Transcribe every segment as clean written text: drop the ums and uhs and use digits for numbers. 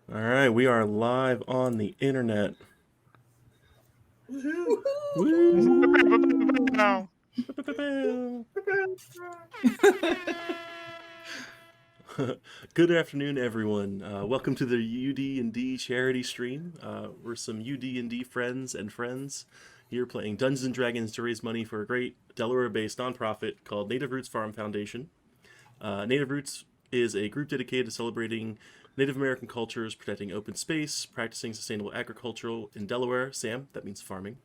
All right, we are live on the internet. Woohoo! Woo! Good afternoon, everyone. Welcome to the UD&D charity stream. We're some UD&D friends here playing Dungeons and Dragons to raise money for a great Delaware-based nonprofit called Native Roots Farm Foundation. Native Roots is a group dedicated to celebrating Native American cultures, protecting open space, practicing sustainable agriculture in Delaware. Sam, that means farming.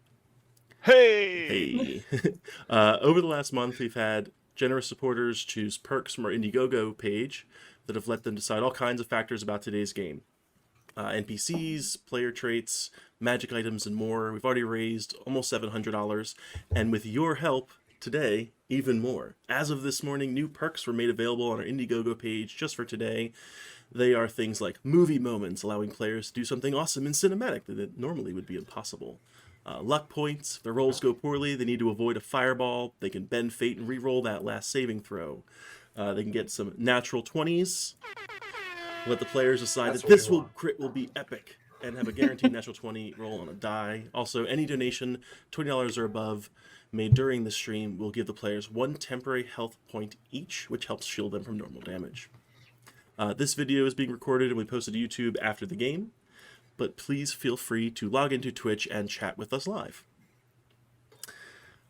Hey! Over the last month, we've had generous supporters choose perks from our Indiegogo page that have let them decide all kinds of factors about today's game. NPCs, player traits, magic items, and more. We've already raised almost $700, and with your help today, even more. As of this morning, new perks were made available on our Indiegogo page just for today. They are things like movie moments, allowing players to do something awesome and cinematic that normally would be impossible. Luck points. If their rolls go poorly, they need to avoid a fireball. They can bend fate and re-roll that last saving throw. They can get some natural 20s. Let the players decide that this crit will be epic and have a guaranteed natural 20 roll on a die. Also, any donation, $20 or above, made during the stream will give the players one temporary health point each, which helps shield them from normal damage. This video is being recorded and we posted to YouTube after the game, but please feel free to log into Twitch and chat with us live.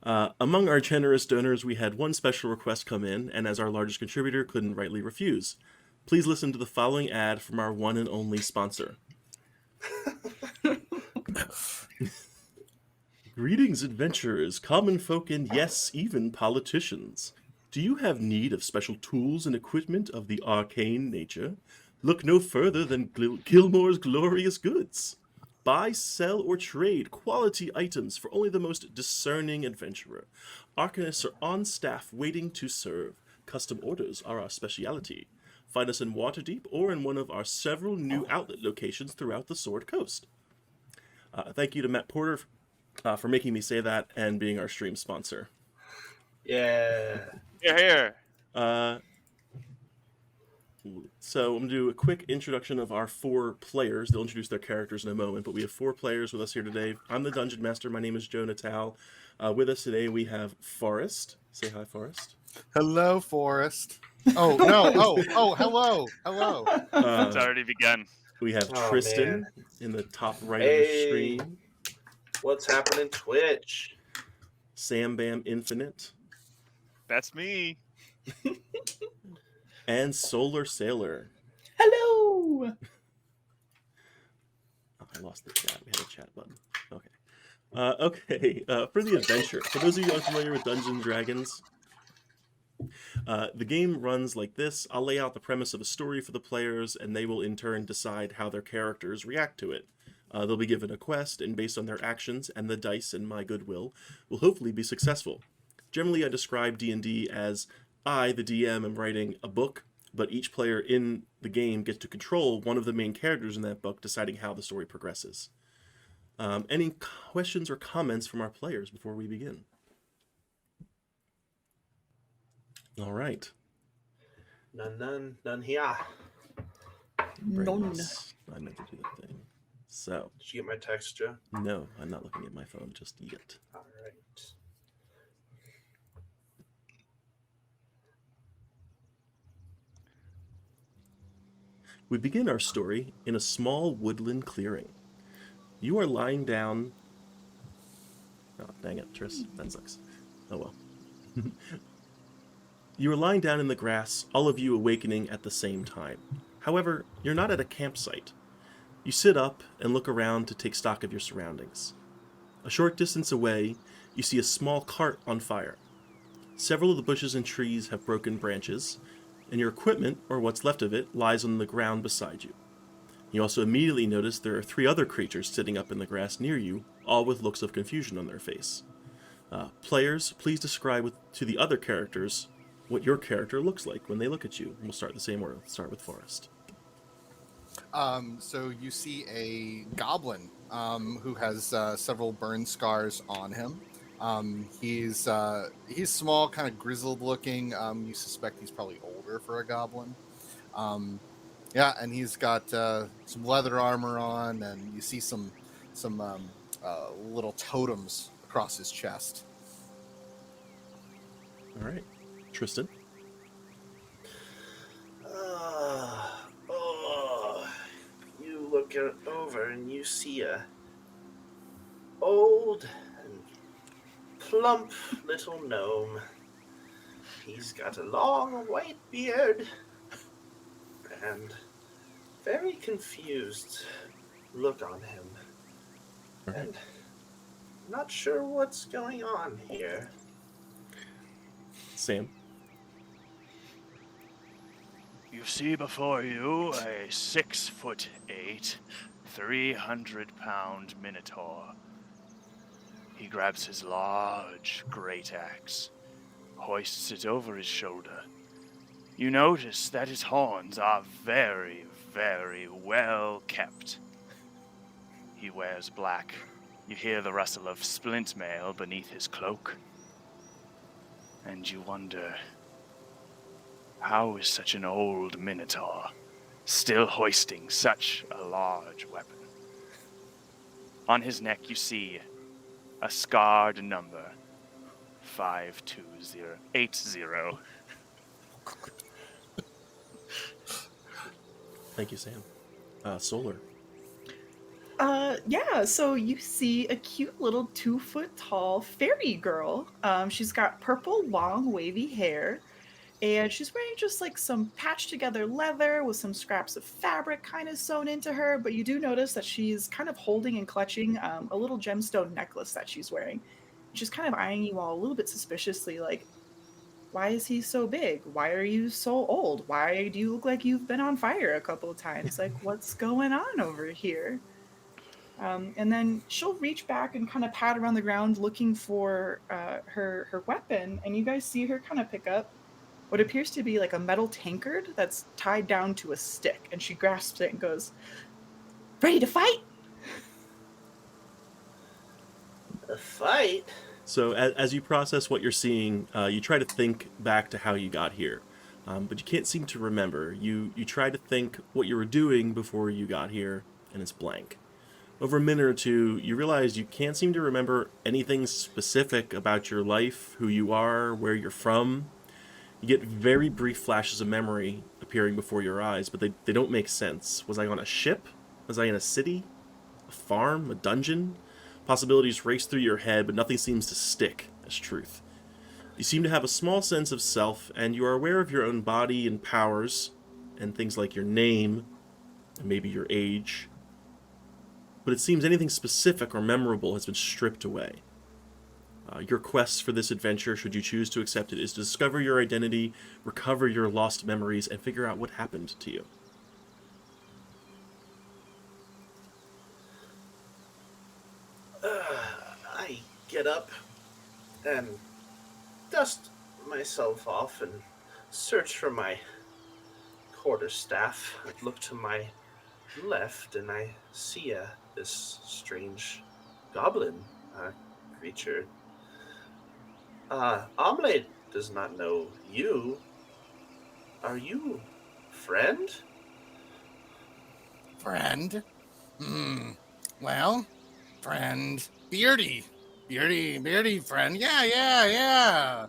Among our generous donors, we had one special request come in, and as our largest contributor couldn't rightly refuse. Please listen to the following ad from our one and only sponsor. Greetings, adventurers, common folk, and yes, even politicians. Do you have need of special tools and equipment of the arcane nature? Look no further than Gilmore's Glorious Goods. Buy, sell, or trade quality items for only the most discerning adventurer. Arcanists are on staff waiting to serve. Custom orders are our specialty. Find us in Waterdeep or in one of our several new outlet locations throughout the Sword Coast. Thank you to Matt Porter for making me say that and being our stream sponsor. Yeah. Here. So I'm going to do a quick introduction of our four players. They'll introduce their characters in a moment, but we have four players with us here today. I'm the Dungeon Master. My name is Joe Natal. With us today we have Forrest. Say hi, Forrest. Hello, Forrest. Oh, no. Hello. It's already begun. We have Tristan in the top right of the screen. What's happening, Twitch? Sam Bam Infinite. That's me. And Solar Sailor. Hello! Oh, I lost the chat. We had a chat button. Okay. For the adventure, for those of you unfamiliar with Dungeons & Dragons, the game runs like this. I'll lay out the premise of a story for the players, and they will in turn decide how their characters react to it. They'll be given a quest, and based on their actions and the dice and my goodwill, will hopefully be successful. Generally, I describe D&D as I, the DM, am writing a book, but each player in the game gets to control one of the main characters in that book, deciding how the story progresses. Any questions or comments from our players before we begin? All right. None here. None. I meant to do that thing. So. Did you get my text, Joe? No, I'm not looking at my phone just yet. All right. We begin our story in a small woodland clearing. You are lying down... Oh, dang it, Tris. That sucks. Oh well. You are lying down in the grass, all of you awakening at the same time. However, you're not at a campsite. You sit up and look around to take stock of your surroundings. A short distance away, you see a small cart on fire. Several of the bushes and trees have broken branches, and your equipment, or what's left of it, lies on the ground beside you. You also immediately notice there are 3 other creatures sitting up in the grass near you, all with looks of confusion on their face. Players, please describe to the other characters what your character looks like when they look at you. And we'll start the same order. Let's start with Forrest. So you see a goblin who has several burn scars on him. He's small, kind of grizzled looking. You suspect he's probably older for a goblin. Yeah, and he's got some leather armor on, and you see some little totems across his chest. All right, Tristan. Oh, you look over and you see a old and plump little gnome. He's got a long white beard and very confused look on him. All right. And not sure what's going on here. Sam. You see before you a 6'8", 300-pound minotaur. He grabs his large great axe, hoists it over his shoulder. You notice that his horns are very, very well kept. He wears black. You hear the rustle of splint mail beneath his cloak. And you wonder, how is such an old minotaur still hoisting such a large weapon? On his neck you see a scarred number, 52080. Thank you, Sam. Solar. Yeah, so you see a cute little 2-foot tall fairy girl. She's got purple, long, wavy hair, and she's wearing just like some patched together leather with some scraps of fabric kind of sewn into her. But you do notice that she's kind of holding and clutching a little gemstone necklace that she's wearing. She's kind of eyeing you all a little bit suspiciously, like, why is he so big? Why are you so old? Why do you look like you've been on fire a couple of times? Like, what's going on over here? And then she'll reach back and kind of pat around the ground looking for her weapon, and you guys see her kind of pick up what appears to be like a metal tankard that's tied down to a stick, and she grasps it and goes, "Ready to fight?" A fight? So as you process what you're seeing, you try to think back to how you got here, but you can't seem to remember. You try to think what you were doing before you got here, and it's blank. Over a minute or two, you realize you can't seem to remember anything specific about your life, who you are, where you're from. You get very brief flashes of memory appearing before your eyes, but they don't make sense. Was I on a ship? Was I in a city? A farm? A dungeon? Possibilities race through your head, but nothing seems to stick as truth. You seem to have a small sense of self, and you are aware of your own body and powers, and things like your name, and maybe your age. But it seems anything specific or memorable has been stripped away. Your quest for this adventure, should you choose to accept it, is to discover your identity, recover your lost memories, and figure out what happened to you. I get up and dust myself off and search for my quarterstaff. I look to my left and I see this strange goblin creature. Omelette does not know you. Are you friend? Friend? Well, friend. Beardy, friend. Yeah.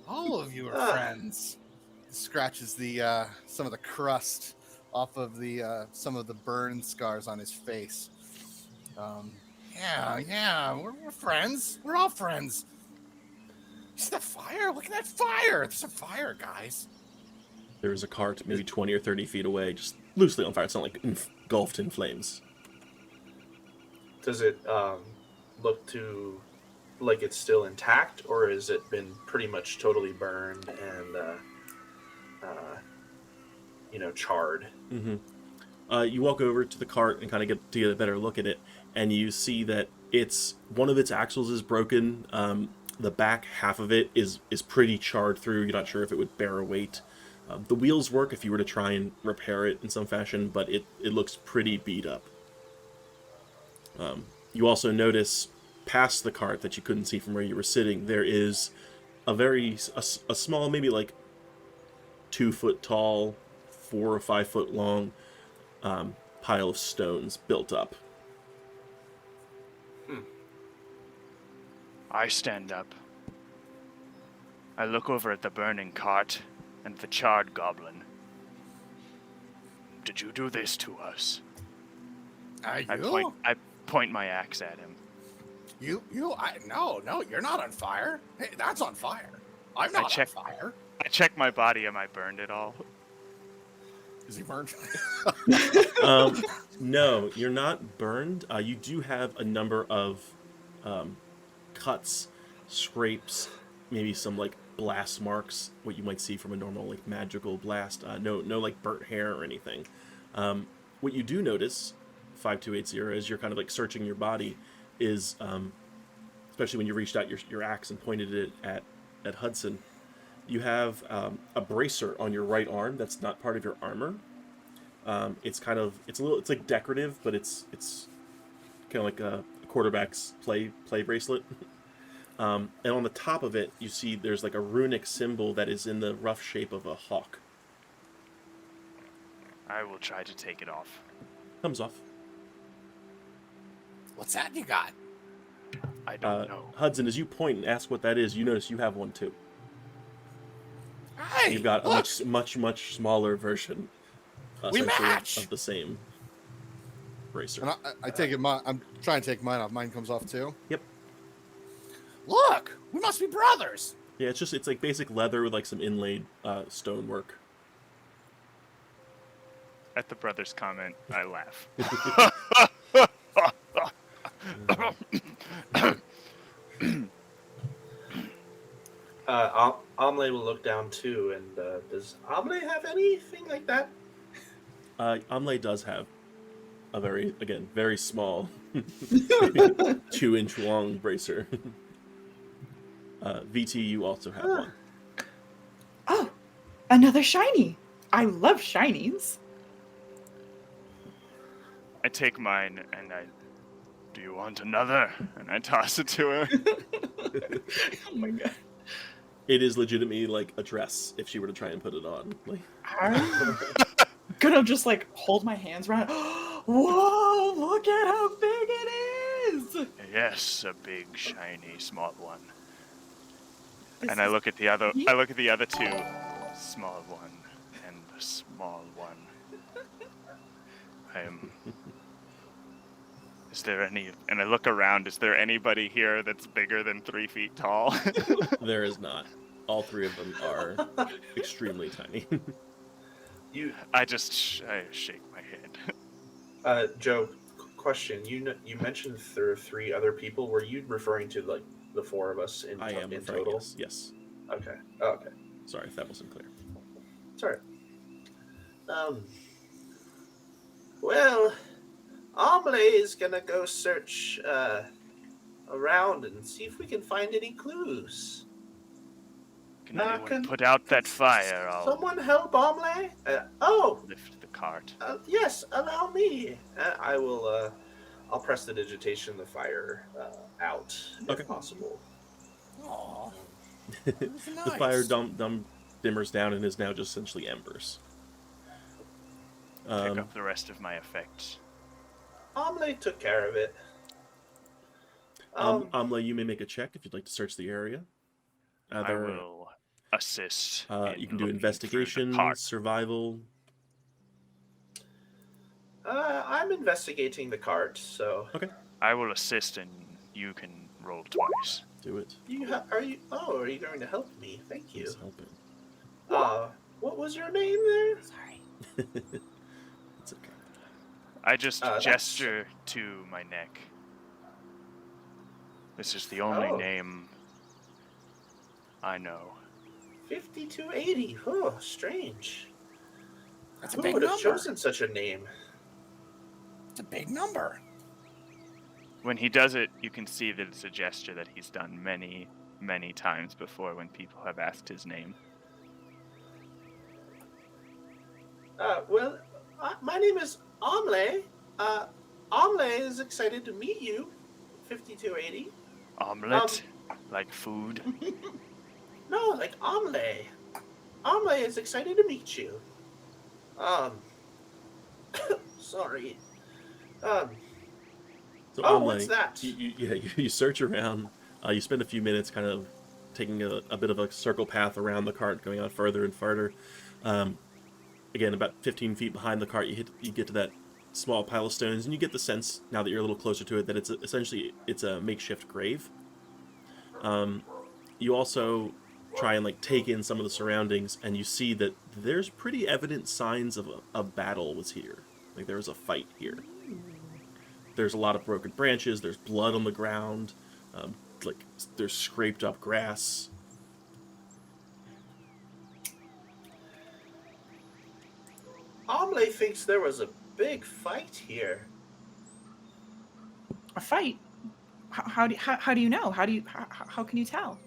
All of you are friends. Scratches the some of the crust off of the some of the burn scars on his face. Yeah, we're friends. We're all friends. See the fire? Look at that fire! There's a fire, guys. There is a cart maybe 20 or 30 feet away, just loosely on fire. It's not like engulfed in flames. Does it look to like it's still intact, or has it been pretty much totally burned and charred? Mm-hmm. You walk over to the cart and kind of get to get a better look at it, and you see that it's one of its axles is broken. The back half of it is pretty charred through. You're not sure if it would bear a weight. The wheels work if you were to try and repair it in some fashion, but it looks pretty beat up. You also notice past the cart that you couldn't see from where you were sitting, there is a small, maybe like 2 foot tall, 4 or 5 foot long pile of stones built up. I stand up. I look over at the burning cart and the charred goblin. Did you do this to us? I point my axe at him. No, you're not on fire. Hey, that's on fire. I'm not on fire. I check my body. Am I burned at all? Is he burned? No, you're not burned. You do have a number of cuts, scrapes, maybe some like blast marks, what you might see from a normal like magical blast. No like burnt hair or anything. What you do notice, 5280, as you're kind of like searching your body, is especially when you reached out your axe and pointed it at Hudson, you have a bracer on your right arm that's not part of your armor. It's like decorative, but it's kind of like a quarterback's play bracelet. And on the top of it, you see there's like a runic symbol that is in the rough shape of a hawk. I will try to take it off. Comes off. What's that you got? I don't know. Hudson, as you point and ask what that is, you notice you have one too. Hey, You've got look. a much smaller version. We essentially match! Of the same bracer. And I take it. I'm trying to take mine off. Mine comes off too. Yep. Look, we must be brothers. Yeah, it's like basic leather with like some inlaid stonework. At the brother's comment, I laugh. Omle will look down too, and does Omle have anything like that? Omle does have a very small 2-inch long bracer. VT, you also have one. Oh, another shiny. I love shinies. I take mine and do you want another? And I toss it to her. Oh my god. It is legitimately like a dress if she were to try and put it on. Like, I'm gonna just like hold my hands around. Whoa, look at how big it is! Yes, a big, shiny, small one. This And I is look at the other. neat. I look at the other two. Small one and the small one. Is there any? And I look around. Is there anybody here that's bigger than 3 feet tall? there is not. All three of them are extremely tiny. I shake my head. Joe, question. You mentioned there are 3 other people. Were you referring to like the 4 of us in, I am in afraid, total? yes. Okay. Oh, okay. Sorry if that wasn't clear. Sorry. Well, Omle is gonna go search around and see if we can find any clues. Can anyone put out that fire? I'll Someone help Omle? lift the cart. Yes, allow me. I will. I'll press the digitation of the fire out Okay. if possible. Aw. The fire dimmers down and is now just essentially embers. Pick up the rest of my effects. Omle took care of it. Amla, you may make a check if you'd like to search the area. I will assist. You can do in looking through the investigation, cart. survival. I'm investigating the cart, so Okay, I will assist, and you can roll twice. do it. are you going to help me? Thank you. It's helping. What was your name there? Sorry. It's okay. I just That's- gesture to my neck. This is the only Oh. name I know. 5280. Oh, strange. That's a Who big would have number. chosen such a name? It's a big number. When he does it, you can see that it's a gesture that he's done many, many times before when people have asked his name. Well, my name is Omle. Omle is excited to meet you, 5280. Omelette? Like food? No, like Omle. Omle is excited to meet you. Um, sorry. Um, So oh, what's Omle, that? you search around. You spend a few minutes kind of taking a bit of a circle path around the cart, going on further and further. Um, Again, about 15 feet behind the cart, you get to that small pile of stones, and you get the sense now that you're a little closer to it that essentially it's a makeshift grave. You also try and like take in some of the surroundings, and you see that there's pretty evident signs of a battle was here. Like there was a fight here. There's a lot of broken branches. There's blood on the ground. Like there's scraped up grass. Omle thinks there was a big fight here. A fight? How do you know? How can you tell?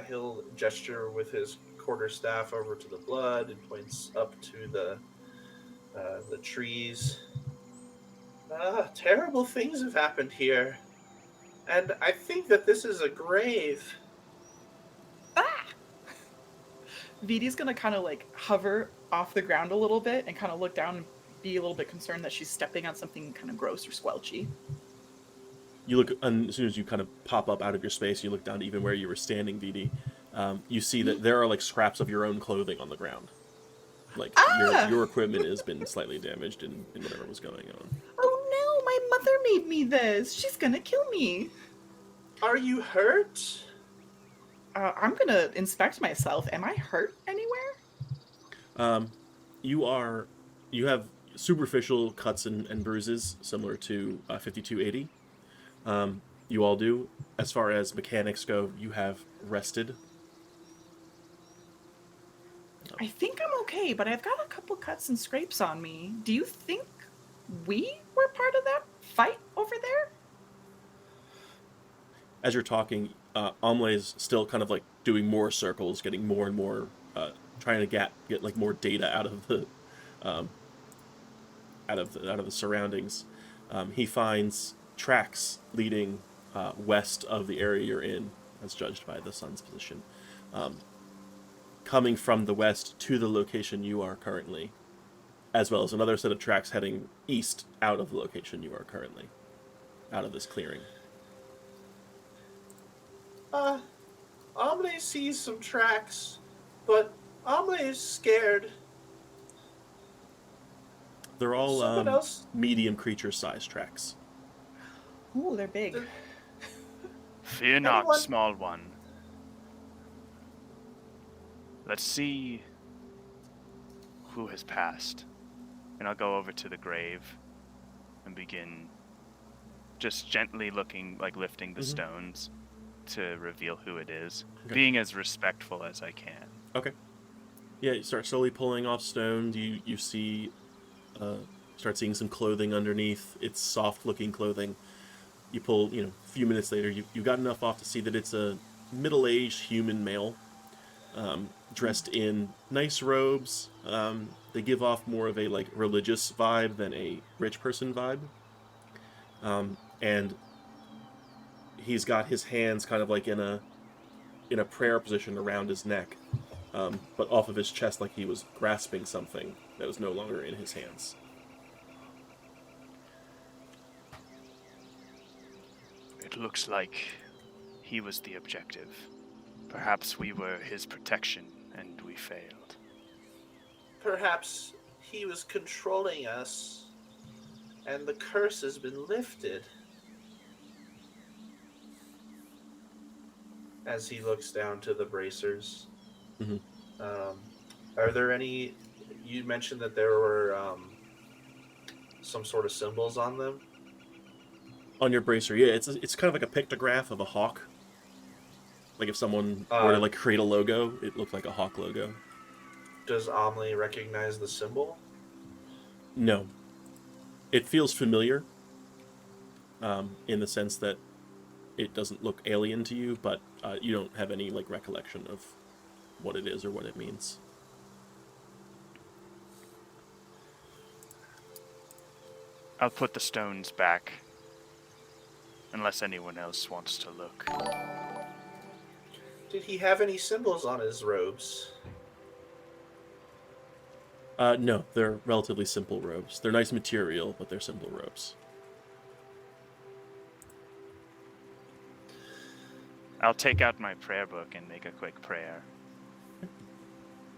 He'll gesture with his quarterstaff over to the blood and points up to the trees. Terrible things have happened here, and I think that this is a grave. Ah! Vidi's gonna kind of like hover off the ground a little bit and kind of look down and be a little bit concerned that she's stepping on something kind of gross or squelchy. You look, and as soon as you kind of pop up out of your space, you look down to even where you were standing, Vidi. You see that there are like scraps of your own clothing on the ground. Like Ah! your equipment has been slightly damaged in whatever was going on. Oh no, my mother made me this. She's gonna kill me. Are you hurt? I'm gonna inspect myself. Am I hurt anywhere? You have superficial cuts and bruises similar to 5280. You all do. As far as mechanics go, you have rested. I think I'm okay, but I've got a couple cuts and scrapes on me. Do you think we were part of that fight over there? As you're talking, Omle's still kind of like doing more circles, getting more and more, trying to get like more data out of the, out of the surroundings. He finds tracks leading west of the area you're in, as judged by the sun's position, coming from the west to the location you are currently, as well as another set of tracks heading east out of the location you are currently, out of this clearing. Omle sees some tracks, but Omle is scared. They're all Someone else. medium creature-sized tracks. Ooh, they're big. Fear not, Anyone- small one. Let's see who has passed. And I'll go over to the grave and begin just gently looking, like lifting the stones to reveal who it is, Okay. being as respectful as I can. Okay. Yeah, you start slowly pulling off stones. You see, start seeing some clothing underneath. It's soft-looking clothing. You pull, a few minutes later, you got enough off to see that it's a middle-aged human male, dressed in nice robes. They give off more of a like religious vibe than a rich person vibe. And he's got his hands kind of like in a prayer position around his neck, but off of his chest, like he was grasping something that was no longer in his hands. It looks like he was the objective. Perhaps we were his protection and we failed. Perhaps he was controlling us, and the curse has been lifted. As he looks down to the bracers. Mhm. Are there any? You mentioned that there were some sort of symbols on them. On your bracer, yeah, it's kind of like a pictograph of a hawk. Like if someone were to like create a logo, it looked like a hawk logo. Does Omle recognize the symbol? No. It feels familiar, in the sense that it doesn't look alien to you, but you don't have any like recollection of what it is or what it means. I'll put the stones back, unless anyone else wants to look. Did he have any symbols on his robes? No, they're relatively simple robes. They're nice material, but they're simple robes. I'll take out my prayer book and make a quick prayer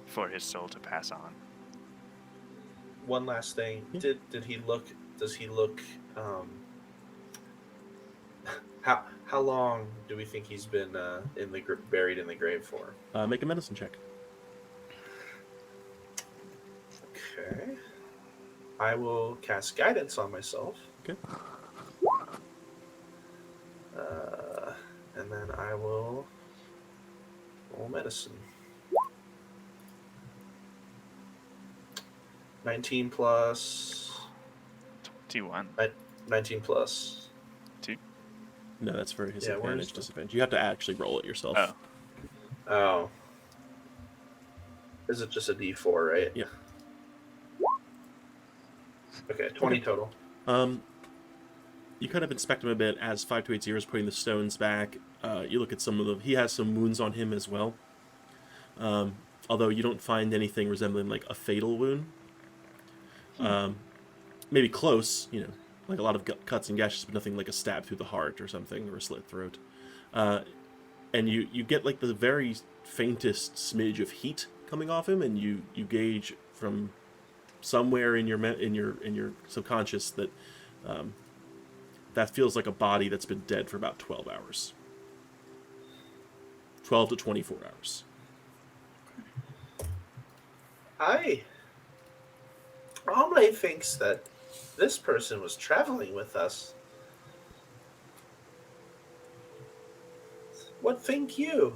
for his soul to pass on. One last thing. Yeah. Did he look? Does he look? How long do we think he's been buried in the grave for? Make a medicine check. Okay. I will cast guidance on myself. Okay. And then I will roll medicine. 19 plus 21. 19 plus. 2. No, that's for his Yeah, where's advantage, the- disadvantage. You have to actually roll it yourself. Oh. Oh. Is it just a D4, right? Yeah. Okay, 20 total. You kind of inspect him a bit as 5280 is putting the stones back. You look at some of the... He has some wounds on him as well. Although you don't find anything resembling like a fatal wound. Maybe close, like a lot of cuts and gashes, but nothing like a stab through the heart or something, or a slit throat. And you get like the very faintest smidge of heat coming off him, and you gauge from somewhere in your subconscious that that feels like a body that's been dead for about 12 hours. 12 to 24 hours. Omle thinks that this person was traveling with us. What think you?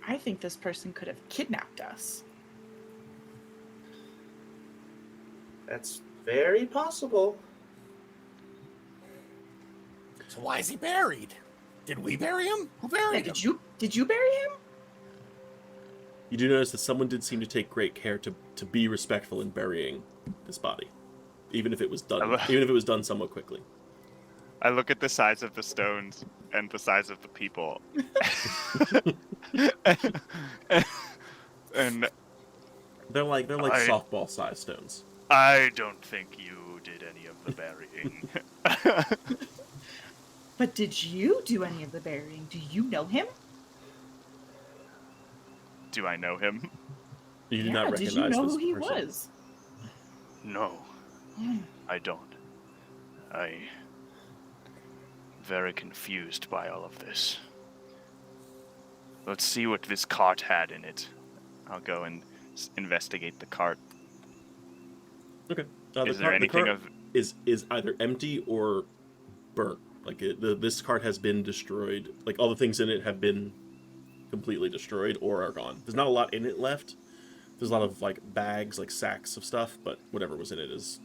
I think this person could have kidnapped us. That's very possible. So why is he buried? Did we bury him? Who buried him? Did you bury him? You do notice that someone did seem to take great care to be respectful in burying this body, even if it was done somewhat quickly. I look at the size of the stones and the size of the people. and They're like softball sized stones. I don't think you did any of the burying. But did you do any of the burying? Do you know him? Do I know him? You do Yeah, not recognize did you know this who he person. was? No, I don't. Very confused by all of this. Let's see what this cart had in it. I'll go and investigate the cart. Okay. Is there anything of... is either empty or burnt. Like this cart has been destroyed. Like all the things in it have been completely destroyed or are gone. There's not a lot in it left. There's a lot of like bags, like sacks of stuff, but whatever was in it is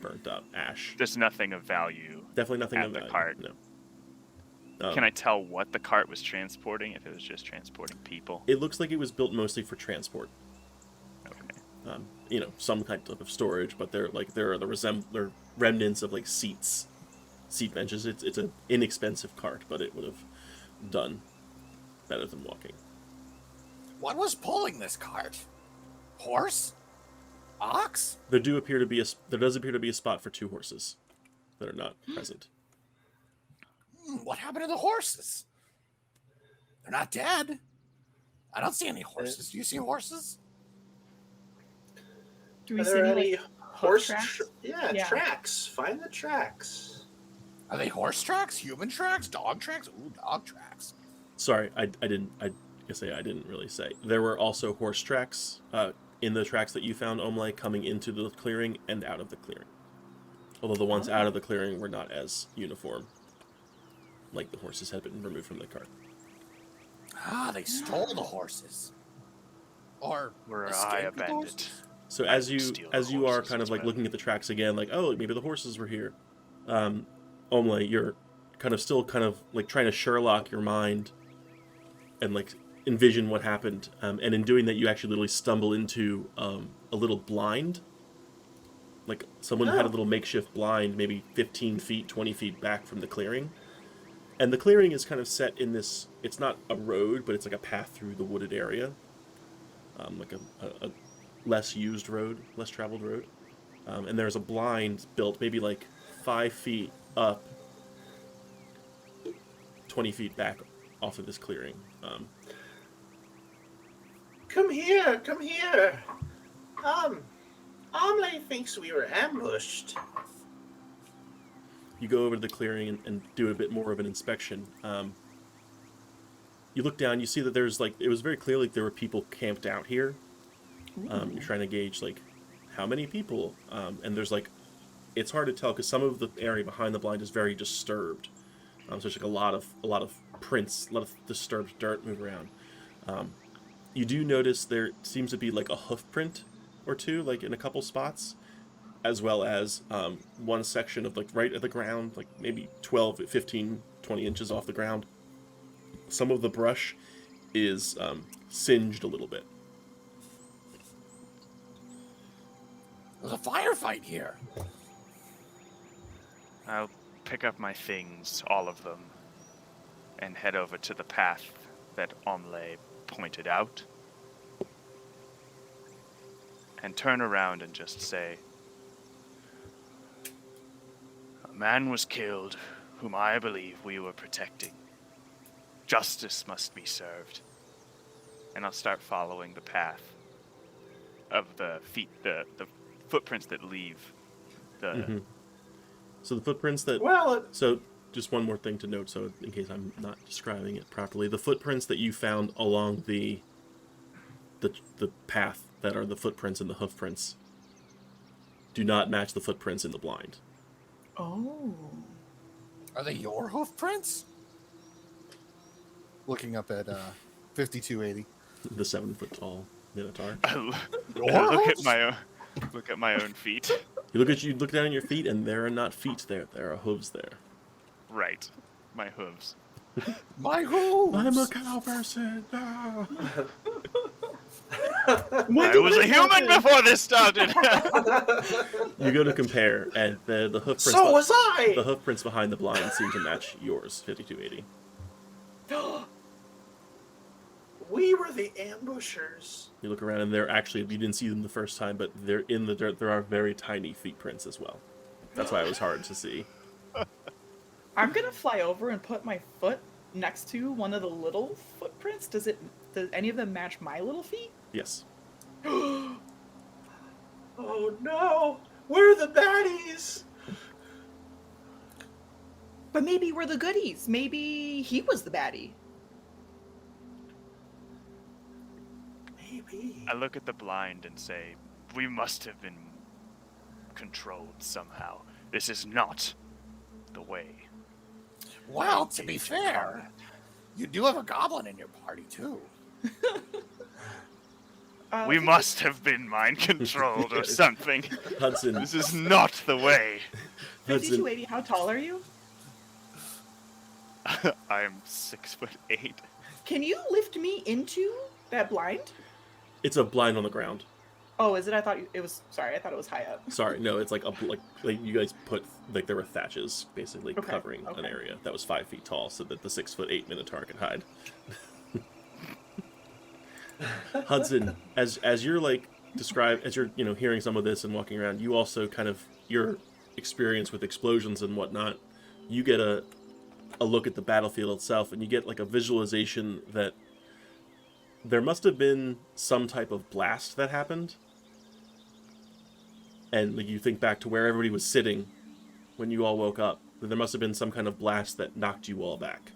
burnt up, ash. There's nothing of value. Definitely nothing at of the value. cart. No. Can I tell what the cart was transporting? If it was just transporting people? It looks like it was built mostly for transport. Okay. Some kind of storage, but there are the remnants of like seat benches. It's an inexpensive cart, but it would have done better than walking. What was pulling this cart? Horse? Ox? There does appear to be a spot for 2 horses that are not present. What happened to the horses? They're not dead. I don't see any horses. Do you see horses? Do we Are see there any any like, horse tracks? Yeah, tracks. Find the tracks. Are they horse tracks? Human tracks? Dog tracks? Ooh, dog tracks. Sorry, I didn't really say. There were also horse tracks in the tracks that you found, Omle, coming into the clearing and out of the clearing. Although the ones out of the clearing were not as uniform. Like the horses had been removed from the cart. Ah, they stole the horses. Or Were I escaped a with the bandit? horses? So I as would steal the you are horses kind of as like well. looking at the tracks again, like, oh, maybe the horses were here. Omle, you're still like trying to Sherlock your mind and like envision what happened. And in doing that, you actually literally stumble into a little blind. Like someone had a little makeshift blind, maybe 15 feet, 20 feet back from the clearing. And the clearing is kind of set in this. It's not a road, but it's like a path through the wooded area, like a less used road, less traveled road. And there's a blind built maybe like 5 feet up, 20 feet back off of this clearing. Come here, come here. Omelette thinks we were ambushed. You go over to the clearing and do a bit more of an inspection. You look down, you see that there's like, it was very clear like there were people camped out here. You're trying to gauge like how many people, and there's like, it's hard to tell because some of the area behind the blind is very disturbed. So there's like a lot of prints, a lot of disturbed dirt move around. You do notice there seems to be like a hoof print or two, like in a couple spots, as well as one section of like right at the ground, like maybe 12, 15, 20 inches off the ground. Some of the brush is singed a little bit. There's a firefight here. I'll pick up my things, all of them, and head over to the path that Omelette pointed out. And turn around and just say, "A man was killed whom I believe we were protecting. Justice must be served." And I'll start following the path of the feet, the footprints that leave the... So the footprints that... Well, So just one more thing to note, so in case I'm not describing it properly. The footprints that you found along the path that are the footprints and the hoof prints do not match the footprints in the blind. Oh. Are they your hoof prints? Looking up at 5280. The 7-foot-tall Minotaur. Look at my own feet. You look down at your feet, and there are not feet there. There are hooves there. Right. My hooves. My hooves! I'm a cow person. Ah. I was a human before this started. You go to compare, and the hoof prints. so was I. The hoof prints behind the blind seem to match yours, 5280. We were the ambushers. You look around, and they're actually, you didn't see them the first time, but they're in the dirt. There are very tiny feet prints as well. That's why it was hard to see. I'm gonna fly over and put my foot next to one of the little footprints. Does any of them match my little feet? Yes. Oh no, we're the baddies. But maybe we're the goodies. Maybe he was the baddie. Maybe. I look at the blind and say, "We must have been controlled somehow. This is not the way." Well, to be fair, you do have a goblin in your party, too. We must have been mind controlled or something. Hudson. This is not the way. 5280, how tall are you? I'm 6'8". Can you lift me into that blind? It's a blind on the ground. Oh, is it? I thought it was. Sorry, I thought it was high up. Sorry, no, it's like like you guys put, like there were thatches basically Okay, covering an area that was 5 feet tall so that the 6'8" Minotaur could hide. Hudson, as you're like as you're hearing some of this and walking around, you also kind of your experience with explosions and whatnot, you get a look at the battlefield itself, and you get like a visualization that there must have been some type of blast that happened. And like, you think back to where everybody was sitting when you all woke up. There must have been some kind of blast that knocked you all back.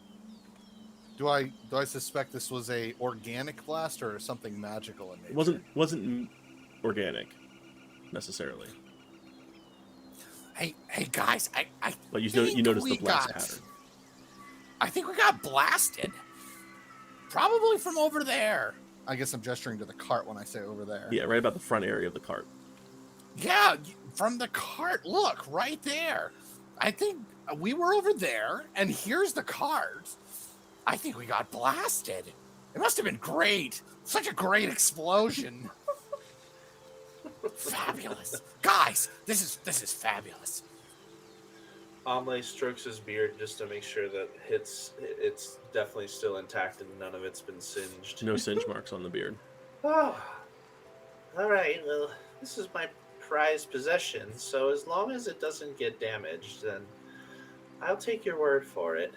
Do I suspect this was a organic blast or something magical in nature? It wasn't organic necessarily. Hey, guys, I But you think noticed we the blast got- pattern. I think we got blasted. Probably from over there. I guess I'm gesturing to the cart when I say over there. Yeah, right about the front area of the cart. Yeah, from the cart. Look, right there. I think we were over there, and here's the cart. I think we got blasted. It must have been great. Such a great explosion. Fabulous. Guys, this is fabulous. Omle strokes his beard just to make sure that it's definitely still intact and none of it's been singed. No singe marks on the beard. Oh, all right. Well, this is my prized possession, so as long as it doesn't get damaged, then I'll take your word for it.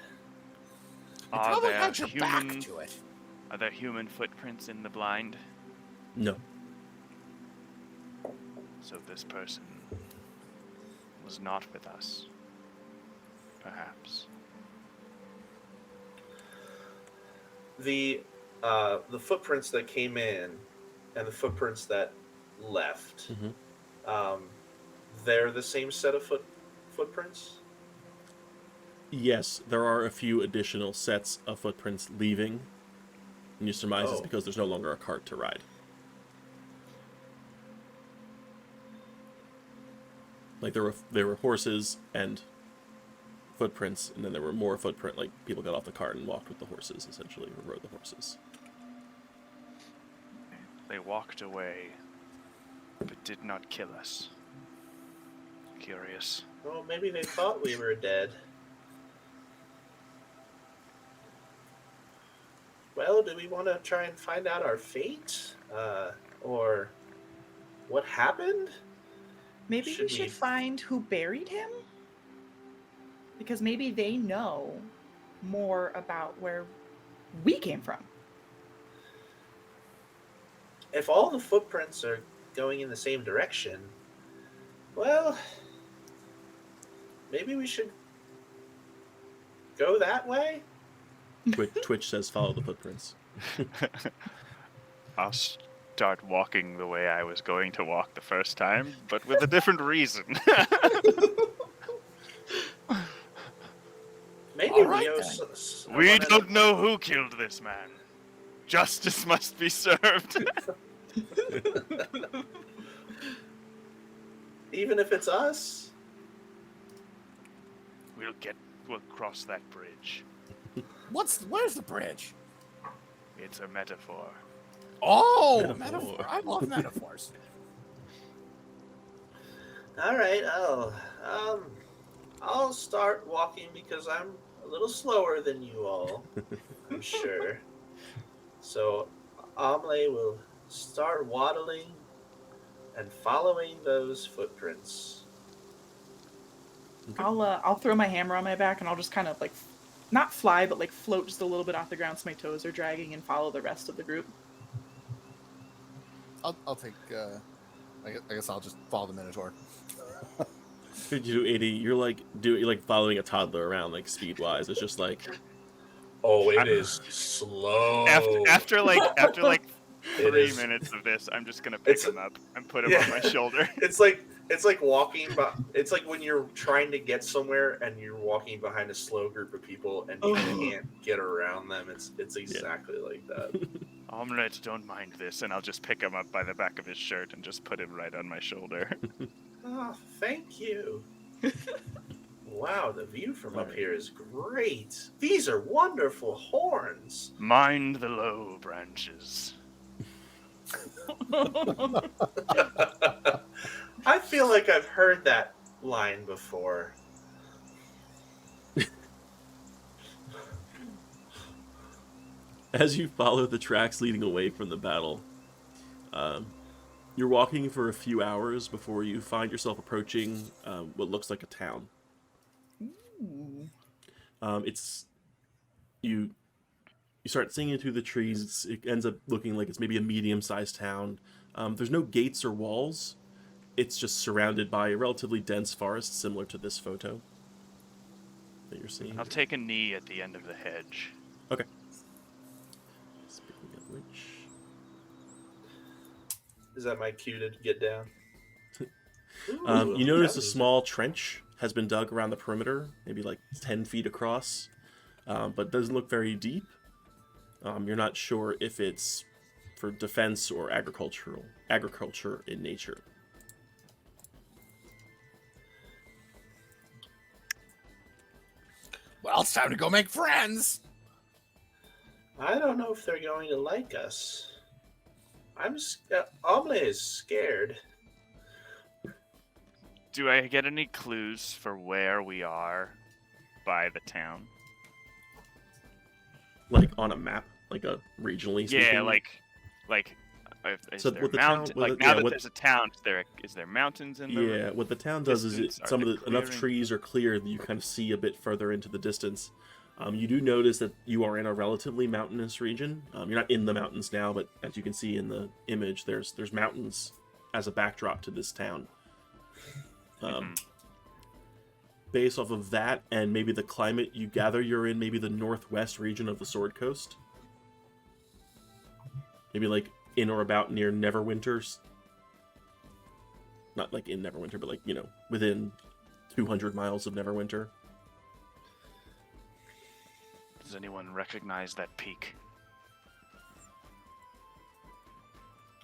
You Are probably there got your back human? to it. Are there human footprints in the blind? No. So this person was not with us. Perhaps. The footprints that came in and the footprints that left, Mhm. they're the same set of footprints. Yes, there are a few additional sets of footprints leaving. And you surmise it's Oh. because there's no longer a cart to ride. Like there were horses and footprints, and then there were more footprint. Like people got off the cart and walked with the horses, essentially, or rode the horses. They walked away, but did not kill us. Curious. Well, maybe they thought we were dead. Well, do we want to try and find out our fate? Or what happened? Maybe Should we should we- find who buried him? Because maybe they know more about where we came from. If all the footprints are going in the same direction, well, maybe we should go that way? Twitch says follow the footprints. I'll start walking the way I was going to walk the first time, but with a different reason. Maybe All we right, owe then. We don't know who killed this man. Justice must be served. Even if it's us? We'll cross that bridge. Where's the bridge? It's a metaphor. Oh, Metaphor. metaphor. I love metaphors. All right, I'll start walking because I'm a little slower than you all, I'm sure. So Amle will start waddling and following those footprints. Okay. I'll throw my hammer on my back and I'll just kind of like not fly but like float just a little bit off the ground so my toes are dragging and follow the rest of the group. I'll take. I guess I'll just follow the Minotaur. Could you do 80? You're like following a toddler around, like speed wise. It's just like Oh, it is slow. After like It 3 is- minutes of this, I'm just gonna pick It's- him up and put him Yeah. on my shoulder. It's like walking, but it's like when you're trying to get somewhere and you're walking behind a slow group of people and you can't get around them. It's exactly like that. Omelette, don't mind this, and I'll just pick him up by the back of his shirt and just put him right on my shoulder. Oh, thank you. Wow, the view from up here is great. These are wonderful horns. Mind the low branches. I feel like I've heard that line before. as you follow the tracks leading away from the battle, you're walking for a few hours before you find yourself approaching what looks like a town. It's you start seeing it through the trees. It ends up looking like it's maybe a medium-sized town. There's no gates or walls. It's just surrounded by a relatively dense forest, similar to this photo that you're seeing. I'll take a knee at the end of the hedge. Okay. Speaking of which, Is that my cue to get down? you notice that a is- small trench has been dug around the perimeter, maybe like 10 feet across, but doesn't look very deep. You're not sure if it's for defense or agriculture in nature. Well, it's time to go make friends. I don't know if they're going to like us. Amle is scared. Do I get any clues for where we are by the town? Like on a map, like a regionally speaking. Yeah, like, is So there what the town- mountain? what Like the- now yeah, that what- there's a town, is there mountains in the? Yeah, what the town does is distance? Are some there of the enough clearing? trees are clear that you kind of see a bit further into the distance. You do notice that you are in a relatively mountainous region. You're not in the mountains now, but as you can see in the image, there's mountains as a backdrop to this town. Based off of that and maybe the climate, you gather you're in maybe the northwest region of the Sword Coast. Maybe like in or about near Neverwinter's. Not like in Neverwinter, but like, within 200 miles of Neverwinter. Does anyone recognize that peak?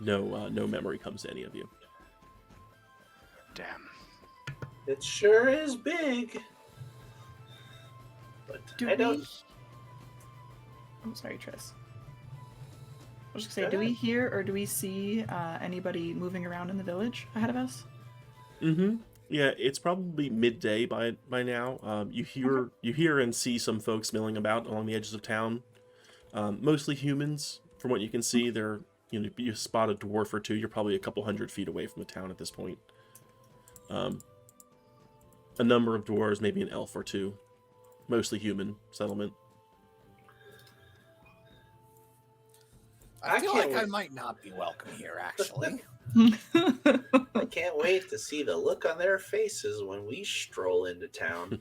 No memory comes to any of you. Damn. It sure is big. But Do I don't. we? I'm sorry, Tris. I was just gonna say, Go do we ahead. hear or do we see anybody moving around in the village ahead of us? Mm-hmm. Yeah, it's probably midday by now. You hear and see some folks milling about along the edges of town. Mostly humans, from what you can see. They're you spot a dwarf or two. You're probably a couple 100 feet away from the town at this point. A number of dwarves, maybe an elf or two. Mostly human settlement. I I feel can't like I wait. might not be welcome here, actually. I can't wait to see the look on their faces when we stroll into town.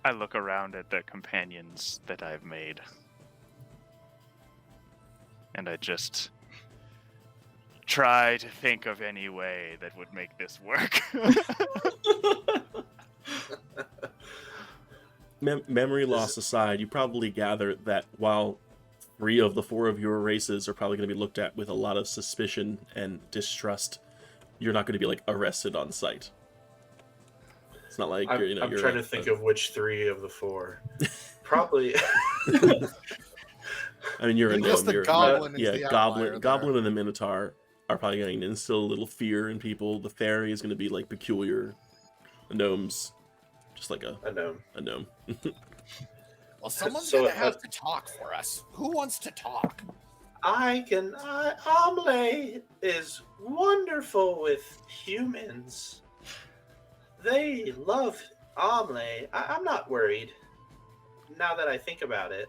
I look around at the companions that I've made. And I just try to think of any way that would make this work. Memory loss aside, you probably gather that while 3 of the 4 of your races are probably going to be looked at with a lot of suspicion and distrust, you're not going to be like arrested on sight. It's not like I'm you're trying to think of which 3 of the 4. Probably. I mean, you're a I guess gnome. the goblin is the outlier Goblin there. and the Minotaur are probably going to instill a little fear in people. The fairy is going to be like peculiar. The gnomes, just like a gnome. gnome. Well, someone's So, gonna have to talk for us. Who wants to talk? I can. Amle is wonderful with humans. They love Amle. I'm not worried. Now that I think about it.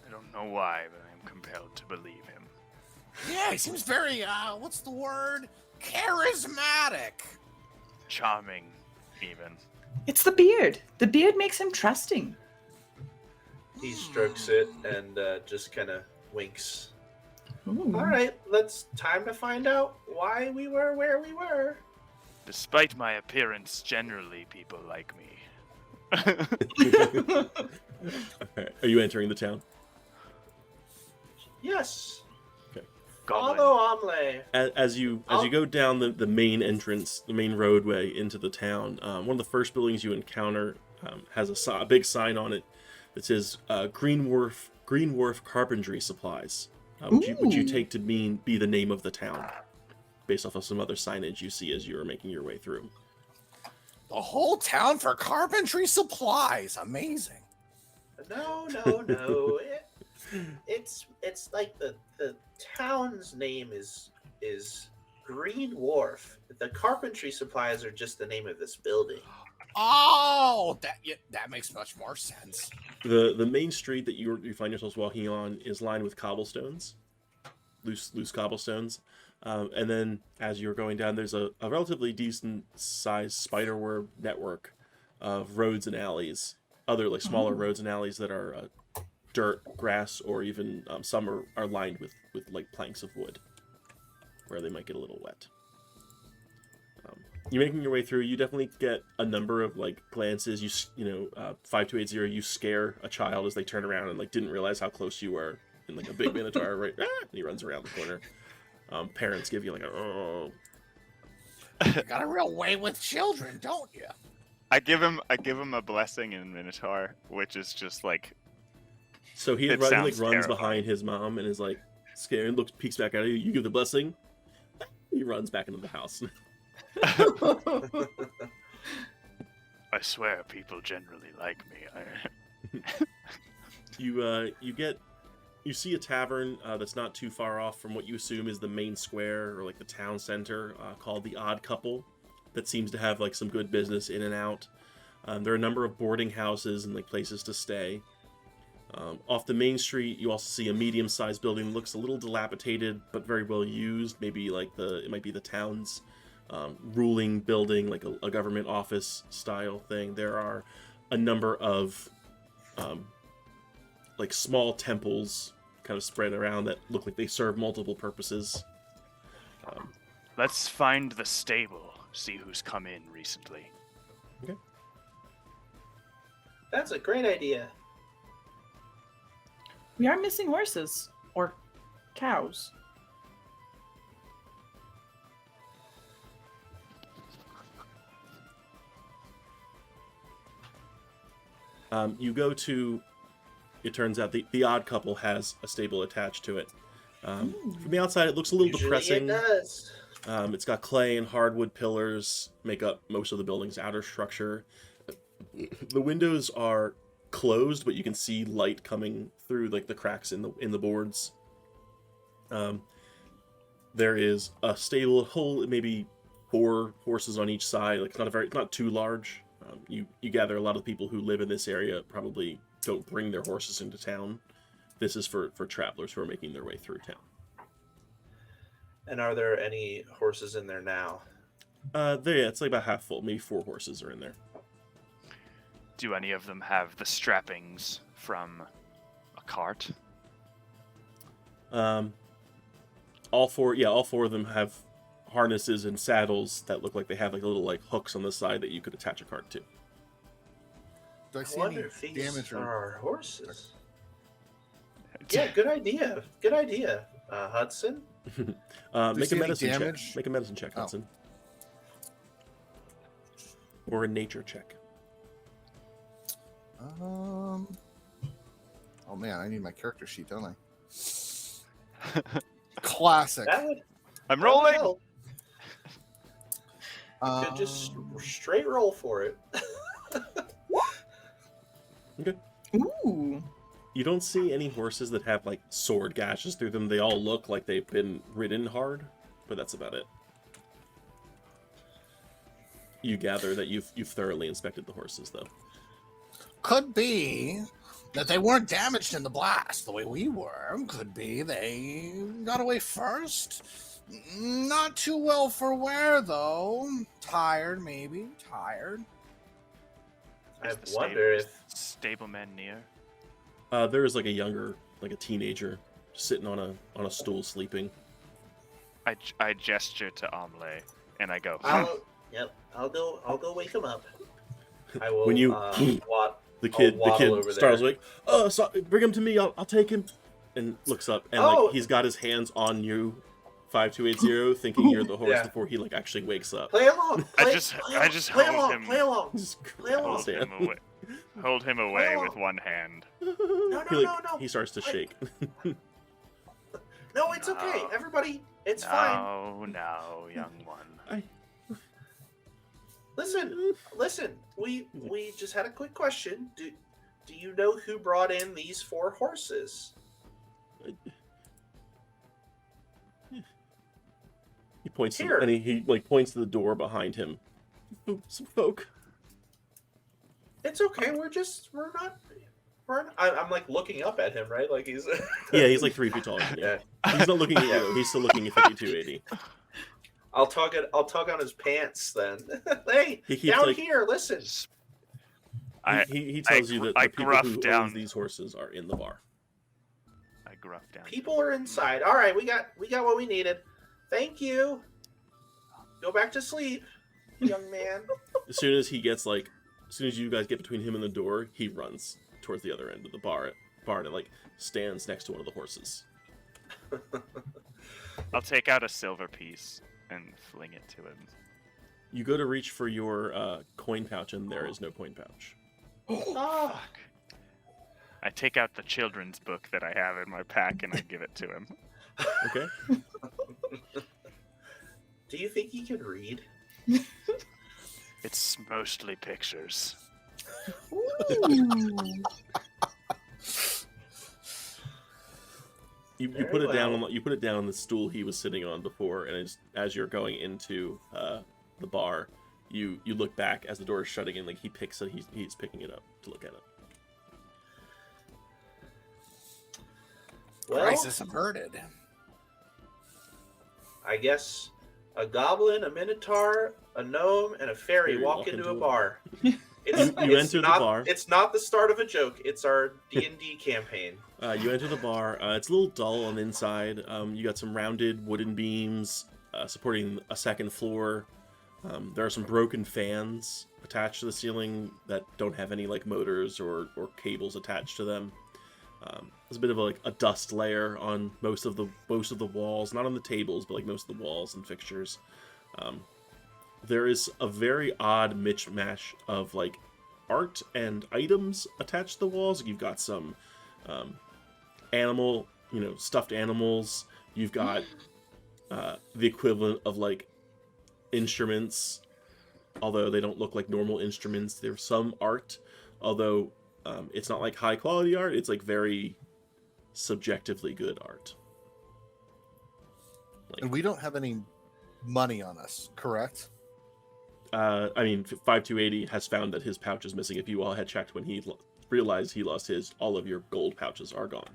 I don't know why, but I am compelled to believe him. Yeah, he seems very, what's the word? Charismatic. Charming, even. It's the beard. The beard makes him trusting. He strokes it and just kind of winks. Ooh. All right, time to find out why we were where we were. Despite my appearance, generally people like me. Alright, are you entering the town? Yes. Okay. Goblin. Follow Amle. As you go down the main entrance, the main roadway into the town, one of the first buildings you encounter has a big sign on it that says Green Wharf Carpentry Supplies, which you Ooh. take to be the name of the town, based off of some other signage you see as you are making your way through. The whole town for carpentry supplies. Amazing. No. It's like the town's name is Green Wharf. The carpentry supplies are just the name of this building. Oh, that makes much more sense. The main street that you find yourselves walking on is lined with cobblestones, loose cobblestones, and then as you're going down, there's a relatively decent sized spiderweb network of roads and alleys, other like smaller roads and alleys that are dirt, grass, or even some are lined with like planks of wood, where they might get a little wet. You're making your way through. You definitely get a number of like glances. 5280. You scare a child as they turn around and like didn't realize how close you were. And like a big minotaur, right? And he runs around the corner. Parents give you like a oh. You got a real way with children, don't you? I give him a blessing in Minotaur, which is just like So he It runs sounds behind terrifying. his mom and is like, Scared, looks, peeks back at you. You give the blessing. He runs back into the house. I swear, people generally like me. You see a tavern that's not too far off from what you assume is the main square or like the town center, called the Odd Couple, that seems to have like some good business in and out. There are a number of boarding houses and like places to stay. Off the main street, you also see a medium-sized building that looks a little dilapidated but very well used. Maybe like it might be the town's ruling building, like a government office style thing. There are a number of like small temples kind of spread around that look like they serve multiple purposes. Let's find the stable, see who's come in recently. Okay. That's a great idea. We are missing horses or cows. You go to, it turns out the Odd Couple has a stable attached to it. From the outside, it looks a little Usually depressing. It does. It's got clay and hardwood pillars make up most of the building's outer structure. The windows are closed, but you can see light coming through like the cracks in the boards. There is a stable, whole maybe 4 horses on each side. Like it's not too large. You gather a lot of people who live in this area probably don't bring their horses into town. This is for travelers who are making their way through town. And are there any horses in there now? It's like about half full. Maybe 4 horses are in there. Do any of them have the strappings from a cart? All four of them have harnesses and saddles that look like they have like little like hooks on the side that you could attach a cart to. Do I I see wonder any if these damage are or our horses. Yeah, good idea. Good idea, Hudson. you Make a see any medicine check. damage? Make a medicine check, Oh. Hudson. Or a nature check. Oh man, I need my character sheet, don't I? Classic. That would I'm that would rolling! help. Could just straight roll for it. Ooh. You don't see any horses that have like sword gashes through them. They all look like they've been ridden hard, but that's about it. You gather that you've thoroughly inspected the horses, though. Could be that they weren't damaged in the blast the way we were. Could be they got away first. Not too well for wear, though. Tired, maybe. Tired. I Is the wonder if stableman near? There is like a younger, like a teenager, sitting on a stool sleeping. I gesture to Omelette and I go. I'll go wake him up. I will. When you- The kid waddle over starts there. like, "Oh, so, bring him to me. I'll take him," and looks up and Oh. like he's got his hands on you, 5280, thinking you're the horse Yeah. before he like actually wakes up. Play along. I just play hold along. him. Play along. Just Play along. grabs his hand. Hold him away Oh. with one hand. No, no. He starts to Wait. shake. No, it's okay. No. Everybody, it's fine. No, young one. Listen. We just had a quick question. Do you know who brought in these 4 horses? He points to, Here. and he like points to the door behind him. Some folk. It's okay. I'm like looking up at him, right? Like he's. Yeah, he's like 3 feet taller than you. Yeah. He's not looking at you. He's still looking at 5280. I'll tug on his pants then. Hey, He keeps, down like- here. Listen. He tells you that I the people gruff who down. owns these horses are in the bar. I gruff down. People are inside. All right, we got what we needed. Thank you. Go back to sleep, young man. As soon as you guys get between him and the door, he runs towards the other end of the bar and like stands next to one of the horses. I'll take out a silver piece and fling it to him. You go to reach for your coin pouch, and there is no coin pouch. Oh, I take out the children's book that I have in my pack and I give it to him. Okay. Do you think he can read? It's mostly pictures. Ooh. You Very put it down well. on you put it down on the stool he was sitting on before, and as you're going into the bar, you look back as the door is shutting, and like he picks it, he's picking it up to look at it. Well, Crisis averted. I guess a goblin, a minotaur, a gnome, and a fairy walk into a bar. It's, You enter the bar. It's not the start of a joke. It's our D&D campaign. You enter the bar. It's a little dull on the inside. You got some rounded wooden beams supporting a second floor. There are some broken fans attached to the ceiling that don't have any like motors or cables attached to them. There's a bit of a dust layer on most of the walls, not on the tables, but like most of the walls and fixtures. There is a very odd mishmash of like art and items attached to the walls. You've got some animal, stuffed animals. You've got the equivalent of like instruments, although they don't look like normal instruments. There's some art, although it's not like high quality art. It's like very subjectively good art. And we don't have any money on us, correct? I mean, 5280 has found that his pouch is missing. If you all had checked when he realized he lost his, all of your gold pouches are gone.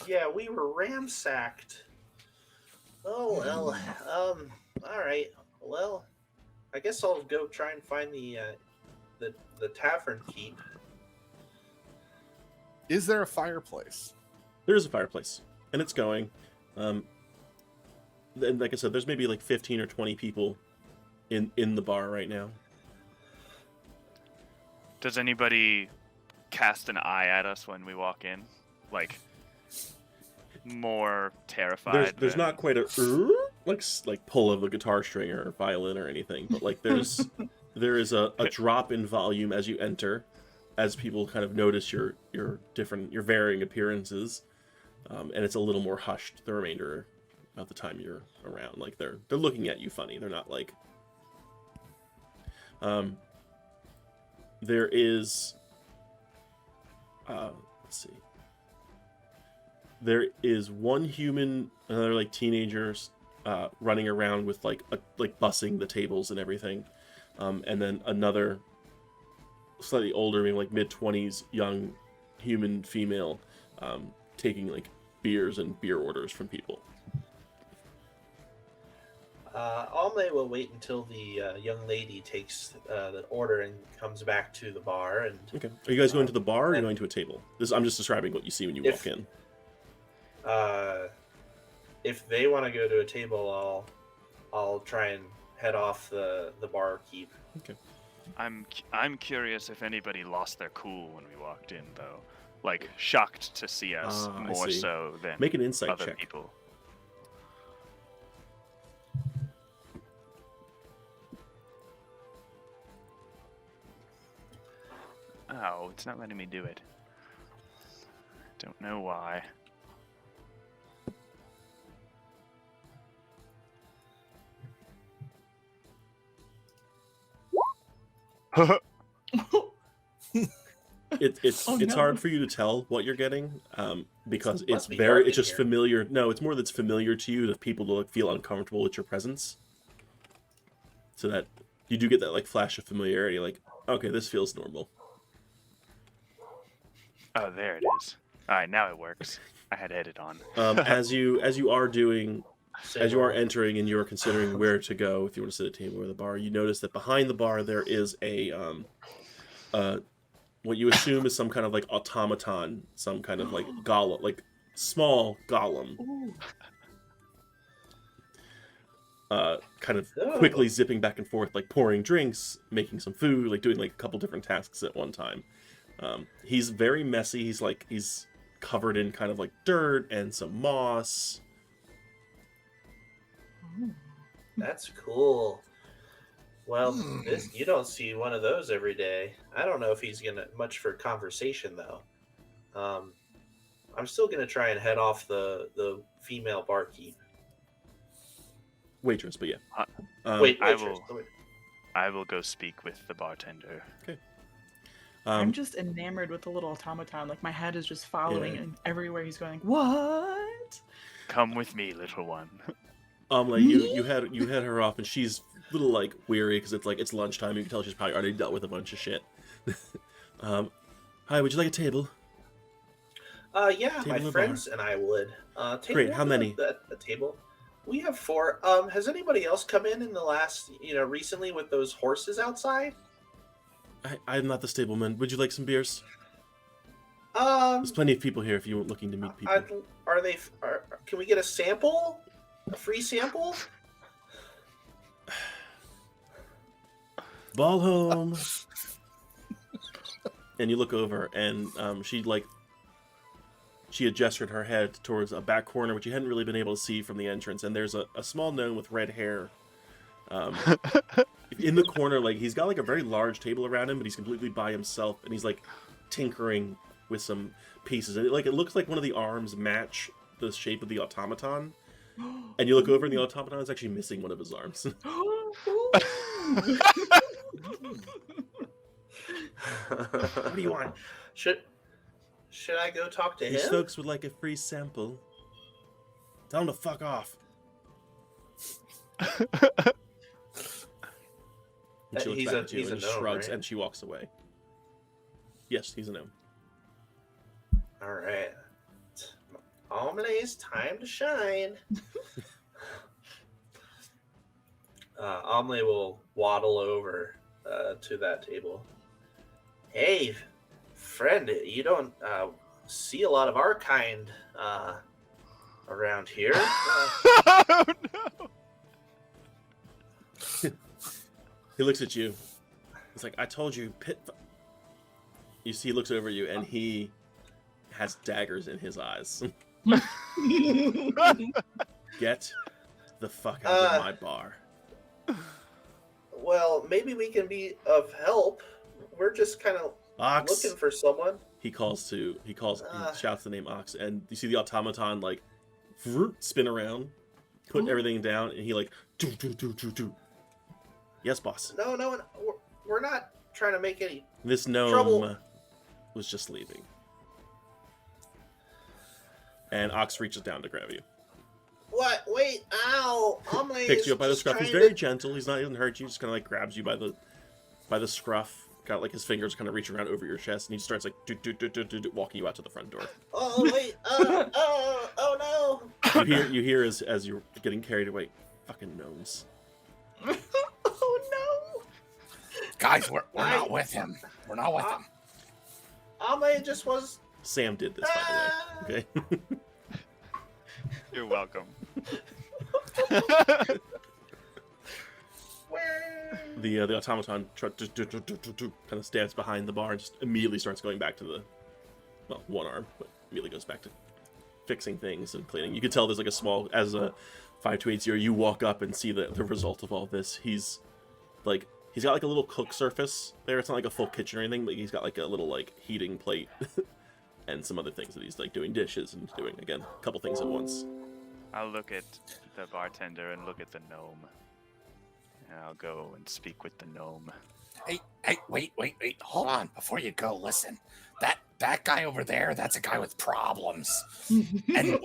Yeah, we were ransacked. Oh well. All right. Well, I guess I'll go try and find the tavern keep. Is there a fireplace? There is a fireplace, and it's going. And like I said, there's maybe like 15 or 20 people in the bar right now. Does anybody cast an eye at us when we walk in? Like, more terrified? There's than- not quite a like pull of a guitar string or violin or anything, but like there is a drop in volume as you enter, as people kind of notice your varying appearances, and it's a little more hushed the remainder of the time you're around. Like they're looking at you funny. They're not like. There is. Let's see. There is one human, another like teenagers, running around with like bussing the tables and everything, and then another slightly older, maybe like mid-20s, young human female, taking like beers and beer orders from people. Alme will wait until the young lady takes the order and comes back to the bar. And Okay. Are you guys going to the bar or are you and- going to a table? I'm just describing what you see when you If- walk in. if they want to go to a table, I'll try and head off the bar keep. I'm curious if anybody lost their cool when we walked in, though. Like, shocked to see us I more see. so than Make an insight other check. people. Oh, it's not letting me do it. Don't know why. It's Oh, it's no. hard for you to tell what you're getting, because It it's must be dark in it's just here. familiar. No, it's more that's familiar to you that people don't feel uncomfortable with your presence. So that you do get that like flash of familiarity, like, okay, this feels normal. Oh, there it is. All right, now it works. I had edit on. As you are doing as you are So, entering and you are considering where to go, if you want to sit at a table or the bar, you notice that behind the bar there is a what you assume is some kind of like automaton, some kind of like golem, like small golem, Ooh. kind of Oh. quickly zipping back and forth, like pouring drinks, making some food, like doing like a couple different tasks at one time. He's very messy. He's covered in kind of like dirt and some moss. That's cool. Well, you don't see one of those every day. I don't know if he's gonna much for conversation though. I'm still gonna try and head off the female barkeep. Waitress, but yeah. Wait, I waitress. will- I will go speak with the bartender. I'm just enamored with the little automaton. Like my head is just following Yeah. him everywhere he's going. What? Come with me, little one. Like you had her off, and she's a little like weary because it's lunchtime. You can tell she's probably already dealt with a bunch of shit. Hi, would you like a table? Yeah, Table my or friends and I would. Table, Great, how many? The table. We have 4. Has anybody else come in the last, recently with those horses outside? I'm not the stableman. Would you like some beers? Um, There's plenty of people here if you were looking to meet people. Can we get a sample? A free sample? Ball home. And you look over, and she had gestured her head towards a back corner, which you hadn't really been able to see from the entrance. And there's a small gnome with red hair. In the corner, like he's got like a very large table around him, but he's completely by himself, and he's like tinkering with some pieces. And it looks like one of the arms match the shape of the automaton. And you look over, and the automaton is actually missing one of his arms. What do you want? Should I go talk to These him? folks would like a free sample. Tell them to fuck off. And she looks He's back a- at you he's a and gnome, shrugs, right? and she walks away. Yes, he's a gnome. All right. Omelette, time to shine. Omelette will waddle over to that table. Hey, friend, you don't see a lot of our kind around here. Oh no! He looks at you. He's like, I told you, You see, he looks over you, and he has daggers in his eyes. Get the fuck out of my bar. Well, maybe we can be of help. We're just kind of Ox. looking for someone. He shouts the name Ox, and you see the automaton like spin around, put everything down, and he like do. Yes, boss. No, we're not trying to make any. This gnome Trouble. was just leaving. And Ox reaches down to grab you. What? Wait! Ow! Omelette Picks is you up by the just scruff. He's trying very to- gentle. He doesn't hurt you. Just kind of like grabs you by the scruff. Got like his fingers kind of reach around over your chest, and he starts like walking you out to the front door. Oh wait! Oh no! You hear as you're getting carried away. Fucking gnomes. Oh no! Guys, we're not with him. We're not with him. Omelette just was. Sam did this, by the way. Okay. You're welcome. The automaton kind of stands behind the bar and just immediately starts going back to one arm, but immediately goes back to fixing things and cleaning. You can tell there's like a small, as a 5280, you walk up and see the result of all this. He's got like a little cook surface there. It's not like a full kitchen or anything, but he's got like a little like heating plate and some other things that he's like doing dishes and doing, again, a couple things at once. I'll look at the bartender and look at the gnome. And I'll go and speak with the gnome. Hey, wait. Hold on. Before you go, listen. That guy over there, that's a guy with problems. And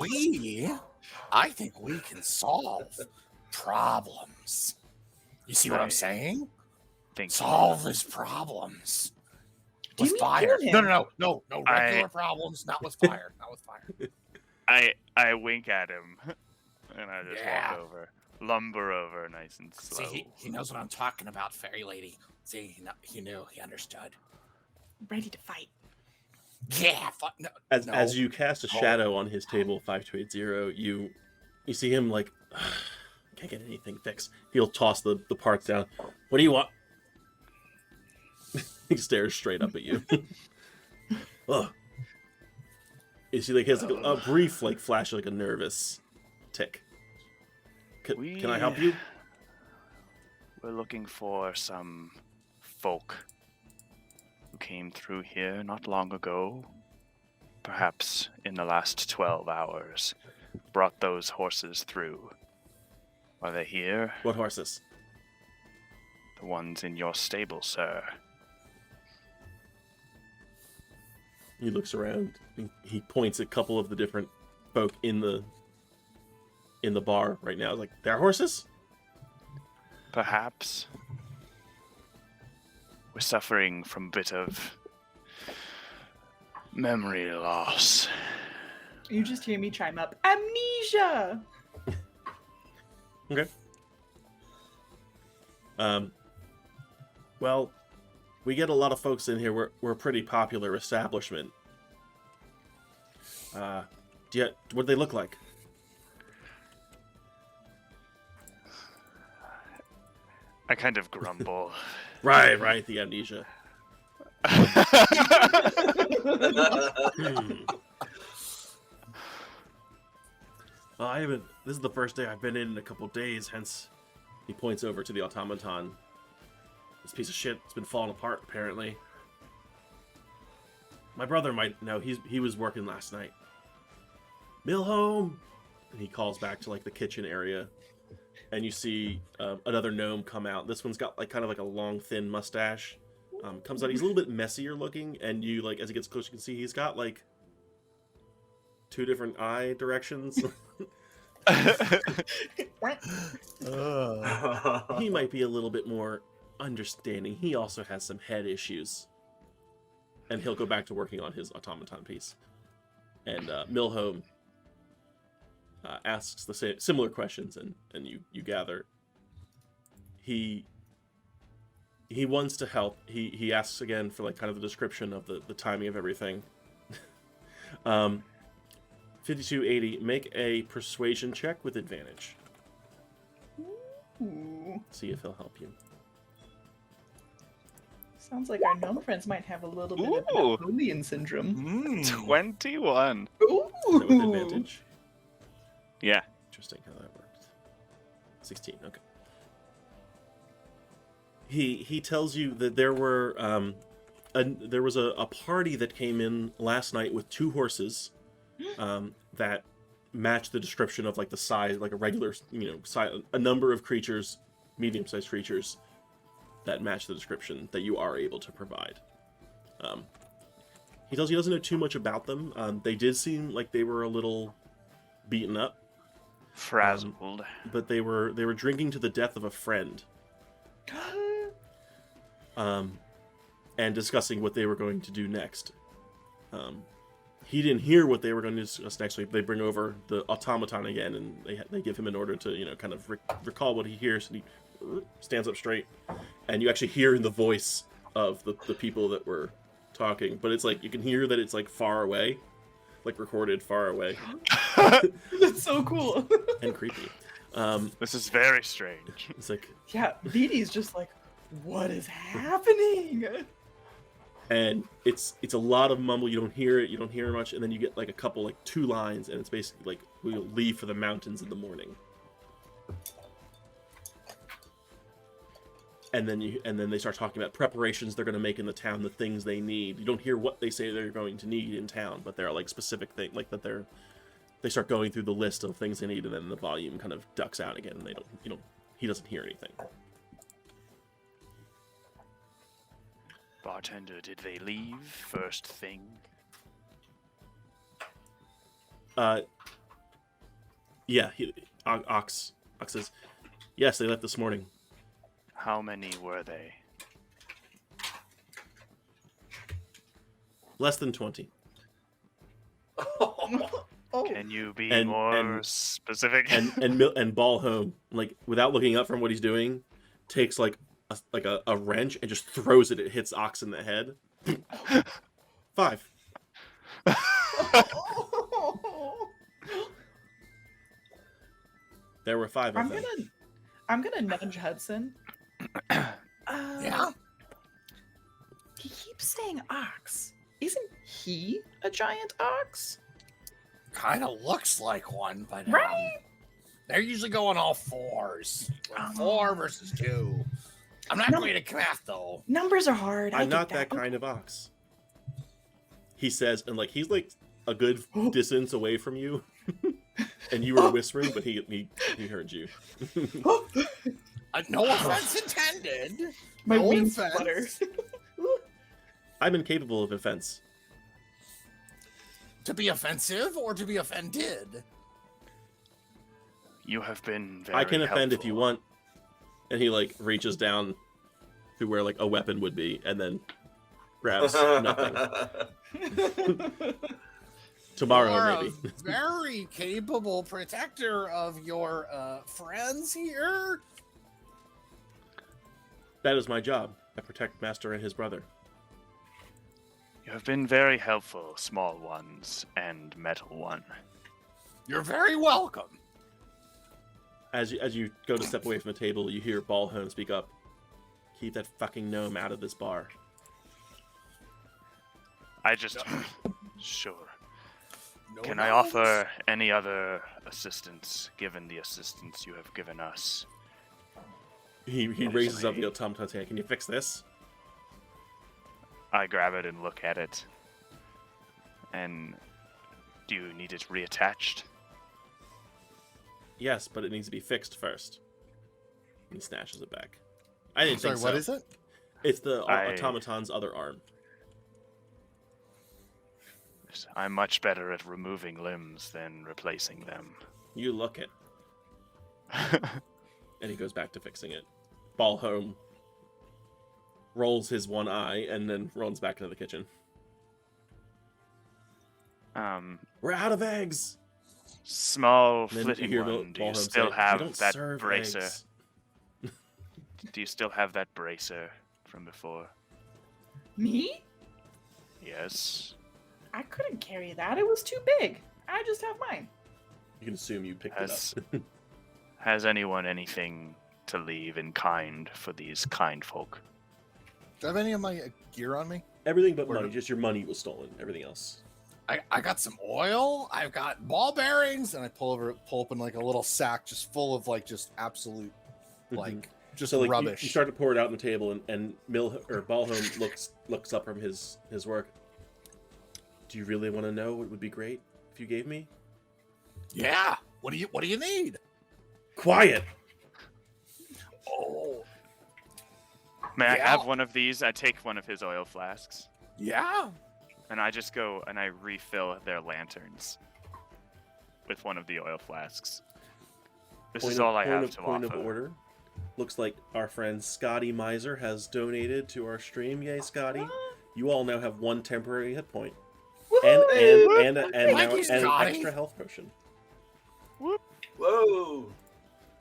I think we can solve problems. You see what I'm saying? Thank Solve his problems. Do you With mean fire. kill him? No. Regular problems, not with fire. Not with fire. I wink at him, and I just Yeah. walk over, lumber over, nice and slow. See, he knows what I'm talking about, fairy lady. See, he knew, he understood. Ready to fight. Yeah, As you cast a Oh. shadow on his table, 5280, you see him like, can't get anything fixed. He'll toss the parts down. What do you want? He stares straight up at you. Ugh. You see, like, he has like a brief like flash, like a nervous tick. Can I help you? We're looking for some folk who came through here not long ago. perhaps in the last 12 hours, brought those horses through. Are they here? What horses? The ones in your stable, sir. He looks around. He points at a couple of the different folk in the bar right now. Like, they're horses? Perhaps. We're suffering from a bit of memory loss. You just hear me chime up, amnesia! Okay. Well, we get a lot of folks in here. We're a pretty popular establishment. What do they look like? I kind of grumble. Right, the amnesia. Well, this is the first day I've been in a couple days, hence he points over to the automaton. This piece of shit, it's been falling apart, apparently. My brother might know, he was working last night. Milhome! And he calls back to, like, the kitchen area. And you see another gnome come out. This one's got, like, kind of like a long, thin mustache. Comes out, he's a little bit messier looking, and you, like, as he gets closer, you can see he's got, like, 2 different eye directions. He might be a little bit more understanding. He also has some head issues. And he'll go back to working on his automaton piece. And Milhome asks the similar questions, and you gather. He wants to help. He asks again for, like, kind of the description of the timing of everything. 5280, make a persuasion check with advantage. Ooh. See if he'll help you. Sounds like our gnome friends might have a little bit of Ooh. Napoleon syndrome. 21. Ooh. Is that with advantage? Yeah. Interesting how that worked. 16, okay. He tells you that there were there was a party that came in last night with 2 horses that matched the description of, like, the size, like a regular, a number of creatures, medium-sized creatures that match the description that you are able to provide. He tells you he doesn't know too much about them. They did seem like they were a little beaten up. Frazzled. But they were drinking to the death of a friend. And discussing what they were going to do next. He didn't hear what they were going to discuss next week. They bring over the automaton again, and they give him an order to, kind of recall what he hears, and he stands up straight. And you actually hear in the voice of the people that were talking, but it's like, you can hear that it's, like, far away, like recorded far away. That's so cool. And creepy. This is very strange. It's like, Yeah, Beatty's just like, what is happening? and it's a lot of mumble. You don't hear it. You don't hear much, and then you get, like, a couple, like, 2 lines, and it's basically like, we'll leave for the mountains in the morning. And then they start talking about preparations they're going to make in the town, the things they need. You don't hear what they say they're going to need in town, but there are, like, specific things, like, that they start going through the list of things they need, and then the volume kind of ducks out again, and he doesn't hear anything. Bartender, did they leave first thing? Yeah, Ox says, yes, they left this morning. How many were they? Less than 20. Oh. Can you be And- more and- specific? And Ball Home, like, without looking up from what he's doing, takes, like a wrench and just throws it. It hits Ox in the head. 5. There were 5 of them. I'm gonna nudge Hudson. Yeah? He keeps saying ox. Isn't he a giant ox? Kind of looks like one, but Right? they're usually going all 4s. Like 4 versus 2. I'm not No. great at math, though. Numbers are hard. I I'm get not that kind of ox. He says, and, like, he's, like, a good distance away from you, and you were whispering, but he heard you. No offense intended. My No wings offense. flutter. I'm incapable of offense. To be offensive or to be offended? You have been very I can offend if you helpful. want. And he like reaches down to where like a weapon would be, and then grabs nothing. Tomorrow, You're maybe. a very capable protector of your friends here. That is my job. I protect Master and his brother. You have been very helpful, small ones and metal one. You're very welcome. As you go to step away from the table, you hear Ballhone speak up. Keep that fucking gnome out of this bar. I just... Sure. No Can I gnomes? offer any other assistance, given the assistance you have given us? He raises up the automaton saying, "Can you fix this?" I grab it and look at it. And do you need it reattached? Yes, but it needs to be fixed first. He snatches it back. I didn't Sorry, think so. what is it? It's the I- automaton's other arm. I'm much better at removing limbs than replacing them. You look it. And he goes back to fixing it. Ballhome rolls his one eye and then runs back into the kitchen. We're out of eggs! Small Then you flitting hear one, do Ballhome you say, still "We have don't that serve bracer? eggs." Do you still have that bracer from before? Me? Yes. I couldn't carry that. It was too big. I just have mine. You can assume you picked Has- it up. Has anyone anything to leave in kind for these kind folk? Do I have any of my gear on me? Everything but Where- money. Just your money was stolen. Everything else. I got some oil. I've got ball bearings. And I pull open like a little sack just full of like just absolute like just So like rubbish. You start to pour it out on the table, and Ballhome looks up from his work. Do you really want to know what would be great if you gave me? Yeah. What do you need? Quiet. Oh. May I Yeah. have one of these? I take one of his oil flasks, Yeah. and I just go and I refill their lanterns with one of the oil flasks. This is all I have to Point offer. of order. Looks like our friend Scotty Miser has donated to our stream. Yay, Scotty! You all now have one temporary hit point, and Woohoo! now Thank you, an Scotty. extra health potion. Whoa!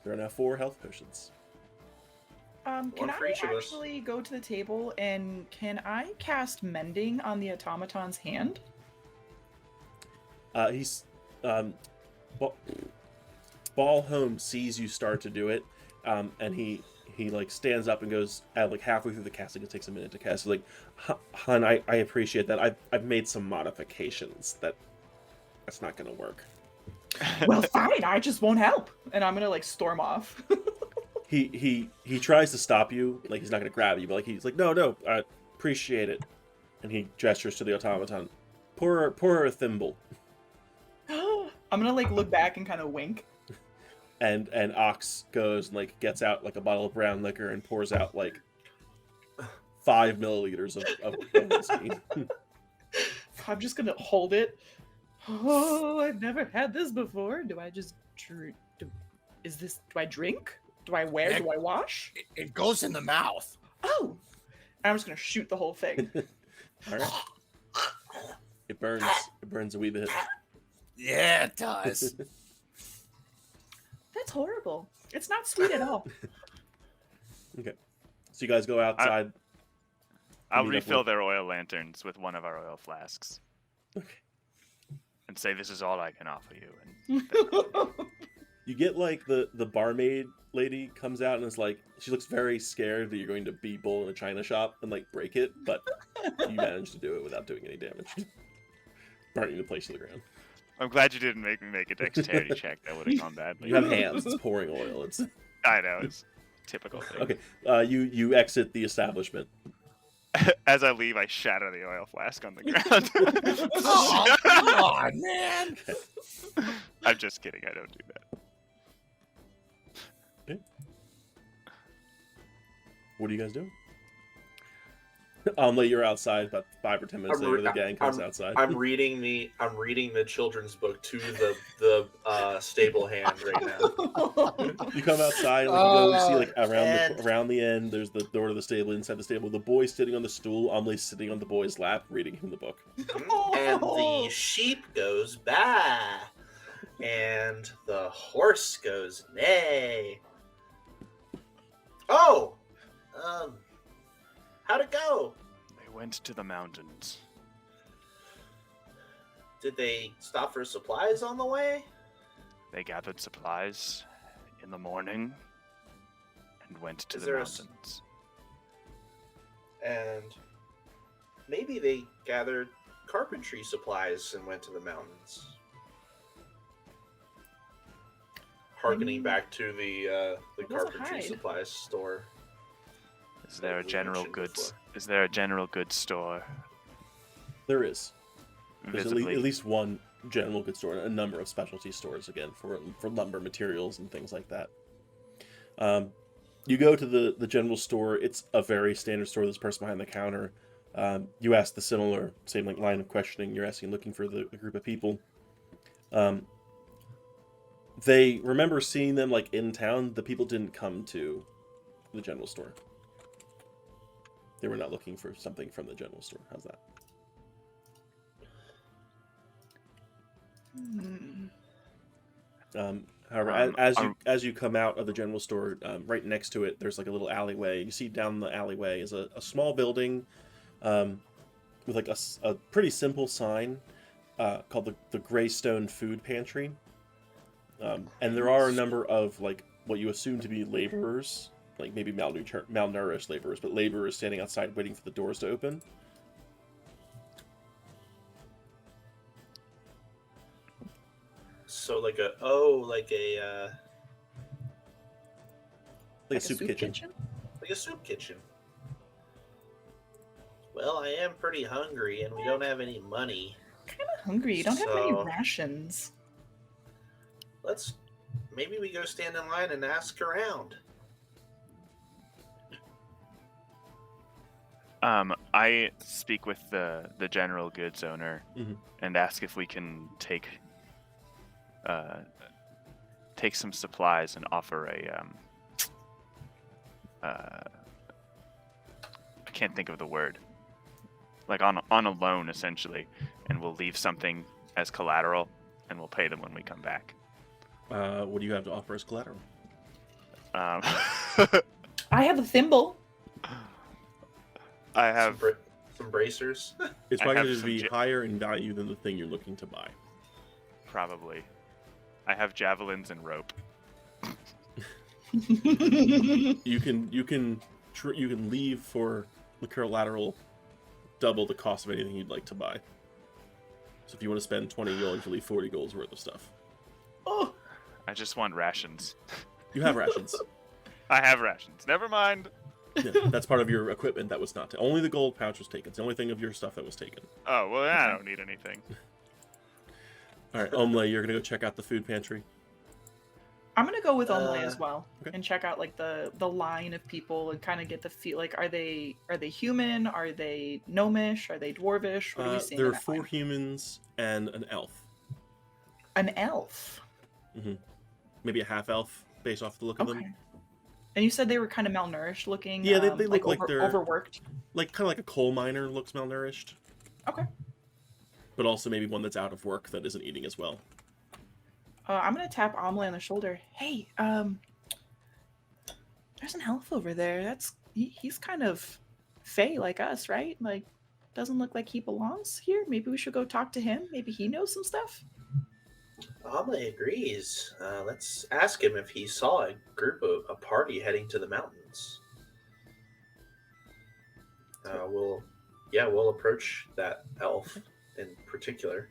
There are now 4 health potions. Can One for I each of us. actually go to the table and can I cast mending on the automaton's hand? He's Ballhome sees you start to do it, and he like stands up and goes like halfway through the casting. It takes a minute to cast. He's like, "Hun, I appreciate that. I've made some modifications. That's not gonna work." Well, fine. I just won't help, and I'm gonna like storm off. He tries to stop you, like he's not gonna grab you, but like he's like, no, I appreciate it, and he gestures to the automaton. Pour her a thimble, I'm gonna like look back and kind of wink. and Ox goes and like gets out like a bottle of brown liquor and pours out like 5 milliliters of whiskey. I'm just gonna hold it. Oh, I've never had this before. Do I just drink? Do I drink? Do I wear? Yeah. Do I wash? It goes in the mouth. Oh, I'm just gonna shoot the whole thing. All right. It burns. It burns a wee bit. Yeah, it does. That's horrible. It's not sweet at all. Okay. So you guys go outside. I'll meet up refill with- their oil lanterns with one of our oil flasks. Okay. And say this is all I can offer you. And You get like the barmaid lady comes out and is like, she looks very scared that you're going to be bull in a china shop and like break it, but you manage to do it without doing any damage. Burning the place to the ground. I'm glad you didn't make me make a dexterity check. That would have gone badly. You have hands. It's pouring oil. It's I know, it's a typical thing. okay. You exit the establishment. As I leave, I shatter the oil flask on the ground. Oh, come on, man. I'm just kidding. I don't do that. What are you guys doing? You're outside. About 5 or 10 minutes later, the gang comes outside. I'm reading the children's book to the stable hand right now. You come outside, like, you see, like, around the end, there's the door to the stable. Inside the stable, the boy's sitting on the stool. Amelie's sitting on the boy's lap, reading him the book. And the sheep goes bah, and the horse goes neigh. Oh, how'd it go? They went to the mountains. Did they stop for supplies on the way? They gathered supplies in the morning and went to Is the there mountains. And maybe they gathered carpentry supplies and went to the mountains. Harkening back to the There's a carpentry hide. supplies store. Is there a we general mentioned goods? before. Is there a general goods store? There is. There's Visibly, at least one general goods store, and a number of specialty stores, again, for lumber materials and things like that. You go to the general store. It's a very standard store. This person behind the counter. You ask the same like line of questioning. You're looking for the group of people. They remember seeing them like in town. The people didn't come to the general store. They were not looking for something from the general store. How's that? However, as you come out of the general store, right next to it, there's like a little alleyway. You see down the alleyway is a small building with like a pretty simple sign called the Greystone Food Pantry. And there are a number of like what you assume to be laborers, like maybe malnourished laborers, but laborers standing outside waiting for the doors to open. So like a Like a soup kitchen. like a soup kitchen. Well, I am pretty hungry, and we don't have any money. Kind of hungry. You don't have any So- rations. Maybe we go stand in line and ask around. I speak with the general goods owner Mhm. and ask if we can take some supplies and offer a I can't think of the word. Like on a loan essentially, and we'll leave something as collateral, and we'll pay them when we come back. What do you have to offer as collateral? I have a thimble. I have some bracers. It's I probably have going to some be ja- higher in value than the thing you're looking to buy. probably. I have javelins and rope. You can leave for the collateral double the cost of anything you'd like to buy. So if you want to spend 20 gold, you leave 40 gold's worth of stuff. Oh, I just want rations. You have rations. I have rations. Never mind. Yeah, that's part of your equipment that was not only the gold pouch was taken. It's the only thing of your stuff that was taken. Oh, well, I don't need anything. All right, Omle, you're gonna go check out the food pantry. I'm gonna go with Omle as well okay. and check out like the line of people and kind of get the feel. Like, are they human? Are they gnomish? Are they dwarvish? What are we seeing? There in are that 4 line? humans and an elf. An elf. Maybe a half elf, based off the look of Okay. them. And you said they were kind of malnourished looking. Yeah, they look like they're overworked. like kind of like a coal miner looks malnourished. Okay. But also maybe one that's out of work that isn't eating as well. I'm gonna tap Omle on the shoulder. Hey, there's an elf over there. He's kind of fey like us, right? Like, doesn't look like he belongs here. Maybe we should go talk to him. Maybe he knows some stuff. Omle agrees. Let's ask him if he saw a party heading to the mountains. We'll approach that elf in particular.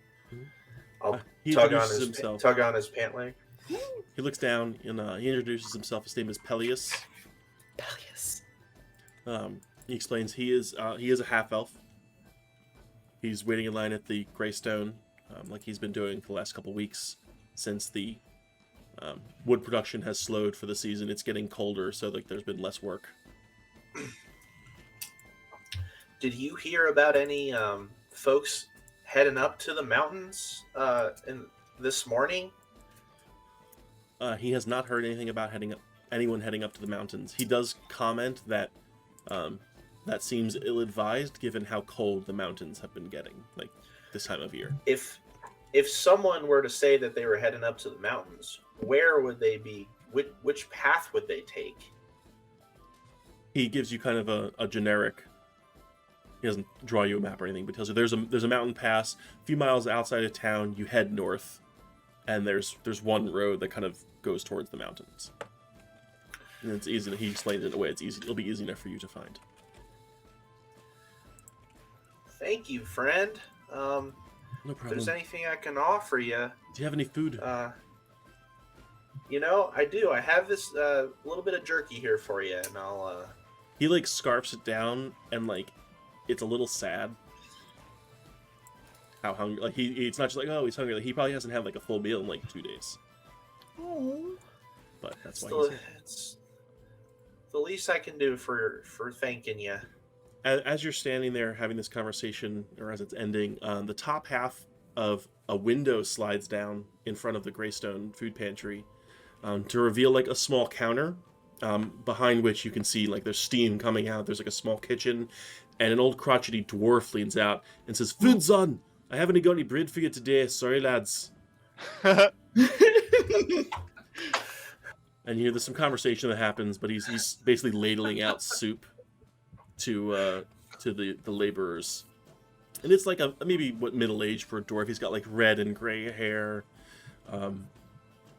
I'll He tug introduces himself. on his pant leg. He looks down and he introduces himself. His name is Peleus. Peleus. He explains he is a half elf. He's waiting in line at the Greystone, like he's been doing for the last couple weeks since the wood production has slowed for the season. It's getting colder, so like there's been less work. Did you hear about any folks heading up to the mountains this morning? He has not heard anything about anyone heading up to the mountains. He does comment that that seems ill-advised given how cold the mountains have been getting, like this time of year. If someone were to say that they were heading up to the mountains, where would they be? Which path would they take? He gives you kind of a generic. He doesn't draw you a map or anything, but tells you there's a mountain pass a few miles outside of town. You head north, and there's one road that kind of goes towards the mountains. And it's easy. He explains it in a way it's easy. It'll be easy enough for you to find. Thank you, friend. No If problem. there's anything I can offer you, Do you have any food? I do. I have this little bit of jerky here for you, and I'll. He like scarfs it down, and like it's a little sad. How hungry? Like it's not just like, oh, he's hungry. Like he probably hasn't had like a full meal in like 2 days. Oh. But that's why Still, he's here. it's the least I can do for thanking you. As you're standing there having this conversation, or as it's ending, the top half of a window slides down in front of the Greystone food pantry to reveal like a small counter behind which you can see like there's steam coming out. There's like a small kitchen, and an old crotchety dwarf leans out and says, "Food's on! I haven't got any bread for you today. Sorry, lads." And you hear there's some conversation that happens, but he's basically ladling out soup to the laborers, and it's like a maybe middle age for a dwarf. He's got like red and gray hair.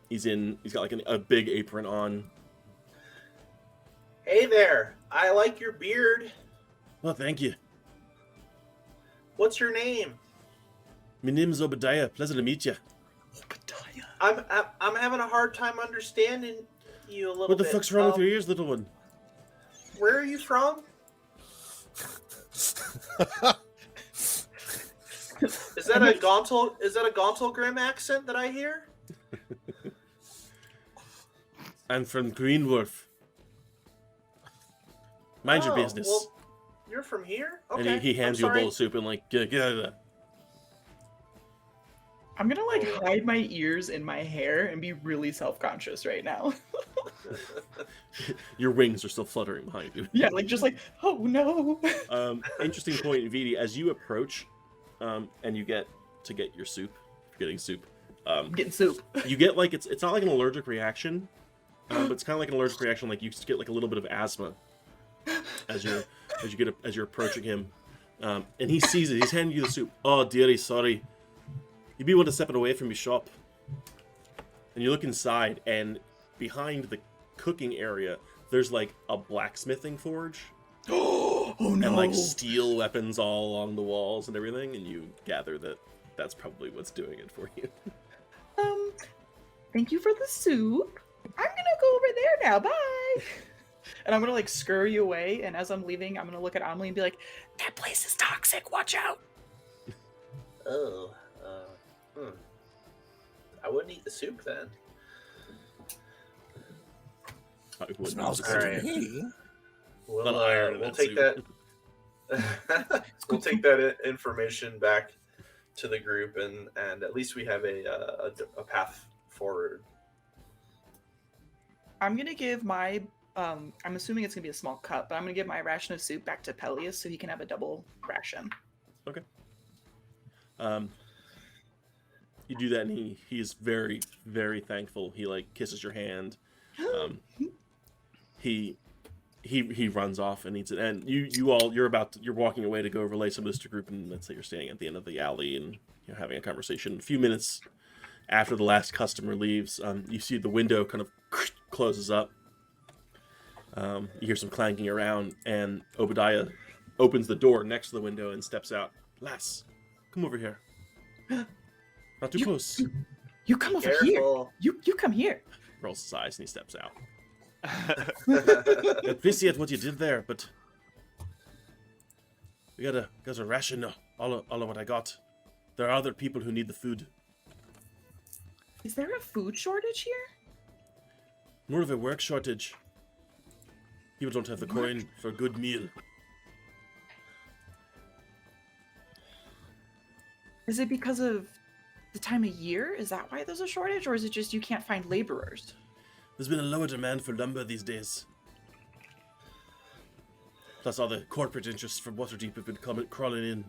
He's got like a big apron on. Hey there! I like your beard. Well, thank you. What's your name? My name's Obadiah. Pleasant to meet you. I'm having a hard time understanding you a little bit. What the fuck's wrong with your ears, little one? Where are you from? Is that a Gauntle Grim accent that I hear? I'm from Greenworth. Mind your Oh, business. well, you're from here? Okay. And he hands I'm you a sorry. bowl of soup and like, get out of there. I'm gonna like hide my ears in my hair and be really self-conscious right now. Your wings are still fluttering behind you. Yeah, like just like, oh no. Interesting point, Vidi. As you approach, and you get your soup, getting soup. I'm getting soup. You get like it's not like an allergic reaction, but it's kind of like an allergic reaction. Like you just get like a little bit of asthma as you're approaching him, and he sees it. He's handing you the soup. Oh dearie, sorry. You be one to stepping away from your shop. And you look inside, and behind the cooking area, there's like a blacksmithing forge. Oh no. And like steel weapons all along the walls and everything, and you gather that that's probably what's doing it for you. Thank you for the soup. I'm gonna go over there now. Bye. And I'm gonna like scurry away, and as I'm leaving, I'm gonna look at Amelie and be like, "That place is toxic. Watch out." Oh, I wouldn't eat the soup then. I wouldn't Smells know. good Alright. to me. We'll, Little iron in we'll that take soup. that. We'll take that information back to the group, and at least we have a path forward. I'm gonna give my I'm assuming it's gonna be a small cup, but I'm gonna give my ration of soup back to Peleus so he can have a double ration. You do that, and he's very, very thankful. He like kisses your hand. He runs off and eats it, and you're walking away to go relay some of this to group, and let's say you're standing at the end of the alley and you're having a conversation. A few minutes after the last customer leaves, you see the window kind of closes up. You hear some clanking around, and Obadiah opens the door next to the window and steps out. Lass, come over here. Not too close. You come over here. Careful. You come here. Rolls his eyes and he steps out. I appreciate what you did there, but We gotta ration all of what I got. There are other people who need the food. Is there a food shortage here? More of a work shortage. People don't have the coin for a good meal. Is it because of the time of year? Is that why there's a shortage? Or is it just you can't find laborers? There's been a lower demand for lumber these days. Plus all the corporate interests from Waterdeep have been crawling in.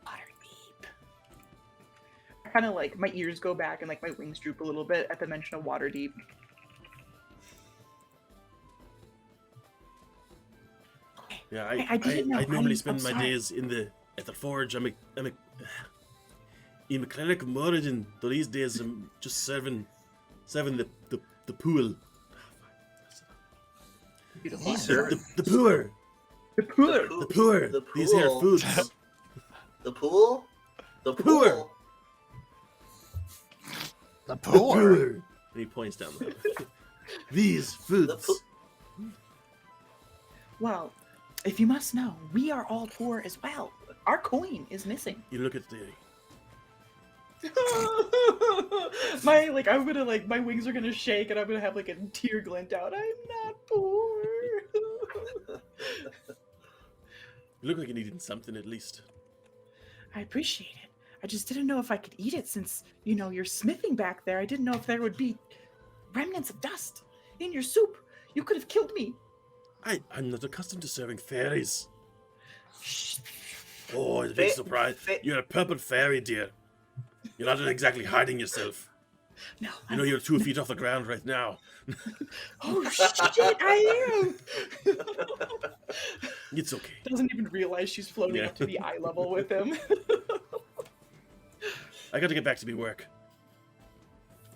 Waterdeep. I kind of like, my ears go back and like my wings droop a little bit at the mention of Waterdeep. Yeah, I didn't know. I normally I'm spend my sorry. days at the forge. I'm a cleric of Moradin. These days I'm just serving the pool. Beautiful. The poor. The poor. The poor. The These here pool. foods. The pool? The Poor. pool. The The poor. poor. And he points down the hill. These The foods. pool. Well, if you must know, we are all poor as well. Our coin is missing. You look at the I'm gonna like, my wings are gonna shake and I'm gonna have like a tear glint out. I'm not poor. You look like you're eating something at least. I appreciate it. I just didn't know if I could eat it since, you know, you're smithing back there. I didn't know if there would be remnants of dust in your soup. You could have killed me. I'm not accustomed to serving fairies. Shh. Oh, it's a big Fa- surprise. fa- You're a purple fairy, dear. You're not exactly hiding yourself. No. You know you're 2 feet off the ground right now. Oh shit, I am. It's okay. Doesn't even realize she's floating Yeah. up to be eye level with him. I gotta get back to me work.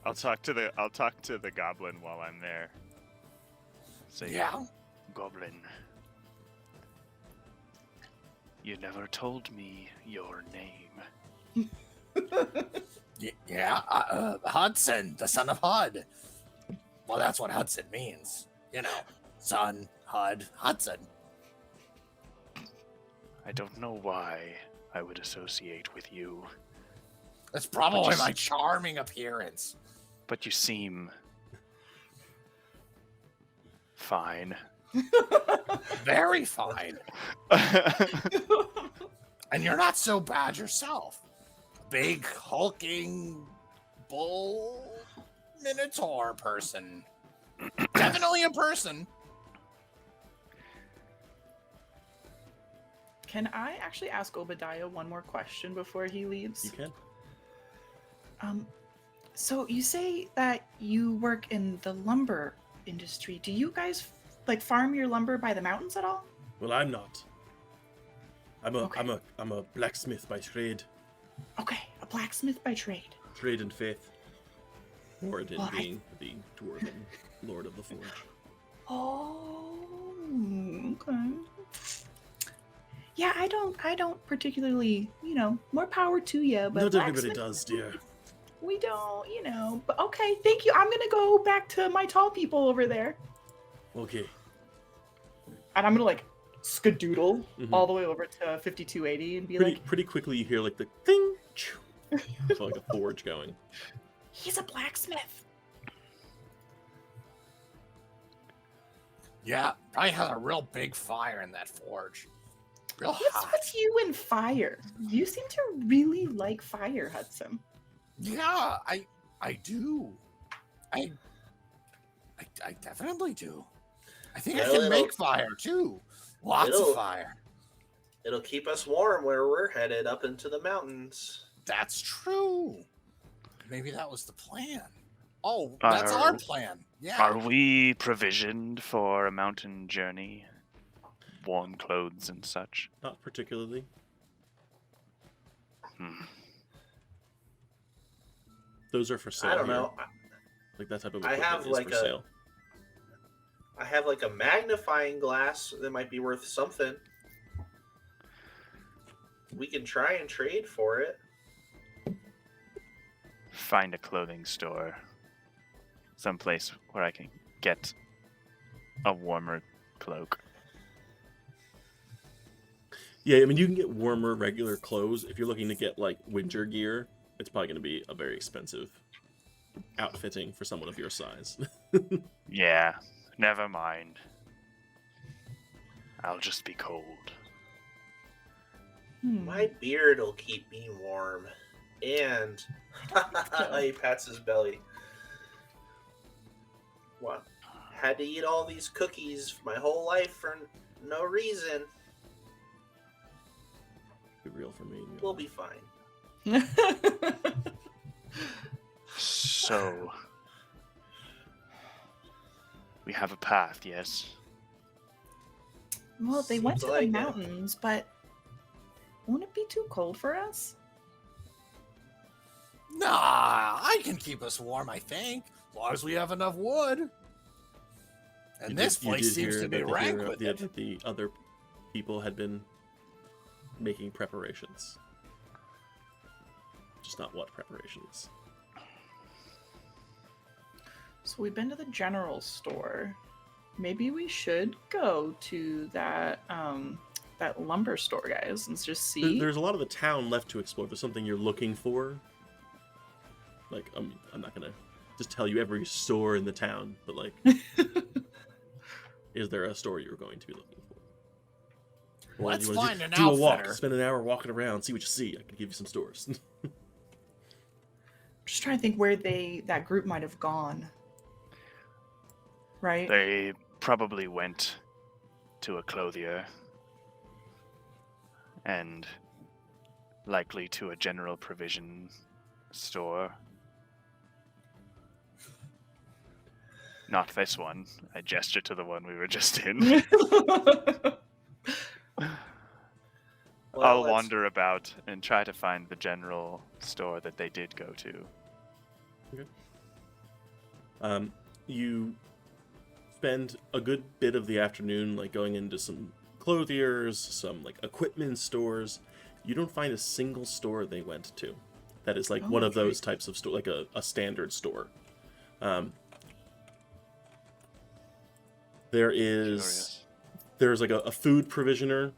I'll talk to the goblin while I'm there. Say, Yeah. Goblin, you never told me your name. Hudson, the son of Hud. Well, that's what Hudson means. You know, son, Hud, Hudson. I don't know why I would associate with you, That's probably just- my charming appearance. but you seem fine. Very fine. And you're not so bad yourself. Big, hulking, bull, minotaur person. Definitely a person. Can I actually ask Obadiah one more question before he leaves? You can. So you say that you work in the lumber industry. Do you guys like farm your lumber by the mountains at all? Well, I'm not. Okay. I'm a blacksmith by trade. Okay, a blacksmith by trade. Trade and faith. Moradin Well, being the dwarven lord of the forge. Oh, okay. Yeah, I don't particularly, more power to you, but Not everybody blacksmith- does, dear. We don't, but okay, thank you. I'm gonna go back to my tall people over there. Okay. And I'm gonna like skadoodle Mhm. all the way over to 5280 and be Pretty quickly you hear like the ding, choo, so like a forge going. he's a blacksmith. Yeah, probably has a real big fire in that forge. Real What's hot. with you and fire? You seem to really like fire, Hudson. Yeah, I do. I definitely do. I think I Well, can make fire too. Lots it'll- of fire. It'll keep us warm where we're headed up into the mountains. That's true. Maybe that was the plan. Oh, that's our plan. Yeah. Are we provisioned for a mountain journey? Warm clothes and such? Not particularly. Hmm. Those are for sale. I don't here. know. Like that type of I equipment have is like for a- sale. I have like a magnifying glass that might be worth something. We can try and trade for it. Find a clothing store. Someplace where I can get a warmer cloak. Yeah, I mean, you can get warmer, regular clothes. If you're looking to get, like, winter gear, it's probably going to be a very expensive outfitting for someone of your size. Yeah, never mind. I'll just be cold. My beard will keep me warm. And he pats his belly. What? Had to eat all these cookies my whole life for no reason. Be real for me. We'll be fine. So, we have a path, yes? Well, they went Seems to like the it. mountains, but won't it be too cold for us? Nah, I can keep us warm, I think, as long as we have enough wood. And this place seems to be rank with it. That the other people had been making preparations. Just not what preparations. So we've been to the general store. Maybe we should go to that that lumber store, guys, and just see. There's a lot of the town left to explore. If there's something you're looking for, like I'm not gonna just tell you every store in the town, but like, is there a store you're going to be looking for? Or Let's you wanna find an do a walk, outfitter. spend an hour walking around, see what you see. I can give you some stores. Just trying to think where that group might have gone. Right? They probably went to a clothier. And likely to a general provision store. Not this one. I gesture to the one we were just in. Well, I'll let's- wander about and try to find the general store that they did go to. You spend a good bit of the afternoon like going into some clothiers, some like equipment stores. You don't find a single store they went to that is like one of those types of store, like a standard store. There's like a food provisioner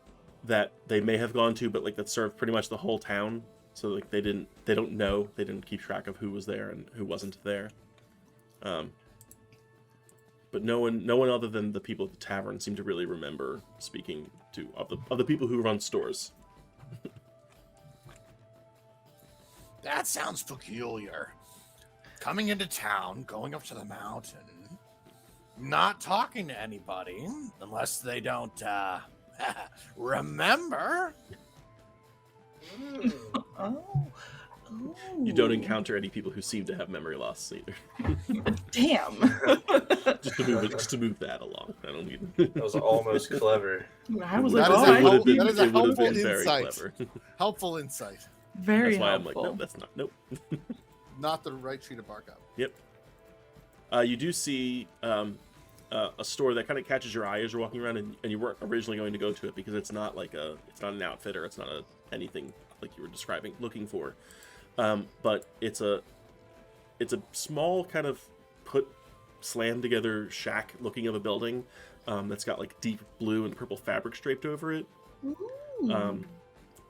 that they may have gone to, but like that served pretty much the whole town. So like they didn't keep track of who was there and who wasn't there. But no one other than the people at the tavern seem to really remember speaking to of the people who run stores. That sounds peculiar. Coming into town, going up to the mountain, not talking to anybody, unless they don't, remember. Oh. You don't encounter any people who seem to have memory loss either. Damn. just to move that along. I don't need. That was almost clever. I was That like, is oh, a It would have been, that is a it would have been helpful very insight. clever. Helpful insight. very That's why helpful. I'm like, no, that's not. Nope. Not the right tree to bark up. Yep. You do see a store that kind of catches your eye as you're walking around, and you weren't originally going to go to it because it's not like it's not an outfitter, it's not anything like you were describing looking for. But it's a small kind of slammed together shack looking of a building that's got like deep blue and purple fabric draped over it. Ooh.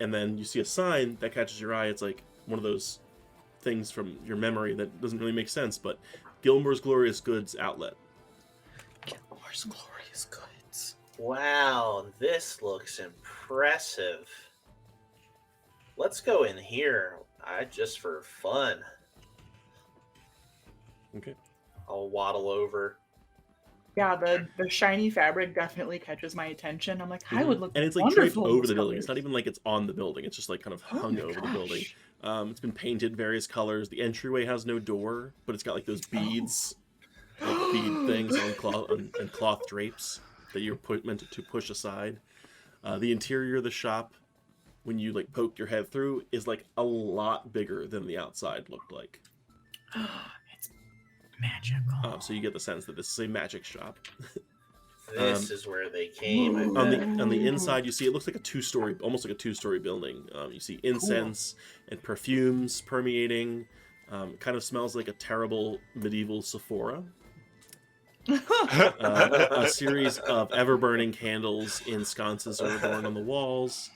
And then you see a sign that catches your eye. It's like one of those things from your memory that doesn't really make sense, but Gilmore's Glorious Goods Outlet. Gilmore's Glorious Goods. Wow, this looks impressive. Let's go in here. Just for fun. Okay. I'll waddle over. Yeah, the shiny fabric definitely catches my attention. I'm like, I would look And it's like draped wonderful in over those the building. It's colors. not even like it's on the building. It's just like kind of Oh hung my over the gosh. building. It's been painted various colors. The entryway has no door, but it's got like those beads, like bead things on cloth and cloth drapes that you're meant to push aside. The interior of the shop, when you like poke your head through, is like a lot bigger than the outside looked like. It's magical. So you get the sense that this is a magic shop. This is where they came. I On the bet. inside, you see it looks like almost like a two-story building. You see incense and perfumes permeating. Kind of smells like a terrible medieval Sephora. A series of ever-burning candles in sconces are adorned on the walls.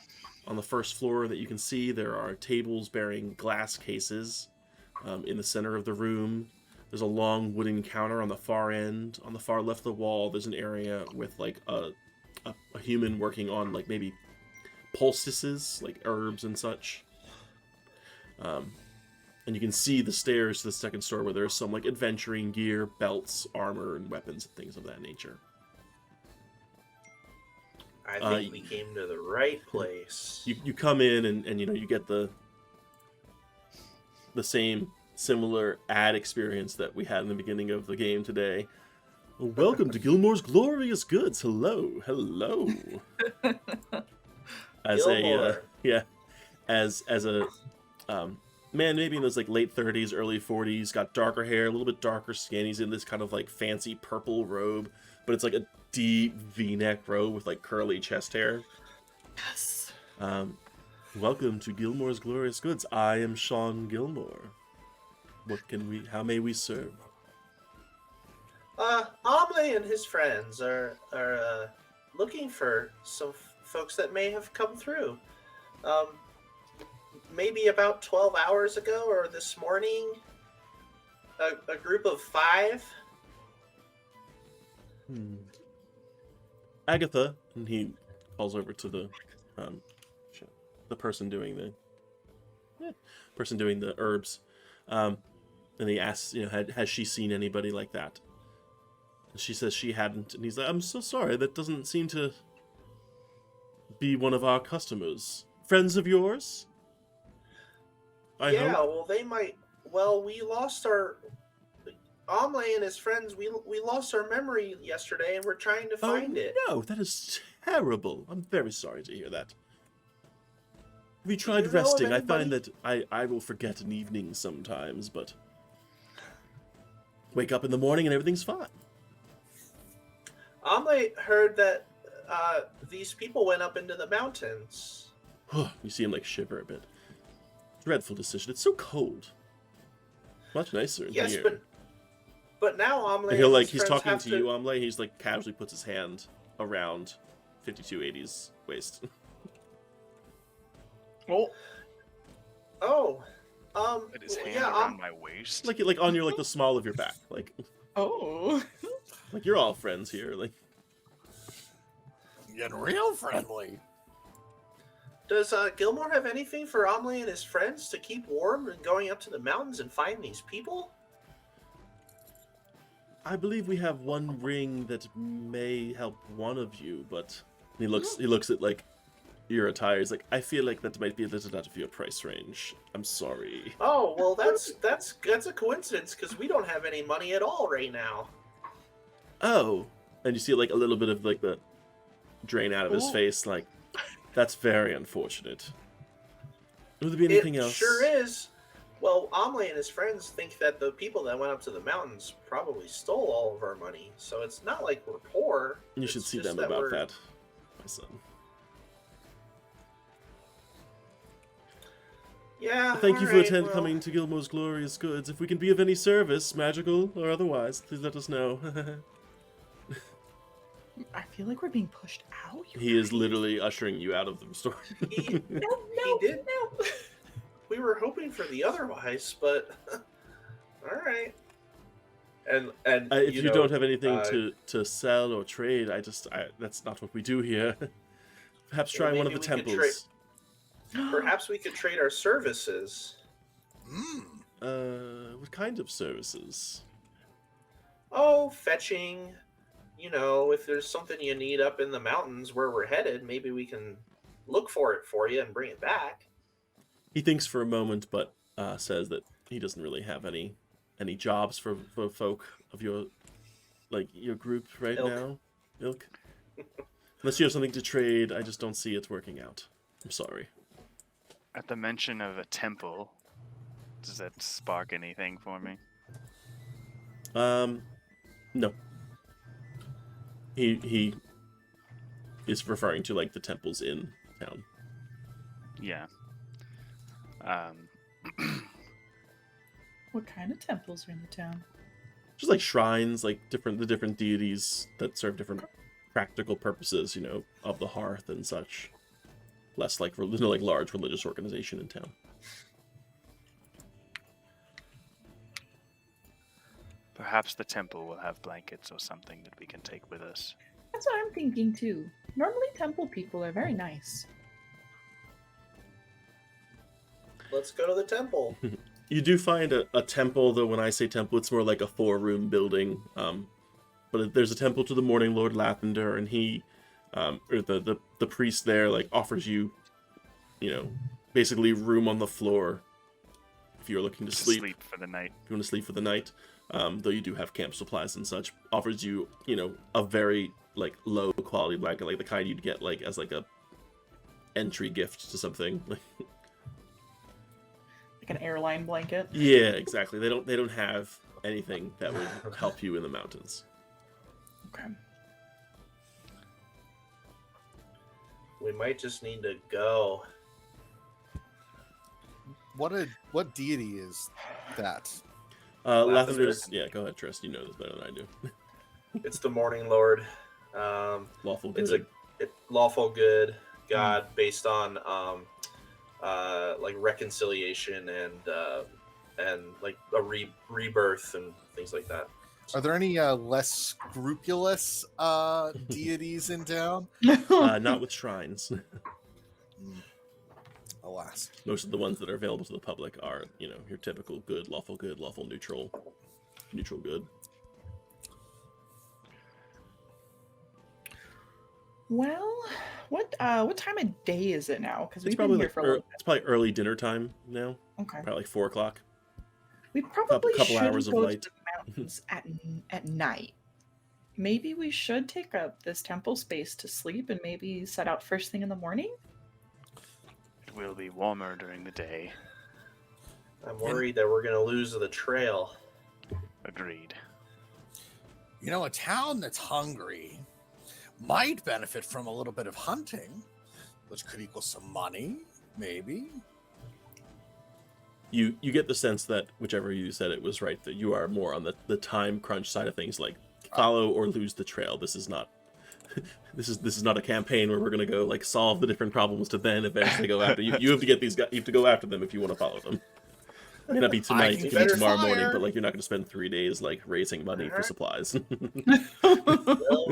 On the first floor that you can see, there are tables bearing glass cases. In the center of the room, there's a long wooden counter on the far end. On the far left of the wall, there's an area with like a human working on like maybe poultices, like herbs and such. And you can see the stairs to the second store where there's some like adventuring gear, belts, armor, and weapons and things of that nature. I think we came to the right place. You come in and you know you get the same similar ad experience that we had in the beginning of the game today. Welcome to Gilmore's Glorious Goods. Hello. As Gilmore. as a man, maybe in those like late 30s, early 40s, got darker hair, a little bit darker skin. He's in this kind of like fancy purple robe, but it's like a deep V-neck robe with like curly chest hair. Yes. Welcome to Gilmore's Glorious Goods. I am Sean Gilmore. How may we serve? Omle and his friends are looking for some folks that may have come through. Maybe about 12 hours ago or this morning, a group of 5. Agatha, and he calls over to the person doing the herbs, and he asks, you know, has she seen anybody like that? And she says she hadn't, and he's like, I'm so sorry, that doesn't seem to be one of our customers. Friends of yours? I hope. Well, they might. Well, we lost our Omle and his friends. We lost our memory yesterday, and we're trying to find it. No, that is terrible. I'm very sorry to hear that. Have you tried you know of resting? I anybody? find that I will forget an evening sometimes, but wake up in the morning and everything's fine. Omle heard that these people went up into the mountains. You see him like shiver a bit. Dreadful decision. It's so cold. Much nicer in Yes, here. but now Omle And he's his friends talking have to you, Omle. He's like casually puts his hand around 5280's waist. Oh, Put his hand yeah, around my waist. like on your like the small of your back. Like Oh. you're all friends here. Like Getting real friendly. Does Gilmore have anything for Omle and his friends to keep warm and going up to the mountains and find these people? I believe we have one ring that may help one of you, but he looks at like your attire. He's like, I feel like that might be a little out of your price range. I'm sorry. Oh, well, that's a coincidence because we don't have any money at all right now. Oh, and you see like a little bit of like the drain out of his Ooh. face. Like, that's very unfortunate. Would there be anything else? Sure is. Well, Omle and his friends think that the people that went up to the mountains probably stole all of our money, so it's not like we're poor. You should It's see just them about we're- that, my son. Yeah. Thank you for alright, well, coming to Gilmore's Glorious Goods. If we can be of any service, magical or otherwise, please let us know. I feel like we're being pushed out. He is literally ushering you out of the store. He, No, he did. no. We were hoping for the otherwise, but all right. And If you know, don't have anything to sell or trade, that's not what we do here. Perhaps try one of the maybe we could temples. perhaps we could trade our services. What kind of services? Oh, fetching. You know, if there's something you need up in the mountains where we're headed, maybe we can look for it for you and bring it back. He thinks for a moment, but says that he doesn't really have any jobs for folk of your group right Ilk. now. Ilk. Unless you have something to trade, I just don't see it working out. I'm sorry. At the mention of a temple, does that spark anything for me? No. He is referring to like the temples in town. Yeah. What kind of temples are in the town? Just like shrines, like the different deities that serve different practical purposes, you know, of the hearth and such. less like there's no like large religious organization in town. Perhaps the temple will have blankets or something that we can take with us. That's what I'm thinking too. Normally, temple people are very nice. Let's go to the temple. You do find a temple, though when I say temple, it's more like a 4-room building. But there's a temple to the Morning Lord Lathander, and he, or the priest there, like offers you, basically room on the floor if you're looking to sleep. For the night. If you want to sleep for the night, though you do have camp supplies and such, offers you, a very like low quality blanket, like the kind you'd get like as like a entry gift to something. Like an airline blanket. Yeah, exactly. They don't have anything that would help you in the mountains. Okay. We might just need to go. What deity is that? Lathander's. Yeah, go ahead, Trist. You know this better than I do. It's the Morning Lord. Lawful It's good. a lawful good god based on like reconciliation and like a rebirth and things like that. Are there any less scrupulous deities in town? Not with shrines. Alas. Most of the ones that are available to the public are, your typical good, lawful neutral good. Well, what time of day is it now? Because It's we've been probably here like for a little it's probably early dinner time now. bit. Okay. Probably like 4 o'clock. We probably couple shouldn't hours of go light. to the mountains at night. Maybe we should take up this temple space to sleep and maybe set out first thing in the morning? It will be warmer during the day. I'm worried that we're gonna lose the trail. Agreed. A town that's hungry might benefit from a little bit of hunting, which could equal some money, maybe. You get the sense that whichever you said it was right, that you are more on the time crunch side of things, like follow or lose the trail. This is not this is not a campaign where we're gonna go like solve the different problems to then eventually go after you. You have to get these guys. You have to go after them if you want to follow them. It may not be tonight, can it could be tomorrow fire. morning, but like you're not gonna spend 3 days like raising money for supplies. Well,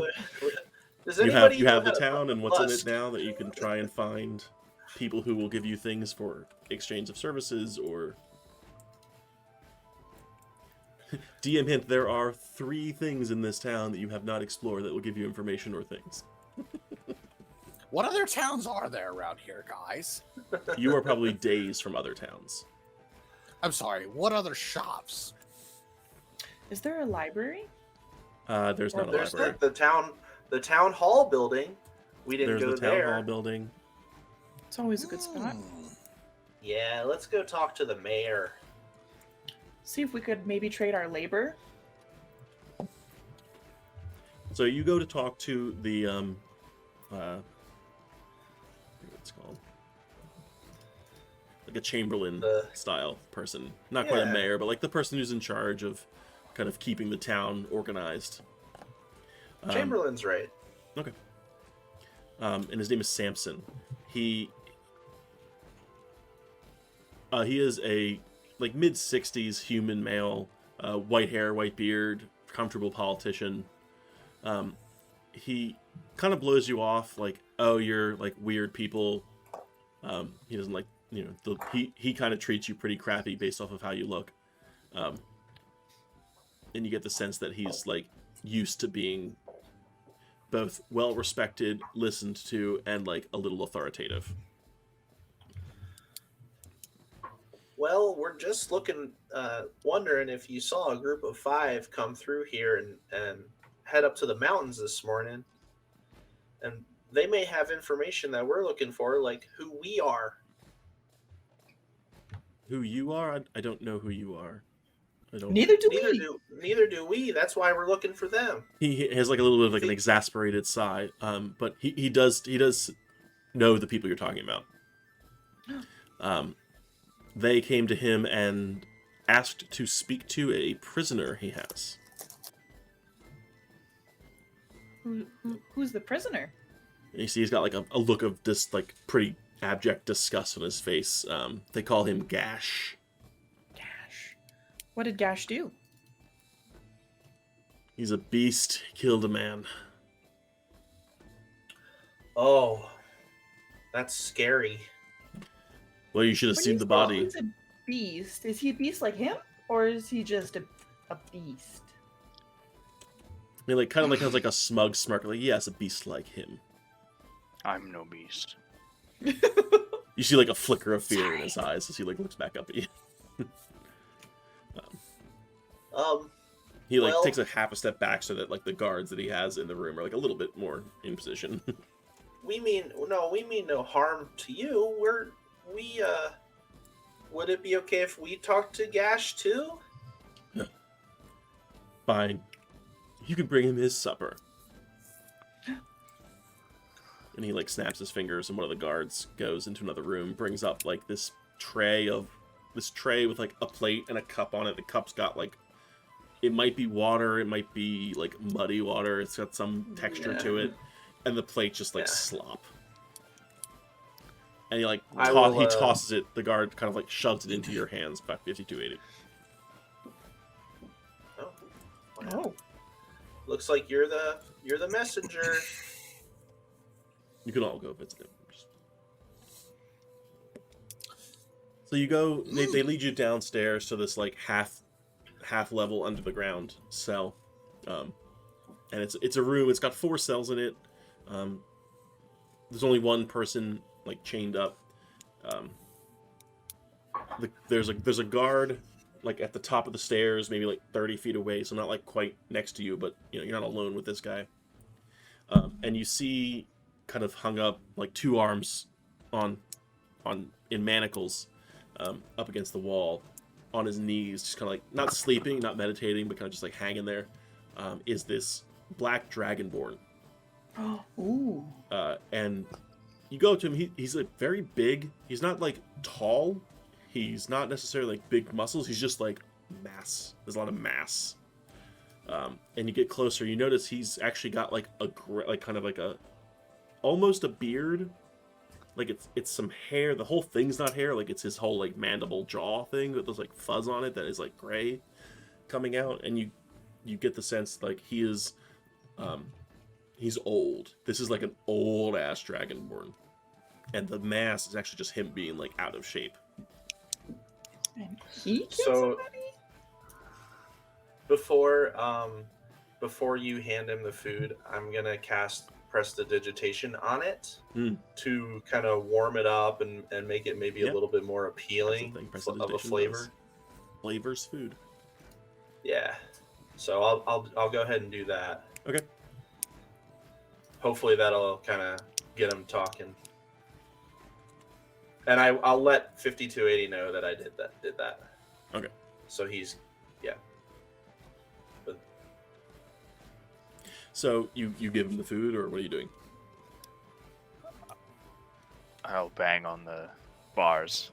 does you anybody have know the how to town and what's in bust? it now that you can try and find people who will give you things for exchange of services or DM hint, there are 3 things in this town that you have not explored that will give you information or things. What other towns are there around here, guys? You are probably days from other towns. I'm sorry, what other shops? Is there a library? There's not a There's library. the town hall building. We didn't There's go the town there. hall building. It's always a good spot. Yeah, let's go talk to the mayor. See if we could maybe trade our labor. So you go to talk to the I forget what it's called, like a chamberlain style person, not quite a Yeah. mayor, but like the person who's in charge of kind of keeping the town organized. Chamberlain's right. Okay. And his name is Samson. He is a like mid-60s human male, white hair, white beard, comfortable politician. He kind of blows you off, like, oh, you're like weird people. He doesn't like, he kind of treats you pretty crappy based off of how you look. And you get the sense that he's like used to being both well respected, listened to, and like a little authoritative. Well, we're just wondering if you saw a group of 5 come through here and head up to the mountains this morning. And they may have information that we're looking for, like who we are. Who you are? I don't know who you are. I don't. Neither do Neither we. neither do we. That's why we're looking for them. He has like a little bit of like an exasperated sigh. But he does know the people you're talking about. They came to him and asked to speak to a prisoner he has. Who's the prisoner? You see, he's got like a look of this like pretty abject disgust on his face. They call him Gash. Gash. What did Gash do? He's a beast. He killed a man. Oh, that's scary. Well, you should have When seen you the say body. He's a beast. Is he a beast like him, or is he just a beast? I mean, like, kind of like has like a smug smirk. Like, yes, a beast like him. I'm no beast. You see like a flicker of fear in his eyes as he like looks back up at you. He like Well- takes a half a step back so that like the guards that he has in the room are like a little bit more in position. We mean no harm to you. Would it be okay if we talked to Gash too? Fine. You can bring him his supper. And he like snaps his fingers, and one of the guards goes into another room, brings up like this tray with like a plate and a cup on it. The cup's got like, it might be water, it might be like muddy water. It's got some texture to it, and the plate just like slop. And he like he tosses it. The guard kind of like shoves it into your hands. Back 5280. Oh. Oh. Looks like you're the messenger. You can all go visit him. So you go. They lead you downstairs to this like half level under the ground cell, and it's a room. It's got 4 cells in it. There's only one person like chained up. There's a guard like at the top of the stairs, maybe like 30 feet away, so not like quite next to you, but you know you're not alone with this guy. And you see kind of hung up like 2 arms in manacles up against the wall on his knees, just kind of like not sleeping, not meditating, but kind of just like hanging there. Is this black dragonborn. Ooh. And you go to him, he's like very big. He's not like tall. He's not necessarily like big muscles. He's just like mass. There's a lot of mass. And you get closer, you notice he's actually got like kind of like almost a beard. Like it's some hair. The whole thing's not hair. Like it's his whole like mandible jaw thing with those like fuzz on it that is like gray coming out. And you get the sense like he is, he's old. This is like an old ass dragonborn. And the mass is actually just him being like out of shape. And he killed So- somebody? Before you hand him the food, I'm gonna cast prestidigitation on it to kind of warm it up and make it maybe a little bit more appealing of a Prestidigitation flavor. does. Flavors food. Yeah. So I'll go ahead and do that. Okay. Hopefully that'll kind of get him talking. And I'll let 5280 know that I did that. Okay. So he's So you give him the food, or what are you doing? I'll bang on the bars.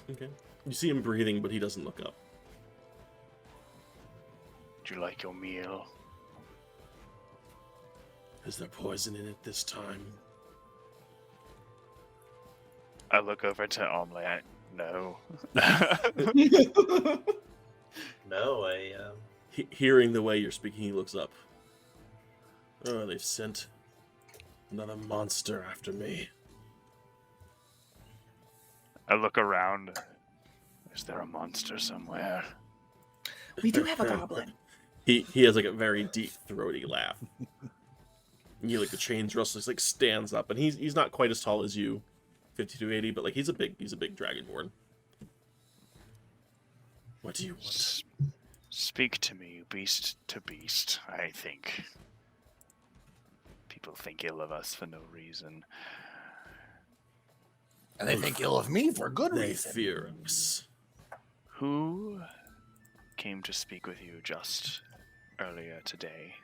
Okay. You see him breathing, but he doesn't look up. Would you like your meal? Is there poison in it this time? I look over to Omelette. No. no, Hearing the way you're speaking, he looks up. Oh, they've sent another monster after me. I look around. Is there a monster somewhere? We do have a goblin. He has like a very deep, throaty laugh. You like the chains rustle. He like stands up, and he's not quite as tall as you, 5280, but like he's a big dragonborn. What do you want? Speak to me, beast to beast, I think. People think ill of us for no reason. And they think ill of me for good They reason. fear us. Who came to speak with you just earlier today?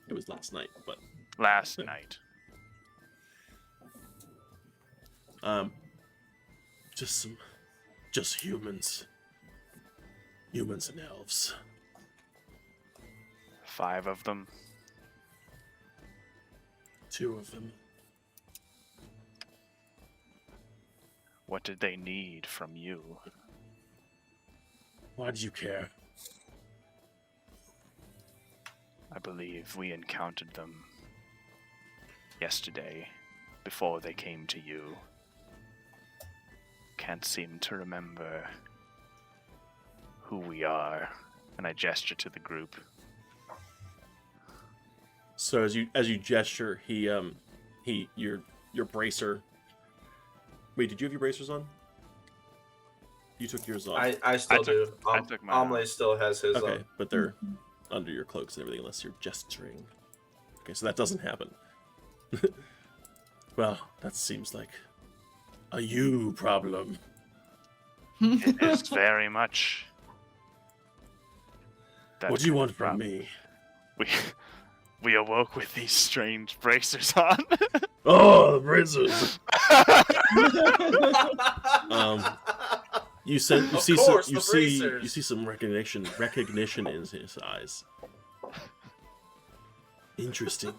It was last night, but Last night. just humans. Humans and elves. 5 of them. 2 of them. What did they need from you? Why do you care? I believe we encountered them yesterday before they came to you. Can't seem to remember who we are. And I gesture to the group. So as you gesture, your bracer. Wait, did you have your bracers on? You took yours off. I still do. I took mine Amle off. still has his Okay, on. but they're under your cloaks and everything, unless you're gesturing. Okay, so that doesn't happen. Well, that seems like a you problem. It is very much. that What do you kind want of from problem. me? We awoke with these strange bracers on. Oh, the bracers! You see some recognition in his eyes. Interesting.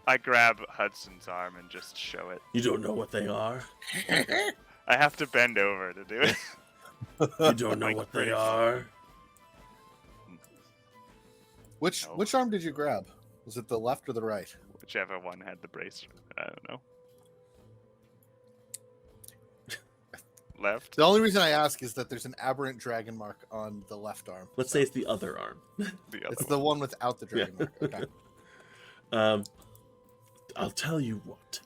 I grab Hudson's arm and just show it. You don't know what they are? I have to bend over to do it. You don't know Like what pretty they are? Which No. which arm did you grab? Was it the left or the right? Whichever one had the bracer. I don't know. Left? The only reason I ask is that there's an aberrant dragon mark on the left arm. Let's say it's the other arm. The other It's one. the one without the dragon mark. Okay. I'll tell you what.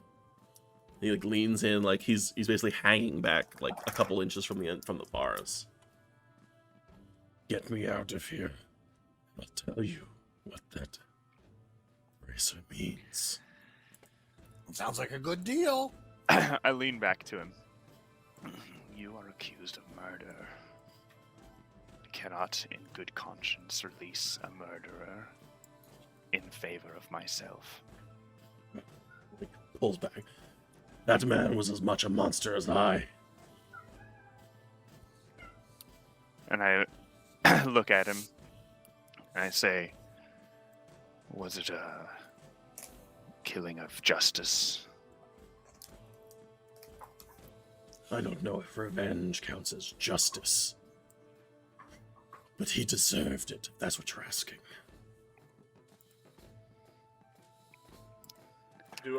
He like leans in, like he's basically hanging back like a couple inches from the bars. Get me out of here. I'll tell you what that bracer means. Sounds like a good deal. I lean back to him. You are accused of murder. I cannot, in good conscience, release a murderer in favor of myself. He pulls back. That man was as much a monster as I. And I look at him and I say, was it a killing of justice? I don't know if revenge counts as justice. But he deserved it, if that's what you're asking.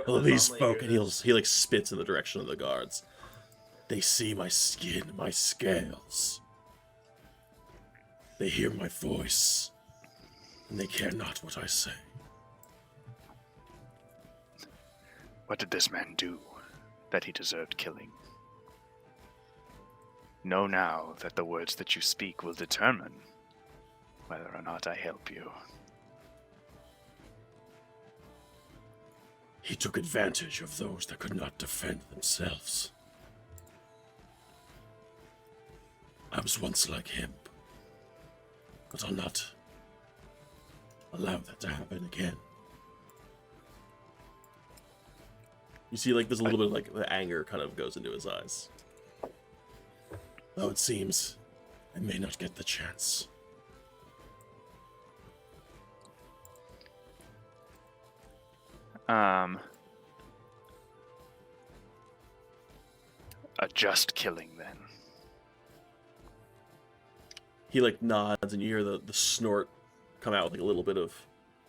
Well, these folk, and he like spits in the direction of the guards. They see my skin, my scales. They hear my voice, and they care not what I say. What did this man do that he deserved killing? Know now that the words that you speak will determine whether or not I help you. He took advantage of those that could not defend themselves. I was once like him, but I'll not allow that to happen again. You see, like, there's a little bit of, like, the anger kind of goes into his eyes. Though it seems I may not get the chance. A just killing then. He, like, nods, and you hear the snort come out with, like, a little bit of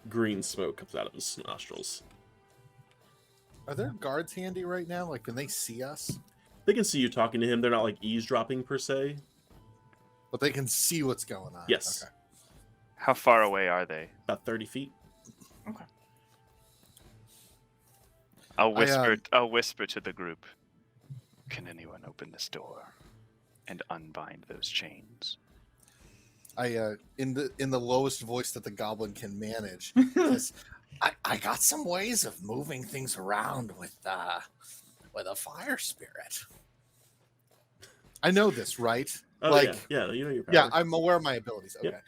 green smoke comes out of his nostrils. Are there guards handy right now? Like, can they see us? They can see you talking to him. They're not, like, eavesdropping, per se. But they can see what's going on. Yes. Okay. How far away are they? About 30 feet. Okay. I'll whisper to the group. Can anyone open this door and unbind those chains? I in the lowest voice that the goblin can manage, says, I got some ways of moving things around with a fire spirit. I know this, right? Oh, like, yeah, you know your power. yeah, I'm aware of my abilities. Okay. Yep.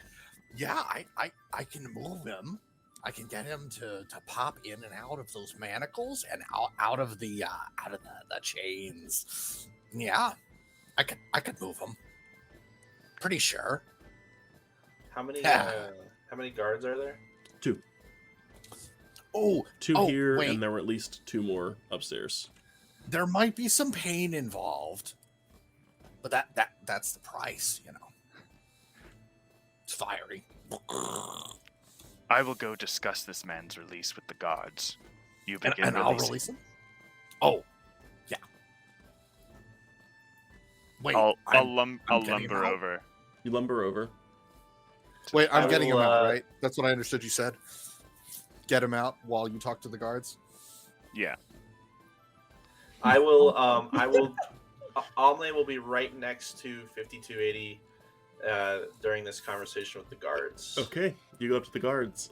Yeah, I can move him. I can get him to pop in and out of those manacles and out of the chains. Yeah, I could move him. Pretty sure. How many guards are there? 2. Two oh, here, wait. and there were at least 2 more upstairs. There might be some pain involved, but that's the price, you know. It's fiery. I will go discuss this man's release with the guards. You begin And I'll releasing. release him. Oh, yeah. Wait, I'll I'm getting him lumber out? over. You lumber over. Wait, I'm I getting him will, out, right? That's what I understood you said. Get him out while you talk to the guards. Yeah. I will. Omle will be right next to 5280 during this conversation with the guards. Okay, you go up to the guards.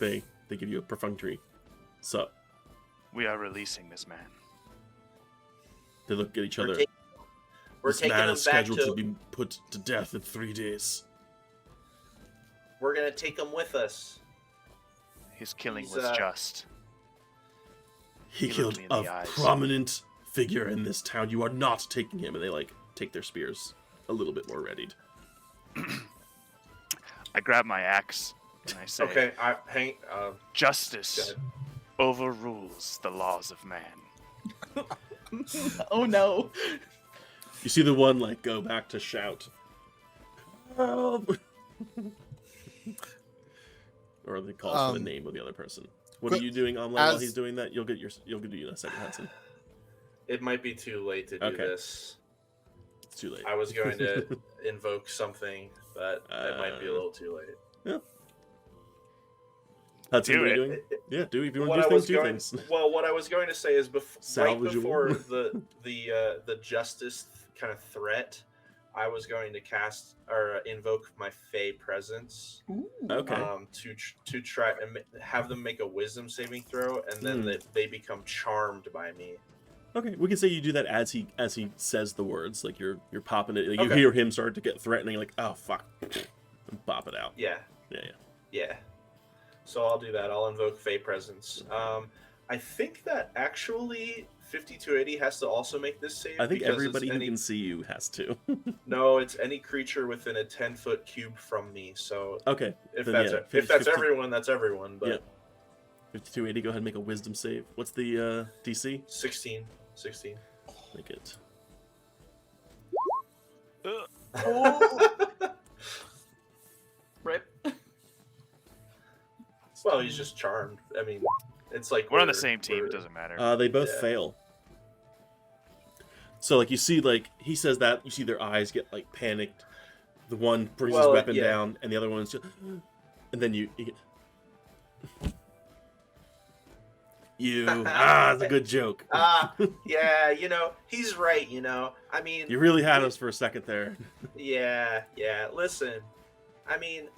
They give you a perfunctory sup. We are releasing this man. They look at each We're other. taking- We're This taking man him is back scheduled to to. be put to death in 3 days. We're gonna take him with us. His killing He's, was just. He He killed looked me in a the eyes. prominent figure in this town. You are not taking him. And they take their spears a little bit more readied. I grab my axe and I say, Okay, hang. Justice Good. overrules the laws of man. Oh no. You see the one go back to shout. Help! Or they call for the name of the other person. What are but you doing, Omle, while as- he's doing that? You'll get you a second, Hudson. It might be too late to do Okay. this. It's too late. I was going to invoke something, but it might be a little too late. Hudson, Do what are you it. doing? Yeah, do if you What want I to do was things, do going, things. well, what I was going to say is right Salvageable. before the justice kind of threat, I was going to cast or invoke my Fey presence Ooh. Okay. to try and have them make a Wisdom saving throw, and then they become charmed by me. Okay, we can say you do that as he says the words, like you're popping it. Like, you Okay. hear him start to get threatening, like oh fuck, and pop it out. Yeah, Yeah. So I'll do that. I'll invoke Fey presence. I think that actually 5280 has to also make this save. I think because everybody it's who can see you has to. No, it's any creature within a 10-foot cube from me. So Okay. if then that's yeah, if that's 50 everyone, that's everyone. But Yeah. 5280, go ahead and make a wisdom save. What's the DC? 16. Make it. Rip. Well, he's just charmed. I mean, it's like We're on the same team. It we're- doesn't matter. They both Yeah. fail. So you see he says that, you see their eyes get panicked. The one brings his Well, weapon yeah. down, and the other one's just, and then you get, it's a good joke. Yeah, he's right. I mean, You really had us for a second there. yeah. Listen, I mean,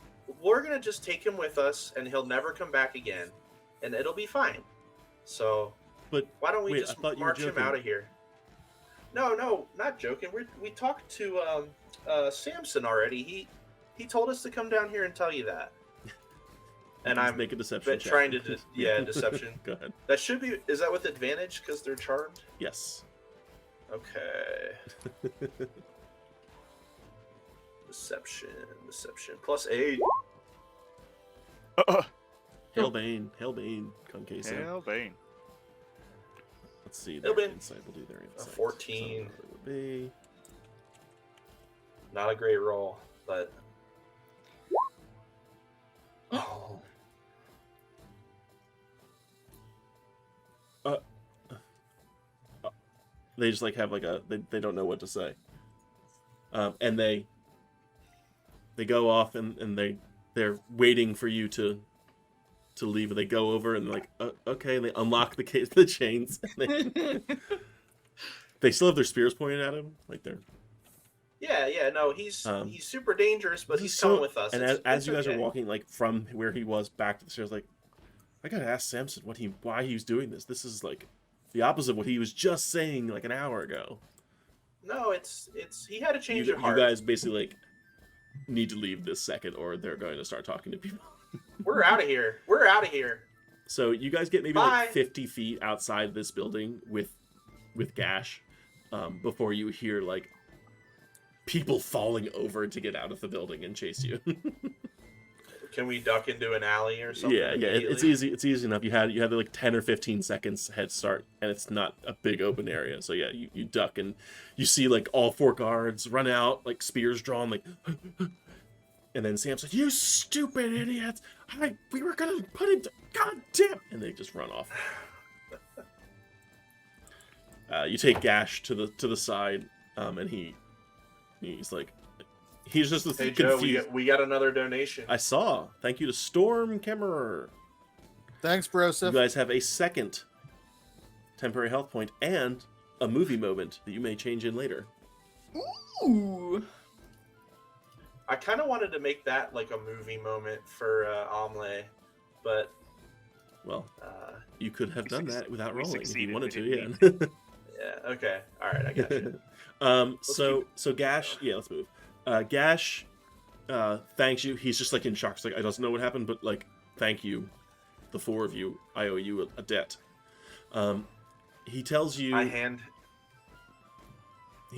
we're gonna just take him with us, and he'll never come back again, and it'll be fine. So, But why don't we wait, I just thought you were march him joking. out of here? No, not joking. We talked to Samson already. He told us to come down here and tell you that. And Just I'm make a deception check. trying to deception. Go ahead. That should be. Is that with advantage because they're charmed? Yes. Okay. Deception. +8. Hellbane, Concasa. Hell, Bane. Let's see. Their Hellbane. insight. We'll do their insight. 14. So that would be Not a great roll, but. Oh. they just have they don't know what to say. And they go off and they're waiting for you to leave, and they go over and okay, and they unlock the chains. And they still have their spears pointed at him, they're. Yeah, no, he's super dangerous, but he's So- coming with us. And It's- as it's you guys okay. are walking from where he was back to the stairs, I gotta ask Samson why he was doing this. This is the opposite of what he was just saying an hour ago. No, it's he had a change You of heart. guys basically need to leave this second, or they're going to start talking to people. We're out of here. So you guys get maybe Bye. 50 feet outside this building with Gash, before you hear people falling over to get out of the building and chase you. Can we duck into an alley or something? Yeah, it's easy. It's easy enough. You had like 10 or 15 seconds head start, and it's not a big open area. So yeah, you duck and you see like all 4 guards run out, like spears drawn, like, and then Sam's like, "You stupid idiots! We were gonna put him. God damn!" And they just run off. You take Gash to the side, and he's like. He's just Hey confused. Joe, we got another donation. I saw. Thank you to Storm Kemmerer. Thanks, You Broseph. guys have a second temporary health point and a movie moment that you may change in later. Ooh. I kind of wanted to make that like a movie moment for Omelette, but Well, you could have done that without we rolling if you succeeded, wanted we to. didn't Yeah. yeah, okay, all right, I got you. So Gash, yeah, let's move. Gash, thanks you. He's just like in shock. He's like, I don't know what happened, but like, thank you, the 4 of you. I owe you a debt. He tells you. I'm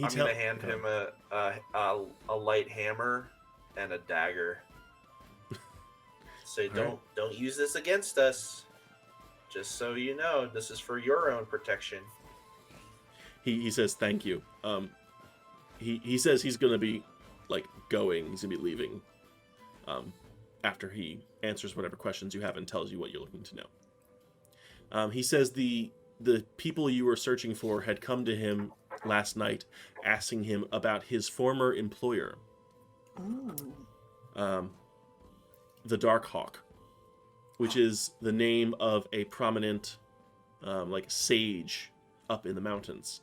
gonna hand him a light hammer and a dagger. Say, All right. don't use this against us. Just so you know, this is for your own protection. He says thank you. He says he's gonna be like going. He's gonna be leaving. After he answers whatever questions you have and tells you what you're looking to know. He says the people you were searching for had come to him last night, asking him about his former employer, Ooh. the Dark Hawk, which is the name of a prominent like sage up in the mountains.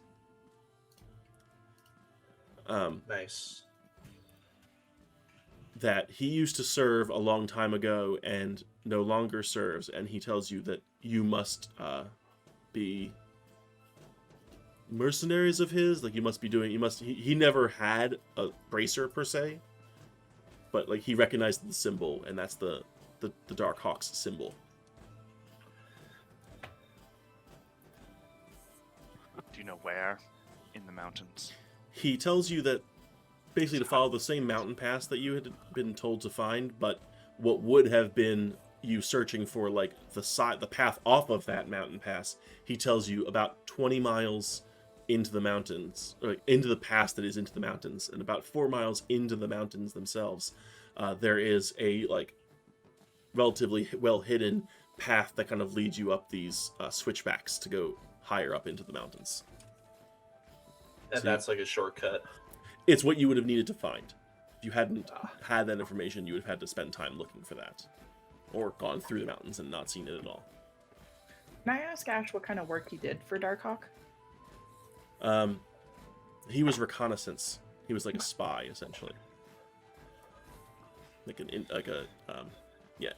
Nice. That he used to serve a long time ago and no longer serves, and he tells you that you must be mercenaries of his. Like, you must be doing. He never had a bracer per se, but like he recognized the symbol, and that's the Dark Hawk's symbol. Do you know where in the mountains? He tells you that basically to follow the same mountain pass that you had been told to find, but what would have been you searching for like the path off of that mountain pass, he tells you about 20 miles into the mountains, or into the pass that is into the mountains, and about 4 miles into the mountains themselves, there is a like relatively well hidden path that kind of leads you up these switchbacks to go higher up into the mountains. And So that's like a shortcut. It's what you would have needed to find. If you hadn't had that information, you would have had to spend time looking for that, or gone through the mountains and not seen it at all. Can I ask Ash what kind of work he did for Darkhawk? He was reconnaissance. He was like a spy, essentially, like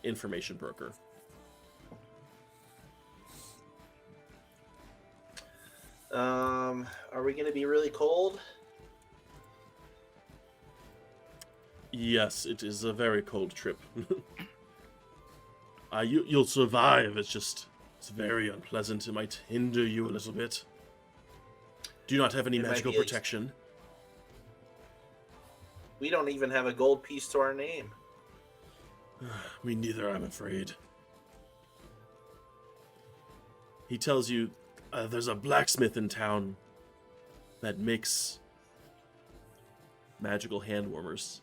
information broker. Are we gonna be really cold? Yes, it is a very cold trip. You'll survive. It's very unpleasant. It might hinder you a little bit. Do you not have any It might magical be protection? We don't even have a gold piece to our name. Me neither, I'm afraid. He tells you there's a blacksmith in town that makes magical hand warmers.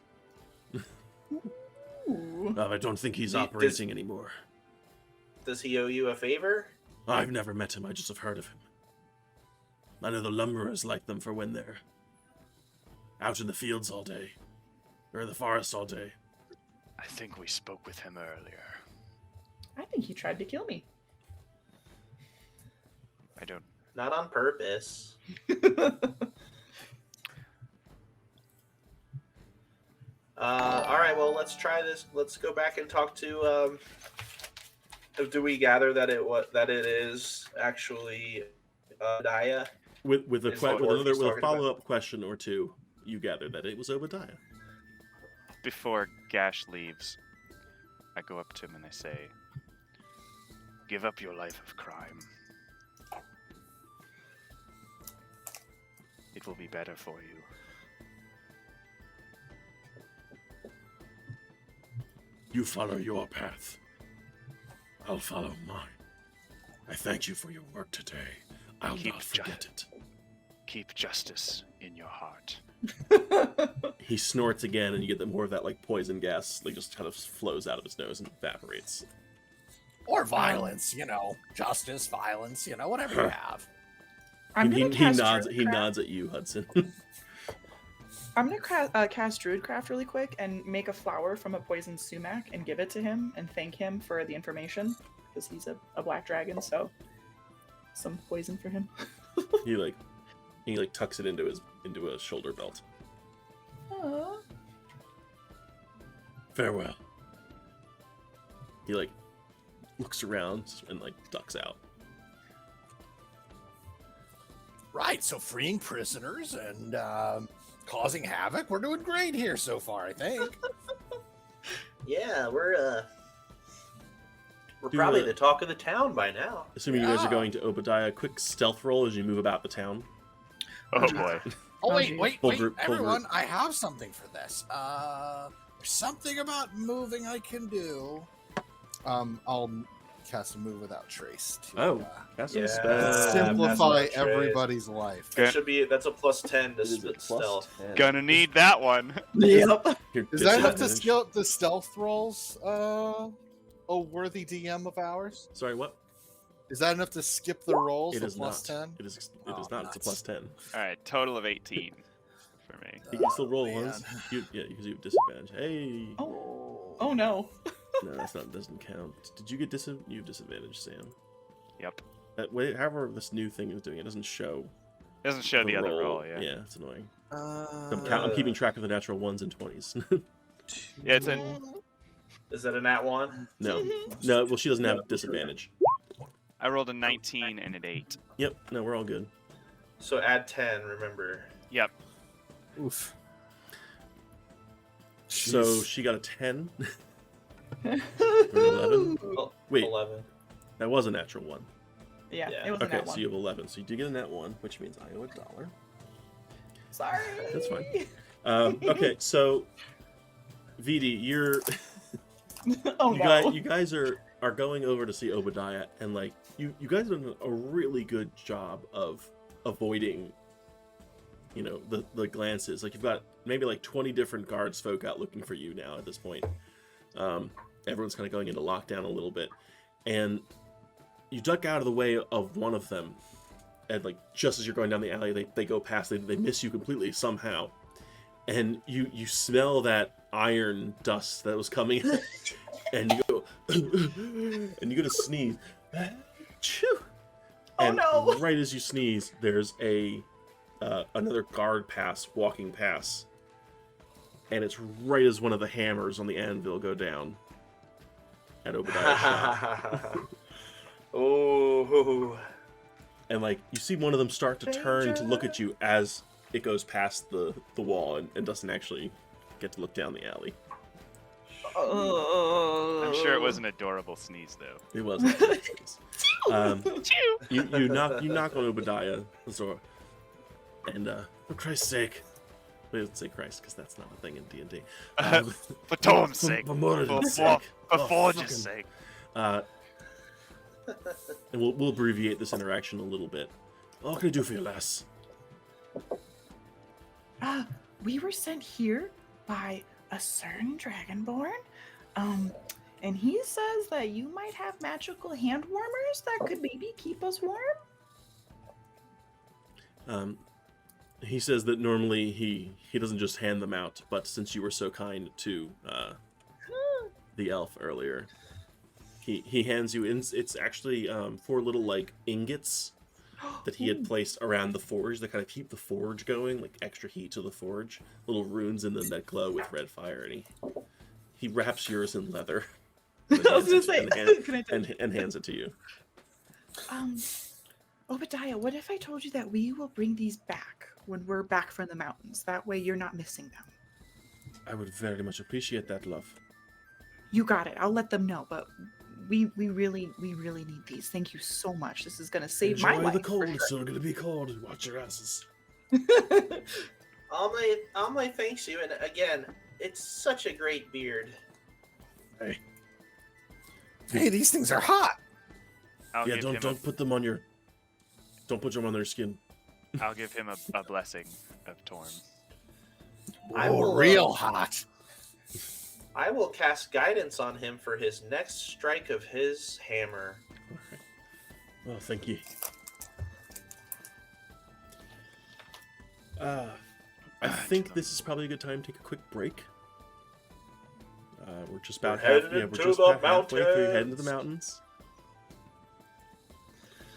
Ooh. I don't think he's Does- operating anymore. Does he owe you a favor? I've never met him, I just have heard of him. I know the lumberers like them for when they're out in the fields all day, or in the forest all day. I think we spoke with him earlier. I think he tried to kill me. I don't. Not on purpose. All right, well, let's try this. Let's go back and talk to. Do we gather that it is actually Daya? With Is what Orpheus a talking about? follow-up question or two, you gather that it was Obadiah. Before Gash leaves, I go up to him and I say, "Give up your life of crime. It will be better for you." You follow your path. I'll follow mine. I thank you for your work today. I'll Keep not forget it. Keep justice in your heart. He snorts again, and you get more of that like poison gas, like just kind of flows out of his nose and evaporates. Or violence, justice, violence, whatever you have. I'm he gonna cast nods. He Druidcraft. nods at you, Hudson. I'm gonna cast Druidcraft really quick and make a flower from a poisoned sumac and give it to him and thank him for the information because he's a black dragon. So some poison for him. he tucks it into a shoulder belt. Aww. Farewell. He looks around and ducks out. Right, so freeing prisoners and causing havoc. We're doing great here so far, I think. Yeah, we're Do, probably the talk of the town by now. Assuming you guys are Yeah. going to Obadiah, quick stealth roll as you move about the town. Oh boy. Oh, wait, geez. wait, Full wait, group, full everyone, I have something for this. There's something about moving I can do. I'll cast a move without trace to Oh, that's Yeah. a spell. simplify That's not everybody's life. Good. That's a plus 10 to It is a plus stealth. 10. Gonna need that one. Yep. Your Is that enough to disadvantage. skill the stealth rolls, a worthy DM of ours? Sorry, what? Is that enough to skip the rolls, It the is plus not. 10? It is Oh, not. It's a nuts. plus 10. All right, total of 18 for me. You can still roll man. once. Because you have disadvantage. Hey. Oh no. No, doesn't count. Did you get you have disadvantage, Sam? Yep. However this new thing is doing, it doesn't show. Doesn't show the other roll, yeah. Yeah, it's annoying. Uh, I'm keeping track of the natural 1s and 20s. Yeah, it's in. Is that a nat 1? No. No, well, she doesn't have disadvantage. I rolled a 19 and an 8. Yep, no, we're all good. So add 10, remember. Yep. Oof. So Jeez. she got a 10. Or 11. Oh, Wait, 11. that was a natural 1. Yeah, Yeah. it was Okay, that so one. you have 11. So you do get a net 1, which means I owe $1. Sorry. That's fine. Okay, so VD, Oh you no. guys are going over to see Obadiah, and you guys have done a really good job of avoiding, the glances. You've got maybe 20 different guards folk out looking for you now at this point. Everyone's kind of going into lockdown a little bit, and you duck out of the way of one of them, and just as you're going down the alley, they go past. They miss you completely somehow, and you smell that iron dust that was coming, and you go and you go to sneeze. Achoo! And no. right as you sneeze, there's another guard walking past, and it's right as one of the hammers on the anvil go down at Obadiah's shop. Oh. And you see one of them start to turn to look at you as it goes past the wall and doesn't actually get to look down the alley. I'm sure it was an adorable sneeze, though. It wasn't. You knock on Obadiah's door, and for Christ's sake, we don't say Christ because that's not a thing in D&D. For Tom's sake. For Moradin's For sake. Forge's sake. And we'll abbreviate this interaction a little bit. What can I do for you, lass? We were sent here by a certain dragonborn. And he says that you might have magical hand warmers that could maybe keep us warm. He says that normally he doesn't just hand them out, but since you were so kind to the elf earlier, he hands you in. It's actually 4 little ingots that he had placed around the forge that kind of keep the forge going, extra heat to the forge. Little runes in them that glow with red fire, and he wraps yours in leather. I was gonna say, can I touch and hands it to you. Obadiah, what if I told you that we will bring these back when we're back from the mountains? That way you're not missing them. I would very much appreciate that, love. You got it. I'll let them know, but we really need these. Thank you so much. This is gonna save my life. the cold. for sure. It's still gonna be cold. Watch your asses. Amle thanks you, and again, it's such a great beard. Hey, these things are hot. I'll Yeah, give him don't put them on your. Don't put them on their skin. I'll give him a blessing of Torm. I Oh, will, real hot. I will cast guidance on him for his next strike of his hammer. Alright. Well, thank you. I think this is probably a good time to take a quick break. We're just about We're headed into the halfway through heading to the mountains.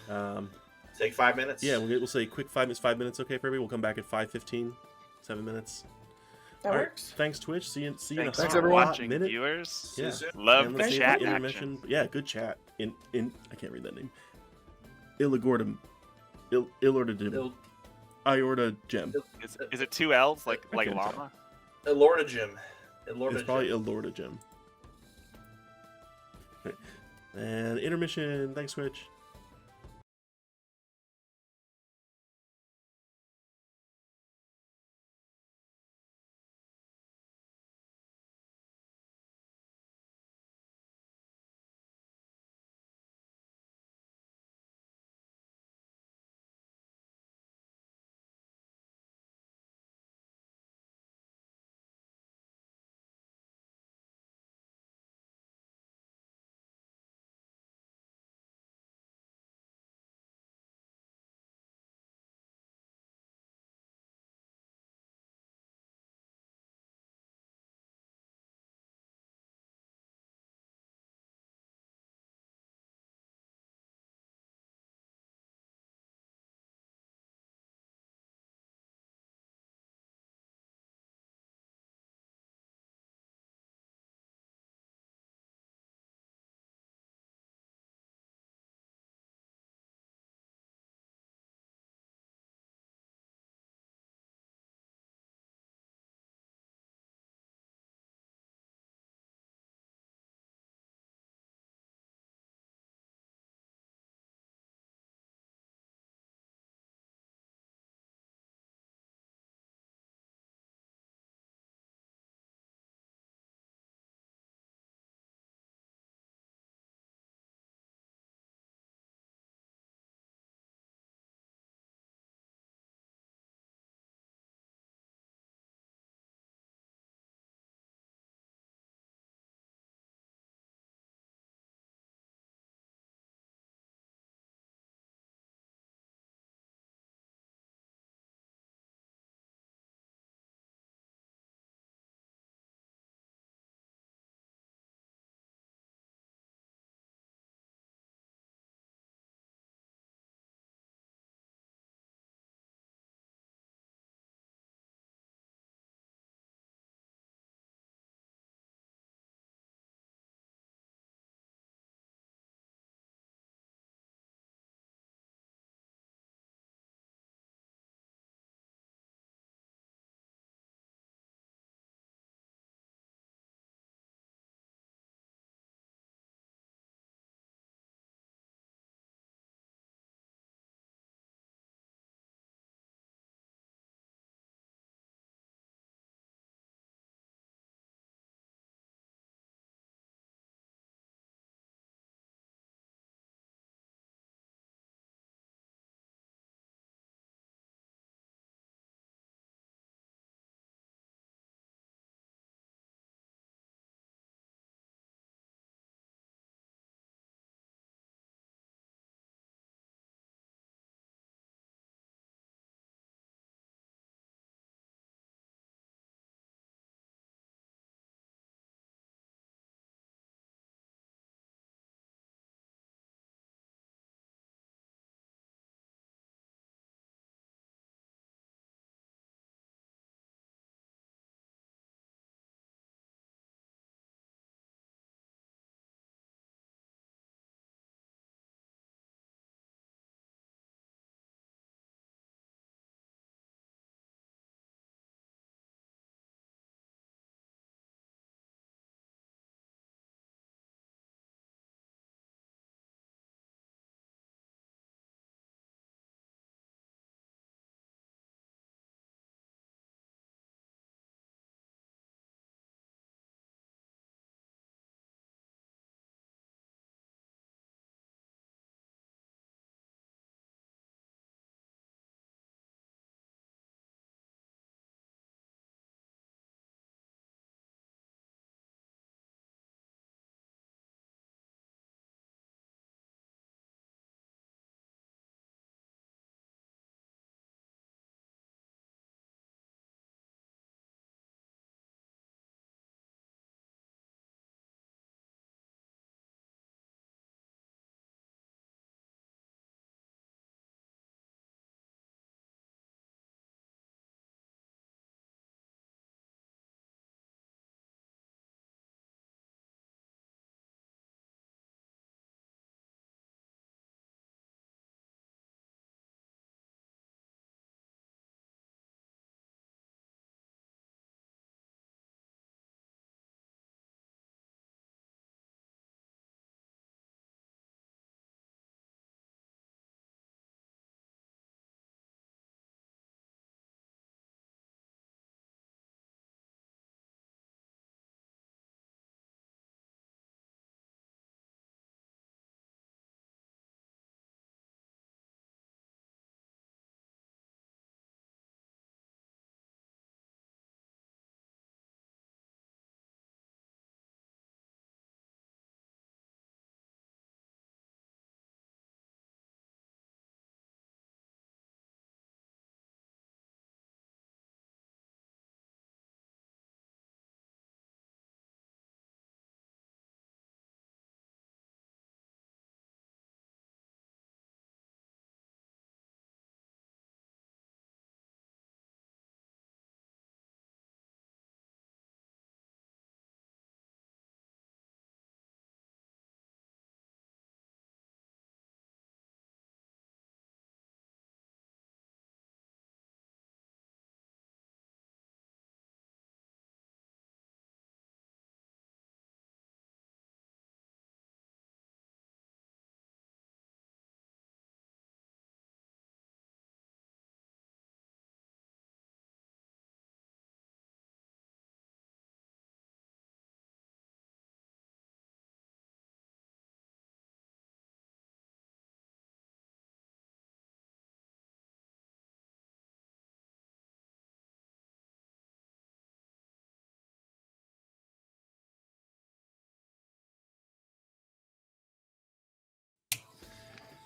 mountains. Take 5 minutes. Yeah, we'll say quick 5 minutes. 5 minutes, okay for everybody? We'll come back at 5:15. 7 minutes. That All right, works. thanks, Twitch. See you in Thanks a for hot watching, minute. viewers. See you Yeah. soon. Love And the let's see if chat the action. intermission. Yeah, good chat. In I can't read that name. Illagordum. Illordadim. Iorta Gem. Is it two L's like I can't tell. llama? Elorda Jim. It's probably Illorda Gem. And intermission. Thanks, Twitch.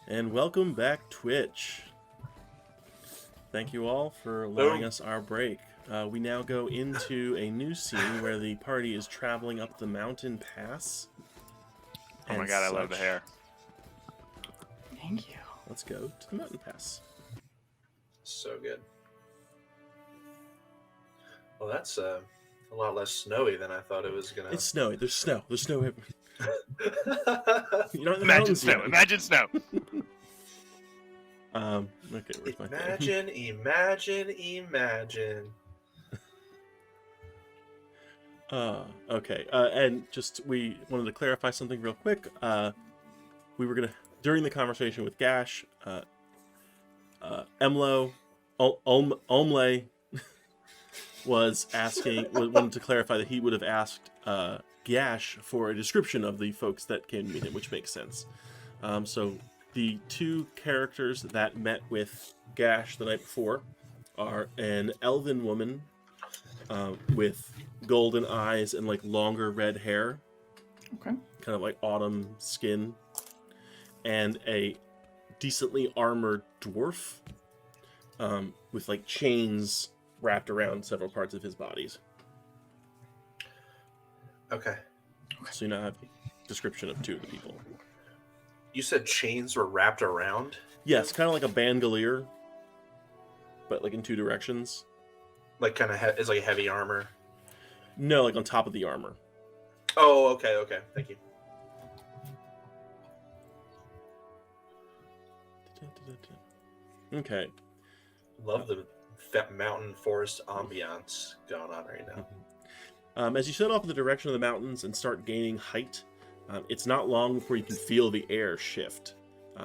And welcome back, Twitch. Thank you all for allowing Boom. us our break. We now go into a new scene where the party is traveling up the mountain pass. Oh my and god, I love the such. hair. Thank you. Let's go to the mountain pass. So good. Well, that's a lot less snowy than I thought it was gonna. It's snowy. There's snow. There's snow. You're not in the Imagine mountains snow. yet. Imagine snow. Okay, where's my Imagine, imagine. Okay. And just we wanted to clarify something real quick. We were gonna during the conversation with Gash, Emlo, Omle was wanted to clarify that he would have asked Gash for a description of the folks that came to meet him, which makes sense. So the two characters that met with Gash the night before are an elven woman with golden eyes and like longer red hair, Okay. kind of like autumn skin, and a decently armored dwarf with like chains wrapped around several parts of his bodies. Okay. So you now have a description of two of the people. You said chains were wrapped around? Yes, kind of like a bandolier, but like in two directions. Like kind of it's like heavy armor. No, like on top of the armor. Oh, okay. Thank you. Okay. Love the mountain forest ambiance going on right now. As you set off in the direction of the mountains and start gaining height, it's not long before you can feel the air shift.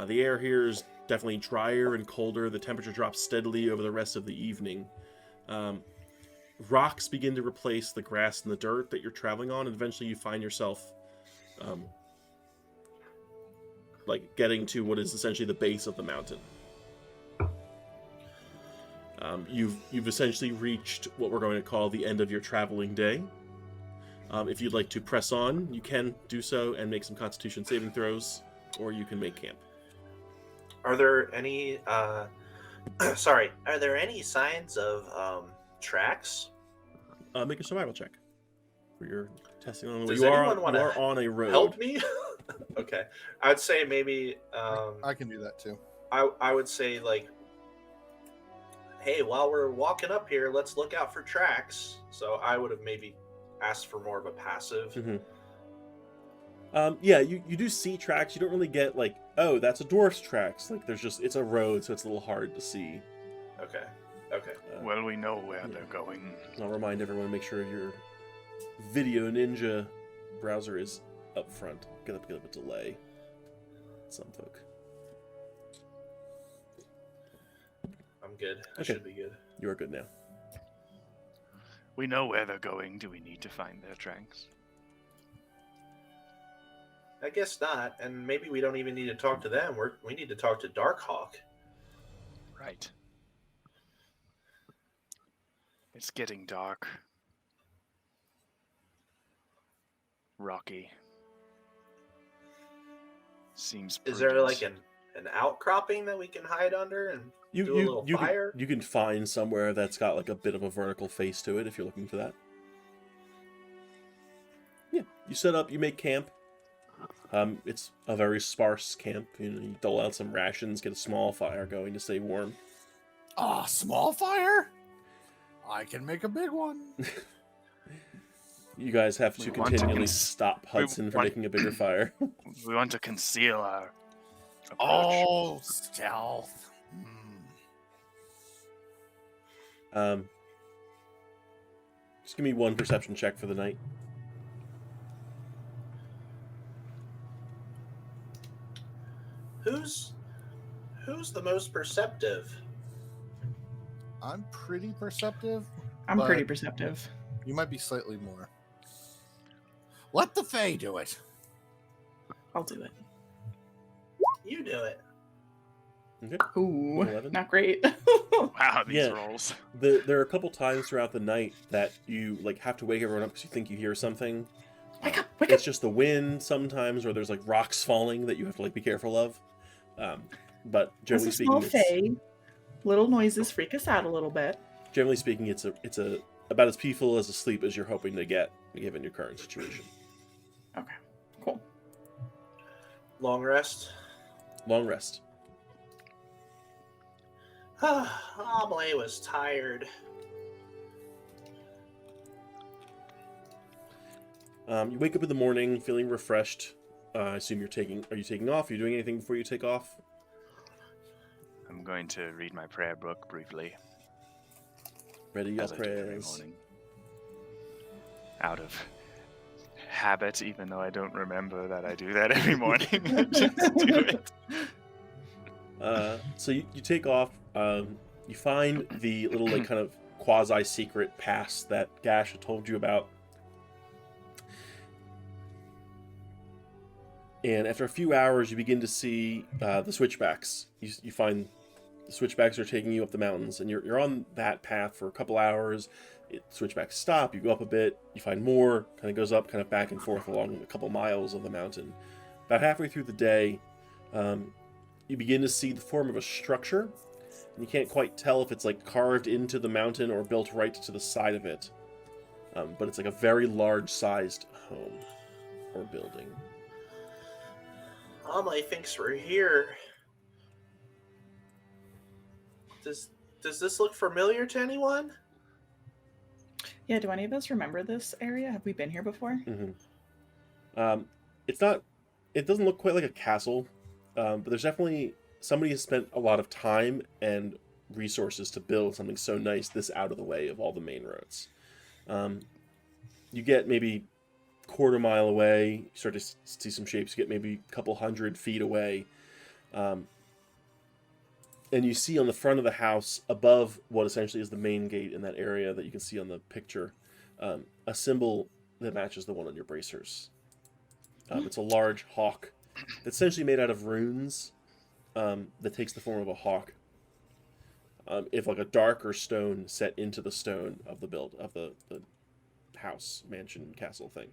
The air here is definitely drier and colder. The temperature drops steadily over the rest of the evening. Rocks begin to replace the grass and the dirt that you're traveling on, and eventually you find yourself like getting to what is essentially the base of the mountain. You've essentially reached what we're going to call the end of your traveling day. If you'd like to press on, you can do so and make some Constitution saving throws, or you can make camp. Are there any are there any signs of tracks? Make a survival check for your testing on the way. Does You are anyone wanna on a road. Help me? Okay. I'd say maybe I can do that too. I would say like, hey, while we're walking up here, let's look out for tracks. So I would have maybe asked for more of a passive. Mm-hmm. Yeah, you do see tracks. You don't really get like, oh, that's a dwarf's tracks. Like it's a road, so it's a little hard to see. Okay. Well, we know where they're going. I'll remind everyone to make sure your Video Ninja browser is up front. Get a bit of a delay. Some folk. I'm good. I Okay. should be good. You are good now. We know where they're going. Do we need to find their tracks? I guess not, and maybe we don't even need to talk to them. We need to talk to Darkhawk. Right. It's getting dark. Rocky. Seems Is there prudent. like an outcropping that we can hide under and do a little you fire? you can find somewhere that's got like a bit of a vertical face to it if you're looking for that. Yeah, you set up, you make camp. It's a very sparse camp. You dole out some rations, get a small fire going to stay warm. Ah, small fire? I can make a big one. You guys have to We want to continually stop Hudson from want- making a bigger fire. We want to conceal our approach. Oh, stealth. Just give me one perception check for the night. Who's the most perceptive? I'm pretty perceptive. I'm But- pretty perceptive. You might be slightly more. Let the Fae do it. I'll do it. You do it. Okay. Ooh, 11? not great. Wow, these Yeah. rolls. There are a couple times throughout the night that you like have to wake everyone up because you think you hear something. Wake up! Wake It's up! just the wind sometimes, or there's like rocks falling that you have to like be careful of. But As generally a small speaking, fae, little noises freak us out a little bit. it's about as peaceful as a sleep as you're hoping to get given your current situation. Okay, cool. Long rest. Long rest. Amelie was tired. You wake up in the morning feeling refreshed. I assume are you taking off? Are you doing anything before you take off? I'm going to read my prayer book briefly, Ready your as I do every prayers. morning. Out of habit, even though I don't remember that I do that every morning. I just do it. So you take off. You find the little like kind of quasi-secret pass that Gash had told you about. And after a few hours, you begin to see the switchbacks. You find the switchbacks are taking you up the mountains, and you're on that path for a couple hours. Switchbacks stop. You go up a bit. You find more. Kind of goes up, kind of back and forth along a couple miles of the mountain. About halfway through the day, you begin to see the form of a structure. And you can't quite tell if it's like carved into the mountain or built right to the side of it. But it's like a very large-sized home or building. Amelie thinks we're here. Does this look familiar to anyone? Yeah, do any of us remember this area? Have we been here before? Mm-hmm. It's not. It doesn't look quite like a castle, but there's definitely somebody has spent a lot of time and resources to build something so nice this out of the way of all the main roads. You get maybe quarter mile away, you start to see some shapes. You get maybe a couple 100 feet away, and you see on the front of the house, above what essentially is the main gate in that area that you can see on the picture, a symbol that matches the one on your bracers. It's a large hawk that's essentially made out of runes that takes the form of a hawk. If like a darker stone set into the stone of the house, mansion, castle thing.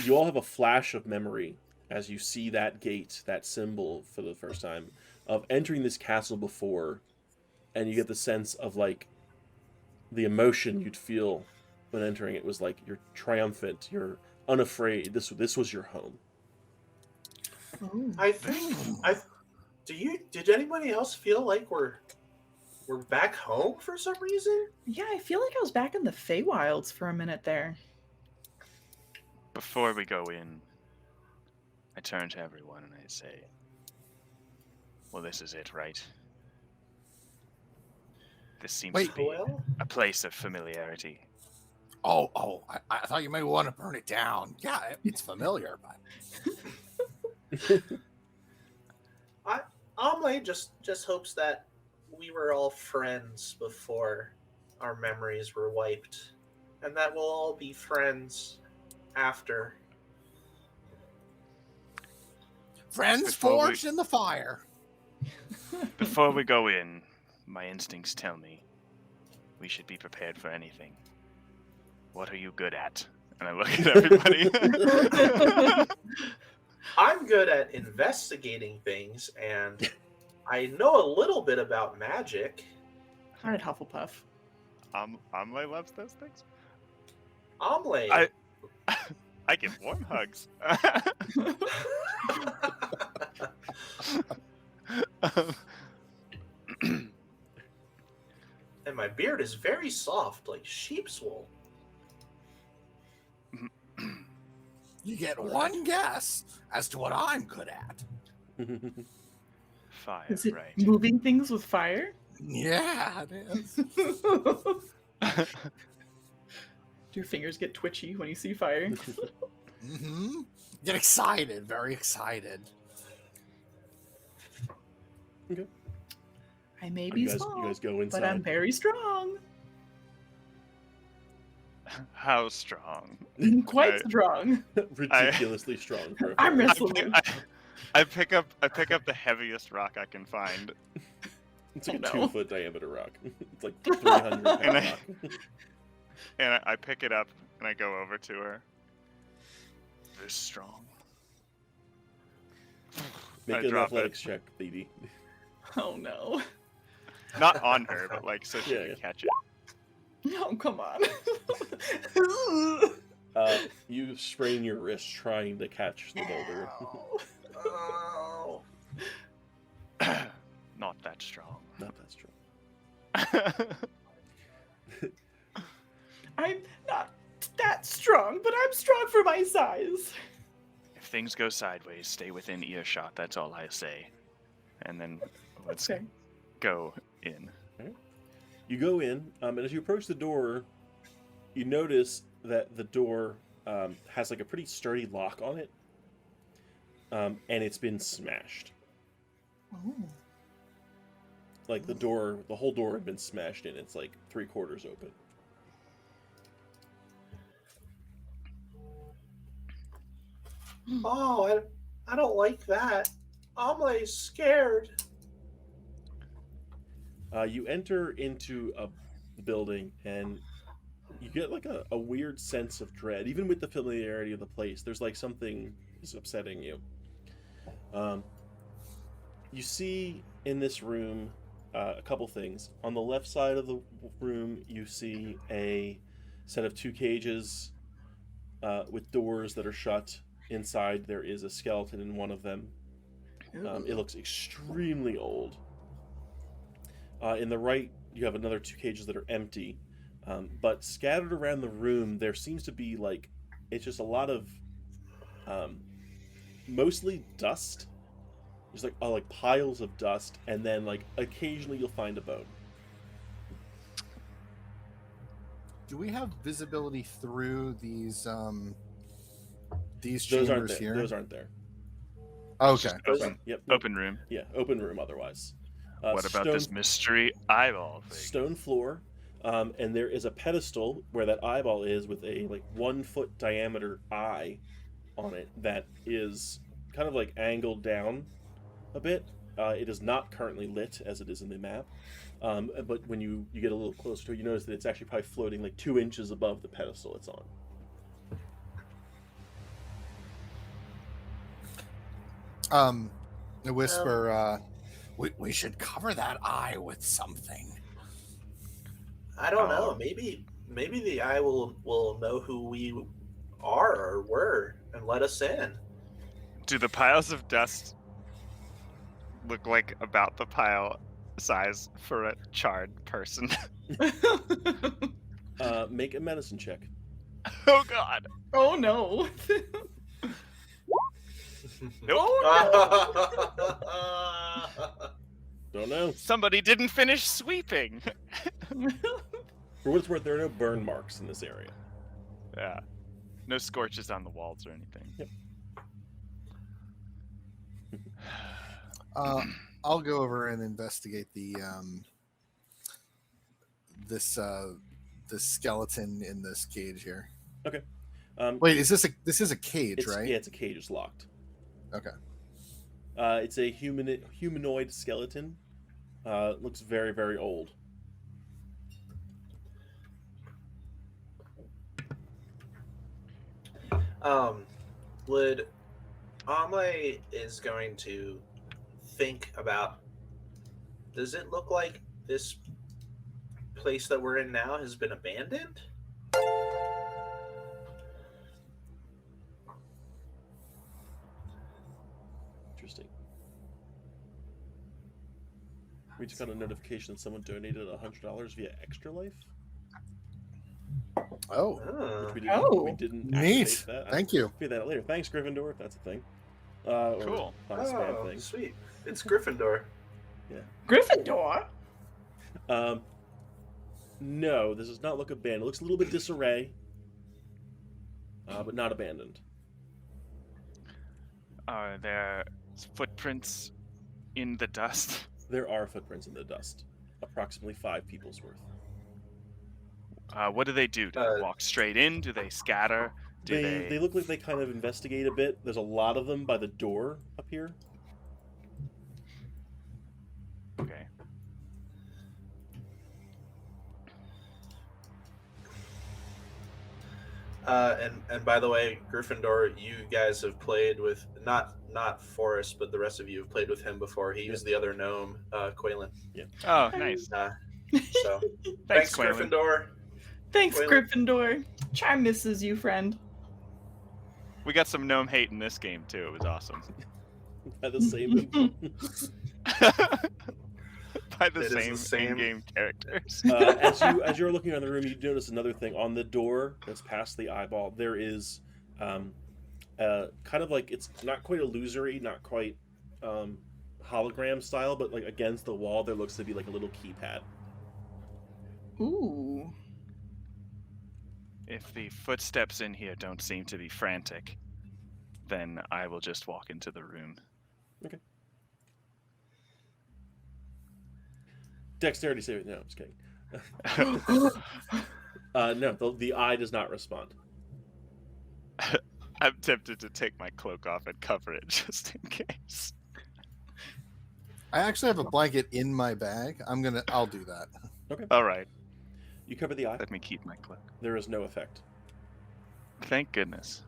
You all have a flash of memory as you see that gate, that symbol for the first time, of entering this castle before, and you get the sense of like the emotion you'd feel when entering it was like you're triumphant, you're unafraid. This was your home. Oh. I think did anybody else feel like we're back home for some reason? Yeah, I feel like I was back in the Feywilds for a minute there. Before we go in, I turn to everyone and I say, well, this is it, right? This seems to be Well, a place of familiarity. I thought you may want to burn it down. Yeah, it's familiar, but Amelie just hopes that we were all friends before our memories were wiped, and that we'll all be friends after. friends Before forged in the fire. Before we go in, my instincts tell me we should be prepared for anything. What are you good at? And I look at everybody. I'm good at investigating things, and I know a little bit about magic. All right, Hufflepuff. Amelie loves those things. Amelie. I give warm hugs. And my beard is very soft, like sheep's wool. You get one guess as to what I'm good at. Fire, Is it right? moving things with fire? Yeah, it is. Do your fingers get twitchy when you see fire? Mm-hmm. Get excited, very excited. I may You be guys small, go inside. but I'm very strong. How strong? Quite I- strong. Ridiculously strong for a I'm fairy. wrestling. I pick up the heaviest rock I can find, It's like Oh, a no. 2-foot diameter rock. It's like 300 pound And rock. and I pick it up and I go over to her. This strong. Make I an drop athletics check, baby. Oh no. Not on her, but like so she Yeah, can yeah. catch it. No, come on. You sprain your wrist trying to catch the boulder. Oh. Not that strong. Not that strong. I'm not that strong, but I'm strong for my size. If things go sideways, stay within earshot. That's all I say. And then let's Okay. go in. You go in, and as you approach the door, you notice that the door has like a pretty sturdy lock on it, and it's been smashed. Oh. Like the whole door had been smashed in. It's like 3/4 open. Oh, I don't like that. Amelie's scared. You enter into the building, and you get like a weird sense of dread, even with the familiarity of the place. There's like something is upsetting you. You see in this room a couple things. On the left side of the room, you see a set of 2 cages with doors that are shut. Inside, there is a skeleton in one of them. It looks extremely old. In the right, you have another 2 cages that are empty. But scattered around the room, there seems to be like, it's just a lot of mostly dust. There's like piles of dust, and then like occasionally you'll find a bone. Do we have visibility through these Those chambers aren't there. here? Those aren't there. Okay. Open, Yep. open room. Yeah, open room otherwise. What about this mystery eyeball thing? Stone floor, and there is a pedestal where that eyeball is with a like 1 foot diameter eye on it that is kind of like angled down a bit. It is not currently lit as it is in the map, but when you get a little closer to it, you notice that it's actually probably floating like 2 inches above the pedestal it's on. I whisper, we should cover that eye with something. I don't know. Maybe the eye will know who we are or were and let us in. Do the piles of dust look like about the pile size for a charred person? Make a medicine check. Oh god. Oh no. Nope. Oh Don't know. Somebody didn't finish sweeping. no. For what it's worth, there are no burn marks in this area. Yeah. No scorches on the walls or anything. Yep. I'll go over and investigate the this skeleton in this cage here. Okay. Wait, this is a cage, right? Yeah, it's a cage. It's locked. Okay. It's a humanoid skeleton. Looks very, very old. Would Amelie is going to think about, does it look like this place that we're in now has been abandoned? Interesting. We just got a notification that someone donated $100 via Extra Life. Oh, Which we Oh. didn't neat. activate that. Thank you. Figure that out later. Thanks, Gryffindor, if that's a thing. Or Cool. not a spam Oh, thing. sweet. It's Gryffindor. Gryffindor? No, this does not look abandoned. It looks a little bit disarray, but not abandoned. Are there footprints in the dust? There are footprints in the dust, approximately 5 people's worth. What do they do? Do they walk straight in? Do they scatter? Do They look like they kind of investigate a bit. There's a lot of them by the door up here. Okay. And by the way, Gryffindor, you guys have played with not Forrest, but the rest of you have played with him before. He was the other gnome, Quaylen. Oh, nice. So Thanks, thanks, Quaylen. Gryffindor. Thanks, Quaylen. Gryffindor. Chime misses you, friend. We got some gnome hate in this game too. It was awesome. By the same. By the It is the same same. in-game characters. As you're looking around the room, you notice another thing on the door that's past the eyeball. There is kind of like, it's not quite illusory, not quite hologram style, but like against the wall there looks to be like a little keypad. Ooh. If the footsteps in here don't seem to be frantic, then I will just walk into the room. Okay. Dexterity saving. No, I'm just kidding. No, the eye does not respond. I'm tempted to take my cloak off and cover it just in case. I actually have a blanket in my bag. I'll do that. Okay. All right, You cover the eye. let me keep my cloak. There is no effect. Thank goodness.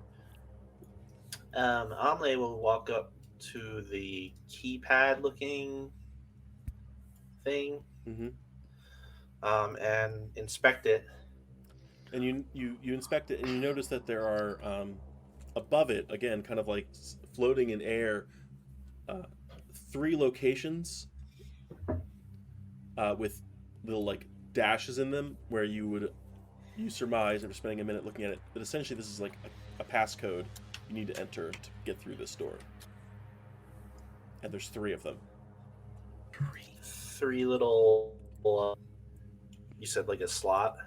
Amle will walk up to the keypad-looking thing, Mm-hmm. and inspect it. And you inspect it, and you notice that there are above it, again, kind of like floating in air, 3 locations with little like dashes in them, where you surmise after spending a minute looking at it that essentially this is like a passcode you need to enter to get through this door. And there's 3 of them. 3 little. You said like a slot.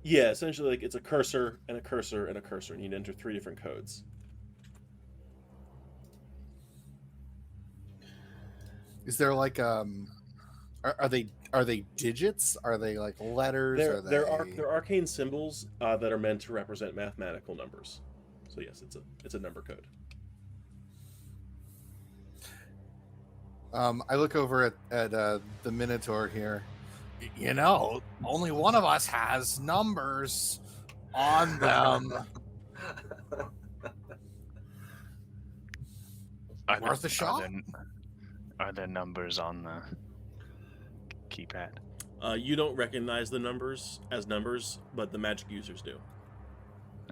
Yeah, essentially like it's a cursor and a cursor and a cursor, and you need to enter 3 different codes. Is there like are they digits? Are they like letters? They're arcane symbols that are meant to represent mathematical numbers. So yes, it's a number code. I look over at the Minotaur here. You know, only one of us has numbers on them. Worth a shot? Are there numbers on the keypad? You don't recognize the numbers as numbers, but the magic users do.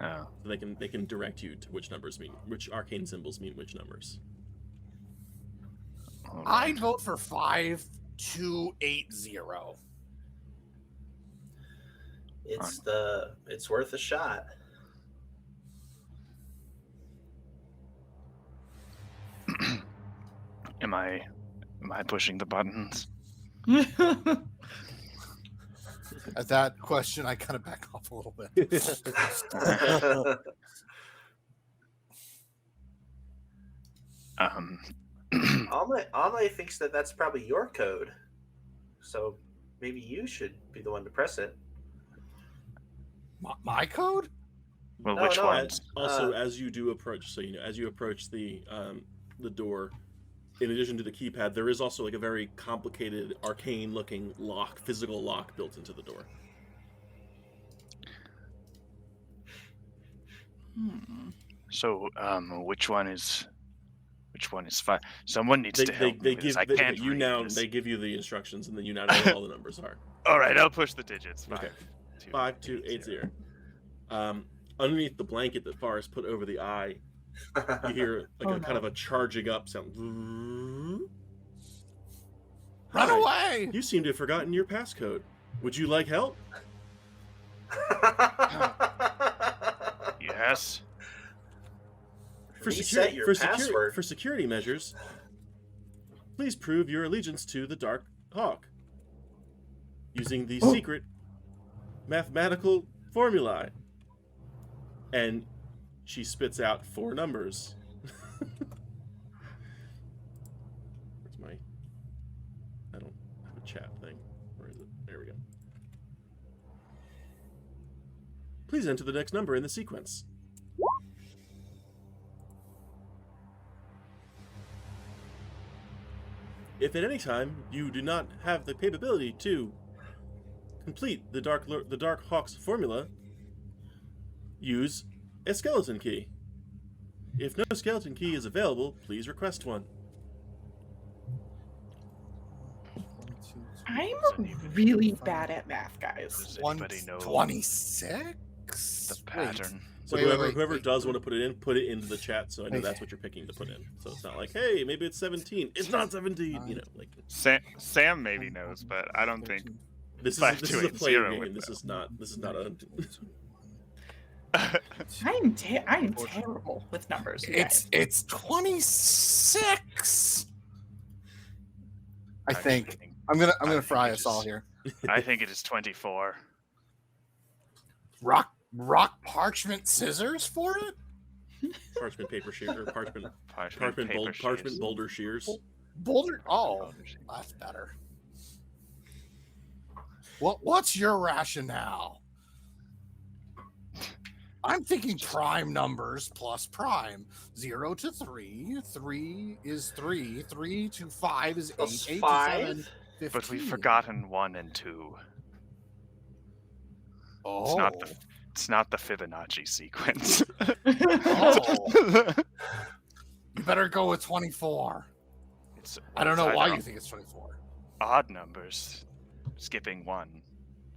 Oh. So they can direct you to which arcane symbols mean which numbers. All right. I'd vote for 5280. It's worth a shot. Am I pushing the buttons? At that question, I kind of back off a little bit. Amle thinks that that's probably your code, so maybe you should be the one to press it. My code? Well, No, which no, ones? Also, as you do approach, so as you approach the door, in addition to the keypad, there is also like a very complicated, arcane-looking physical lock built into the door. So, which one is fine? Someone needs to help me with this. I can't read this. They give you the instructions, and then you now know what all the numbers are. All right, I'll push the digits. Okay. 5280. Underneath the blanket that Forrest put over the eye, you hear like kind of a charging up sound. Run Hi, away! You seem to have forgotten your passcode. Would you like help? Yes. Reset your password. For security measures, please prove your allegiance to the Dark Hawk using the secret mathematical formulae. And she spits out 4 numbers. Where's my... I don't have a chat thing. Where is it? There we go. Please enter the next number in the sequence. If at any time you do not have the capability to complete the Dark Hawk's formula, use a skeleton key. If no skeleton key is available, please request one. I'm Does anybody- really bad at math, guys. Does anybody know 26? the pattern? So Wait, whoever wait. does want to put it in, put it into the chat, so I know Wait. that's what you're picking to put in. So it's not like, hey, maybe it's 17. It's not 17. You know, like Sam maybe knows, but I don't think. this is Five, this two, is a eight, playing zero game. would This know. is not a. I'm terrible with numbers. You guys. It's 26. I think I'm gonna think fry it us all is- here. I think it is 24. Rock parchment scissors for it. Parchment paper shear or parchment Parchment paper parchment shears. boulder shears. Boulder. Oh, that's better. What's your rationale? I'm thinking prime numbers plus prime. 0 to 3. 3 is 3. 3 to 5 is 8. Plus 8 to 5? 7. 15. But we've forgotten 1 and 2. Oh. It's not the Fibonacci sequence. Oh. You better go with 24. I don't know it's why either you think it's 24. odd numbers. Skipping 1,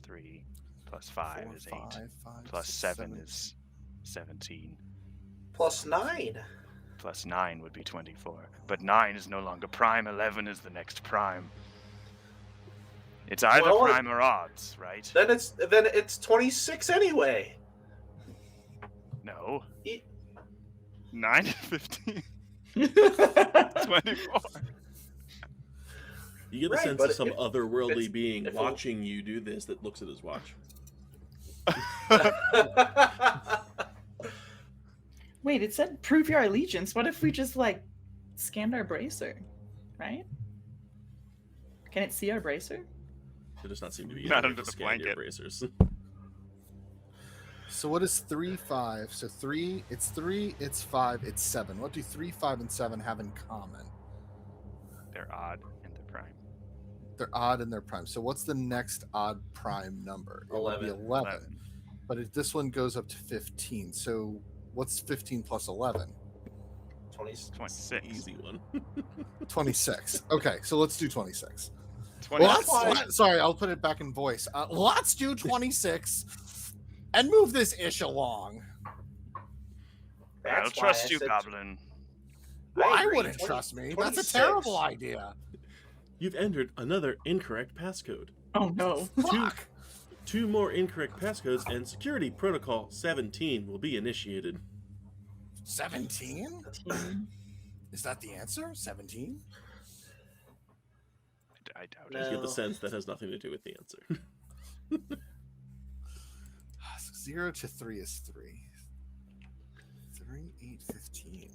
3 plus 5 4, is 8. 5, 5, Plus 6, 7 is 17. Plus 9. Plus 9 would be 24. But 9 is no longer prime. 11 is the next prime. It's either Well, prime or odds, right? Then it's 26 anyway. No. 9 and 15. 24. You get the Right, sense but of some if- otherworldly being if a- watching you do this that looks at his watch. Wait, it said prove your allegiance. What if we just like scanned our bracer, right? Can it see our bracer? There does not seem to be Not any under to the scan your blanket. bracers. So what is 3, 5? So 3, it's 3, it's 5, it's 7. What do 3, 5, and 7 have in common? They're odd and they're prime. They're odd and they're prime. So what's the next odd prime number? It would be 11. 11. But if this one goes up to 15. So what's 15 plus 11? 26. Easy one. 26. Okay, so let's do 26. 26. Sorry, I'll put it back in voice. Let's do 26 and move this ish along. I'll That's why trust I you, said- Goblin. I agree, wouldn't 20 trust me. That's a 26. terrible idea. You've entered another incorrect passcode. Oh no. Fuck. 2 more incorrect passcodes and security protocol 17 will be initiated. 17? Is that the answer? 17? I doubt You it. get the No. sense that has nothing to do with the answer. 0 to 3 is 3. 3, 8, 15.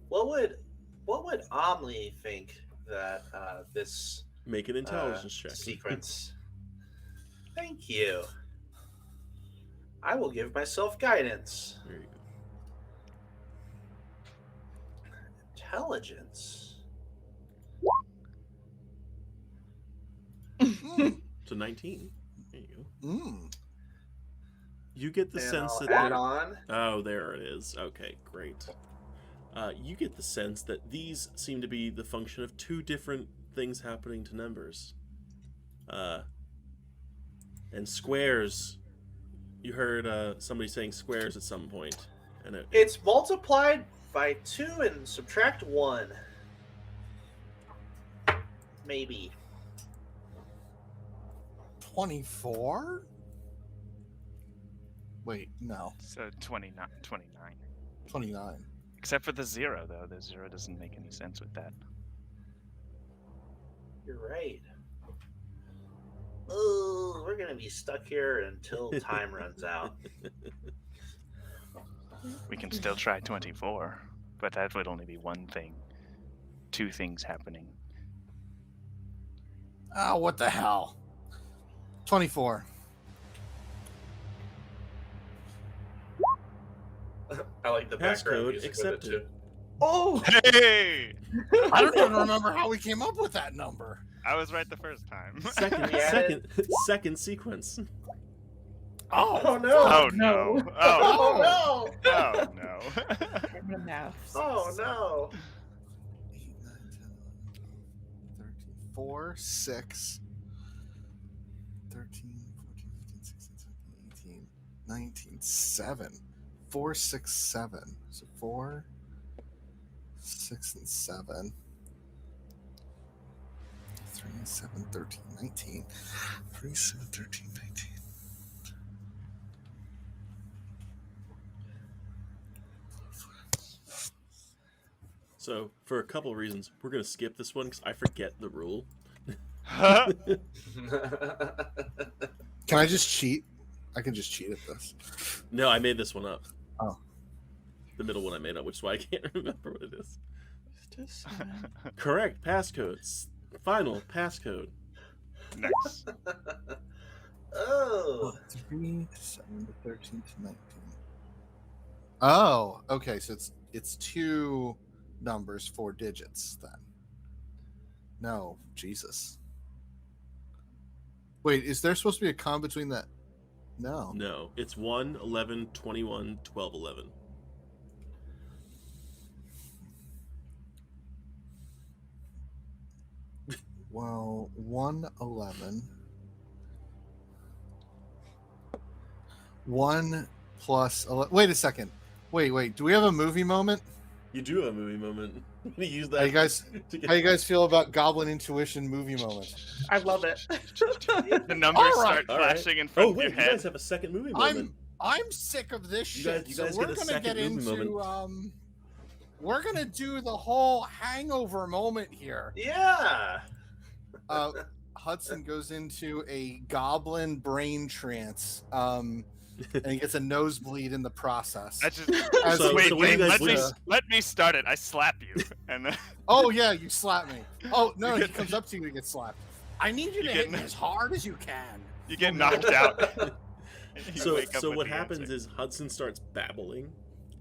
What would Omni think that this Make an intelligence check. sequence? Thank you. I will give myself guidance. There you go. Intelligence. So 19. There you go. Mm. You get the And sense I'll that add they're- on. Oh, there it is. Okay, great. You get the sense that these seem to be the function of 2 different things happening to numbers. And squares. You heard somebody saying squares at some point, and It's multiplied by 2 and subtract 1. Maybe. 24? Wait, no. So 29. 29. Except for the 0, though. The 0 doesn't make any sense with that. You're right. Oh, we're gonna be stuck here until time runs out. We can still try 24, but that would only be one thing. 2 things happening. Oh, what the hell? 24. I like the background Passcode music with it accepted. too. Oh, Hey! I don't even remember how we came up with that number. I was right the first time. second We added- second sequence. Oh no! Oh no. no! Oh, Oh no! oh no! I'm gonna math. Oh no! 8, 9, 10, 11, 13, 4, 6, 13, 14, 15, 16, 17, 18, 19, 7. 4, 6, 7. So 4, 6, and 7. 3, 7, 13, 19. 3, 7, 13, 19. So, for a couple of reasons, we're going to skip this one because I forget the rule. Can I just cheat? I can just cheat at this. No, I made this one up. Oh. The middle one I made up, which is why I can't remember what it is. Correct. Passcodes. Final passcode. Nice. Oh. 3, 7 to 13 to 19. Oh, okay. So it's 2 numbers, 4 digits then. No, Jesus. Wait, is there supposed to be a con between that? No. No, it's 1, 11, 21, 12, 11. Well, 1, 11. 1 plus 11. Wait a second. Wait. Do we have a movie moment? You do have a movie moment. You use that. How you guys feel about Goblin Intuition movie moment? I love it. The numbers All right, start all right. flashing in front Oh of wait, your you head. guys have a second movie moment. I'm sick of this You shit. guys So get we're a gonna second get movie into we're gonna do the whole hangover moment here. Yeah. Hudson goes into a goblin brain trance, and he gets a nosebleed in the process. I just As So- he wait, so what do you wait. guys Let me do? let me start it. I slap you, and then Oh yeah, you slap me. Oh no, You he get- comes up to you and gets slapped. I need you to You hit get- me as hard as you can. you get knocked out. You So wake up with what the happens answer. is Hudson starts babbling,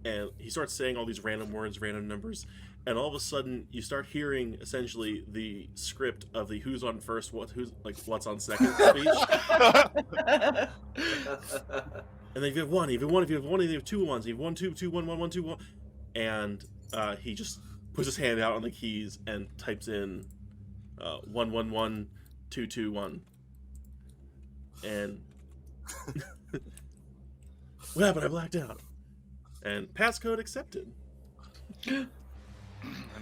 and he starts saying all these random words, random numbers, and all of a sudden you start hearing essentially the script of the "Who's on first, what's on second" speech. And then if you have one, if you have one, if you have one, if you have 2 ones, if you have 1, 2, 2, 1, 1, 1, 2, 1, and he just puts his hand out on the keys and types in 1, 1, 1, 2, 2, 1, and what happened? I blacked out. And passcode accepted. I'm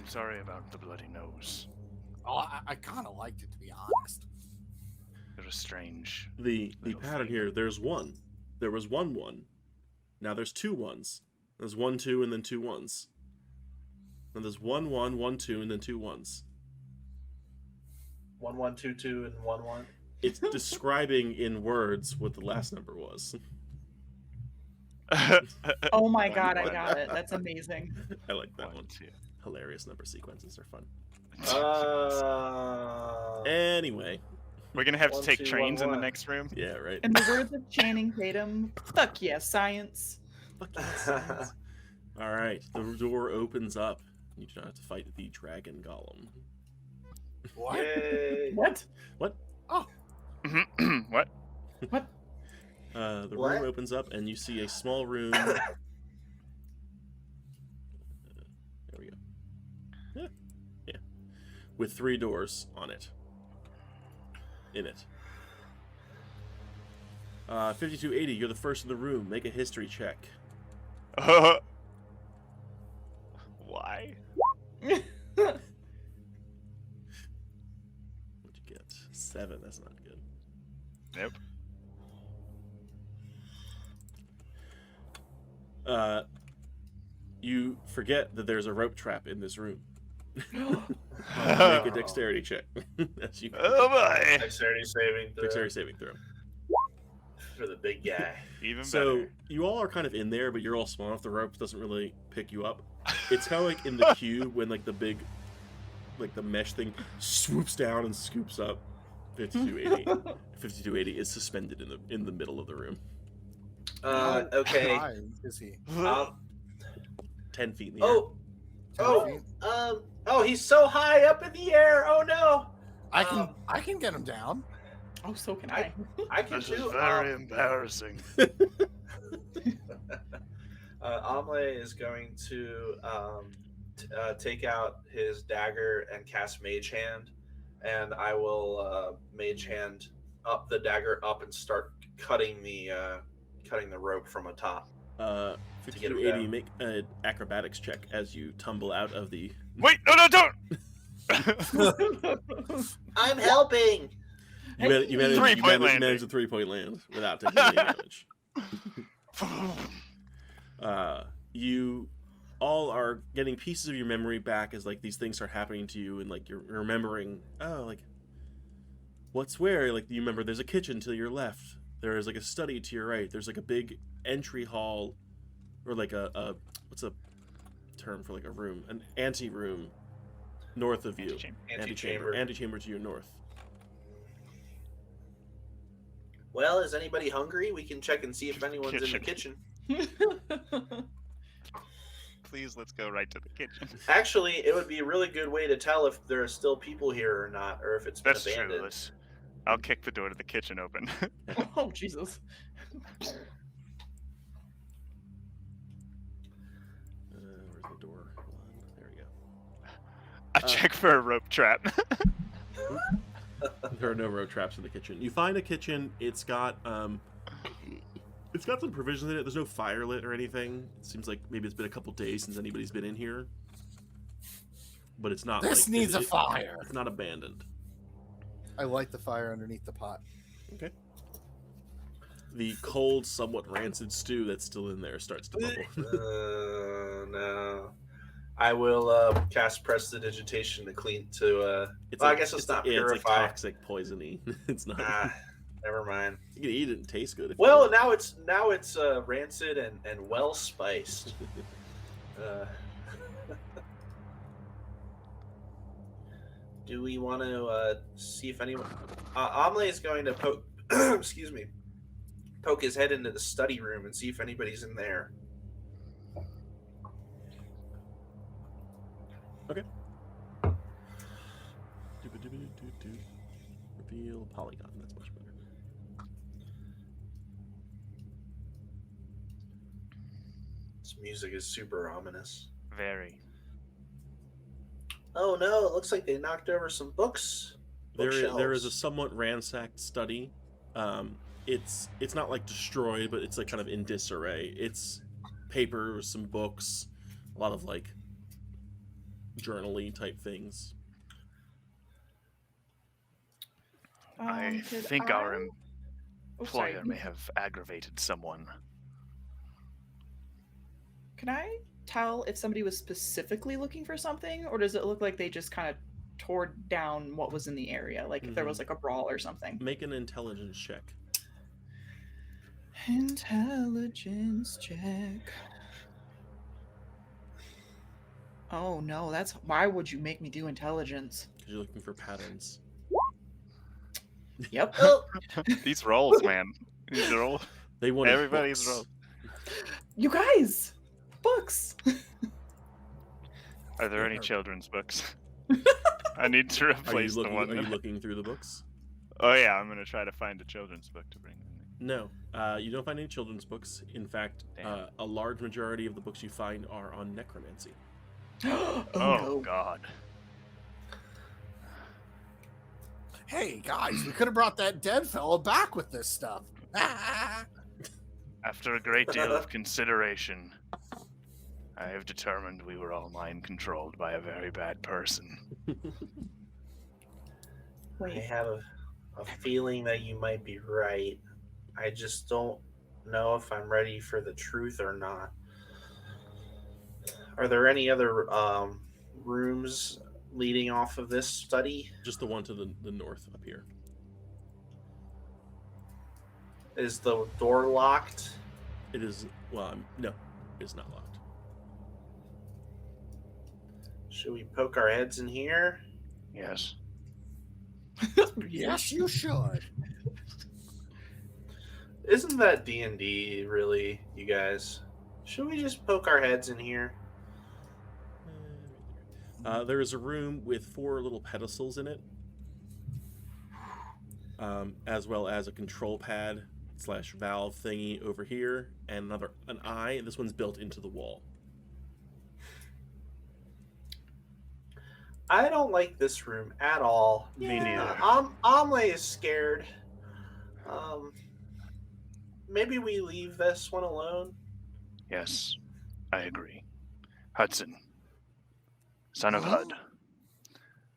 sorry about the bloody nose. Oh, I kind of liked it, to be honest. It was strange. The Little pattern thing. here, there's 1. There was 1 1. Now there's 2 1s. There's 1 2 and then 2 1s. Then there's 1 1 1 2 and then 2 1s. 1 1 2 2 and 1 1. It's describing in words what the last number was. Oh my god, I One. got it. That's amazing. I like that one. 1, 2. Hilarious number sequences are fun. Uh, Anyway, We're gonna have to 1, take 2, trains 1, in the 1. next room. yeah, right. In the words of Channing Tatum, fuck yeah, science. Fuck yeah, science. All right, the door opens up. You do not have to fight the dragon golem. What? Yay. What? What? Oh, What? What? The What? room opens up and you see a small room. There we go. Yeah. With 3 doors on it. In it. 5280, you're the first in the room. Make a history check. Why? What'd you get? 7, that's not good. Nope. You forget that there's a rope trap in this room. Make a dexterity check. As you Oh boy! Dexterity saving throw dexterity saving throw. for the big guy. Even So better. you all are kind of in there, but you're all small enough. The rope doesn't really pick you up. It's kind of like in the cube when like the big, like the mesh thing swoops down and scoops up. 5280. 5280 is suspended in the middle of the room. Okay. high is he? 10 feet in the air. 10 Oh, feet? oh, he's so high up in the air. Oh no. I can get him down. Oh, so can I. I can This is too. very embarrassing. Amle is going to take out his dagger and cast Mage Hand, and I will Mage Hand up the dagger up and start cutting the rope from atop. 5280, make an acrobatics check as you tumble out of the... Wait, no, don't! I'm helping. You managed a 3-point land without taking any damage. You all are getting pieces of your memory back as like these things start happening to you, and like you're remembering, oh, like what's where? Like you remember there's a kitchen to your left. There is like a study to your right. There's like a big entry hall, or like a what's a term for like a room? An anteroom north of you. Antechamber to your north. Well, is anybody hungry? We can check and see if anyone's in the kitchen. Please, let's go right to the kitchen. Actually, it would be a really good way to tell if there are still people here or not, or if it's been That's abandoned. true. I'll kick the door to the kitchen open. Oh, Jesus. Where's the door? Hold on. There we go. I check for a rope trap. There are no rope traps in the kitchen. You find a kitchen. It's got some provisions in it. There's no fire lit or anything. It seems like maybe it's been a couple days since anybody's been in here. But it's not. This needs a fire. It's not abandoned. I light the fire underneath the pot. Okay. The cold, somewhat rancid stew that's still in there starts to bubble. No. I will cast Prestidigitation to clean to. I guess it's not purify. It's like toxic poisony. It's not. Never mind. You can eat it and taste good. Well, now it's rancid and well spiced. Do we want to see if anyone? Amle is going to poke. Excuse me. Poke his head into the study room and see if anybody's in there. Okay. Reveal polygon. That's much better. This music is super ominous. Very. Oh no! It looks like they knocked over some books. There is a somewhat ransacked study. It's not like destroyed, but it's like kind of in disarray. It's papers, some books, a lot of like journal-y type things. I think our employer may have aggravated someone. Can I tell if somebody was specifically looking for something, or does it look like they just kind of tore down what was in the area, like if there was like a brawl or something? Make an intelligence check. Intelligence check. Oh no, that's why would you make me do intelligence? Because you're looking for patterns. Yep. These rolls, man. These are all. They want Everybody's books. roll. You guys, books. Are there any children's books? I need to replace the one. Are you looking through the books? Oh yeah, I'm gonna try to find a children's book to bring in. No, you don't find any children's books. In fact, a large majority of the books you find are on necromancy. Oh, Oh no. God. Hey guys, we could have brought that dead fellow back with this stuff. After a great deal of consideration, I have determined we were all mind controlled by a very bad person. I Wait. have a feeling that you might be right. I just don't know if I'm ready for the truth or not. Are there any other rooms leading off of this study? Just the one to the north up here. Is the door locked? It is, well, no, it's not locked. Should we poke our heads in here? Yes. Yes, you should. Isn't that D&D really, you guys? Should we just poke our heads in here? There is a room with 4 little pedestals in it. as well as a control pad / valve thingy over here, and an eye. This one's built into the wall. I don't like this room at all. Me neither. Omle is scared. Maybe we leave this one alone. Yes, I agree. Hudson, son of Huh? Hud,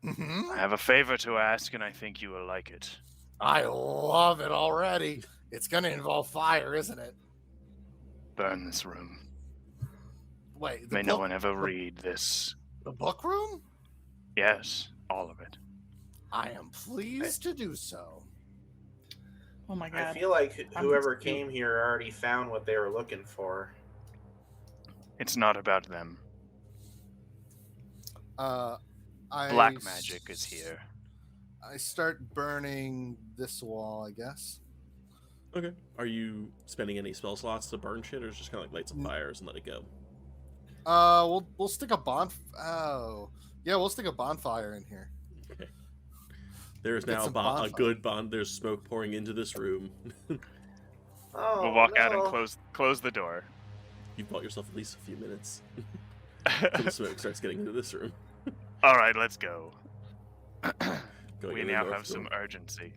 Mm-hmm. I have a favor to ask, and I think you will like it. I love it already. It's going to involve fire, isn't it? Burn this room. Wait, May no one ever read this. The book room? Yes, all of it. I am pleased to do so. Oh my god. I feel like I'm whoever just- came here already found what they were looking for. It's not about them. Black magic is here. I start burning this wall, I guess. Okay. Are you spending any spell slots to burn shit, or just kind of light some fires and let it go? We'll stick a we'll stick a bonfire in here. Okay. There is Get now some a bonfire. good bond. There's smoke pouring into this room. Oh, We'll walk out and no. close the door. You've bought yourself at least a few minutes until the smoke starts getting into this room. All right, let's go. Going We in the now north have some door. urgency.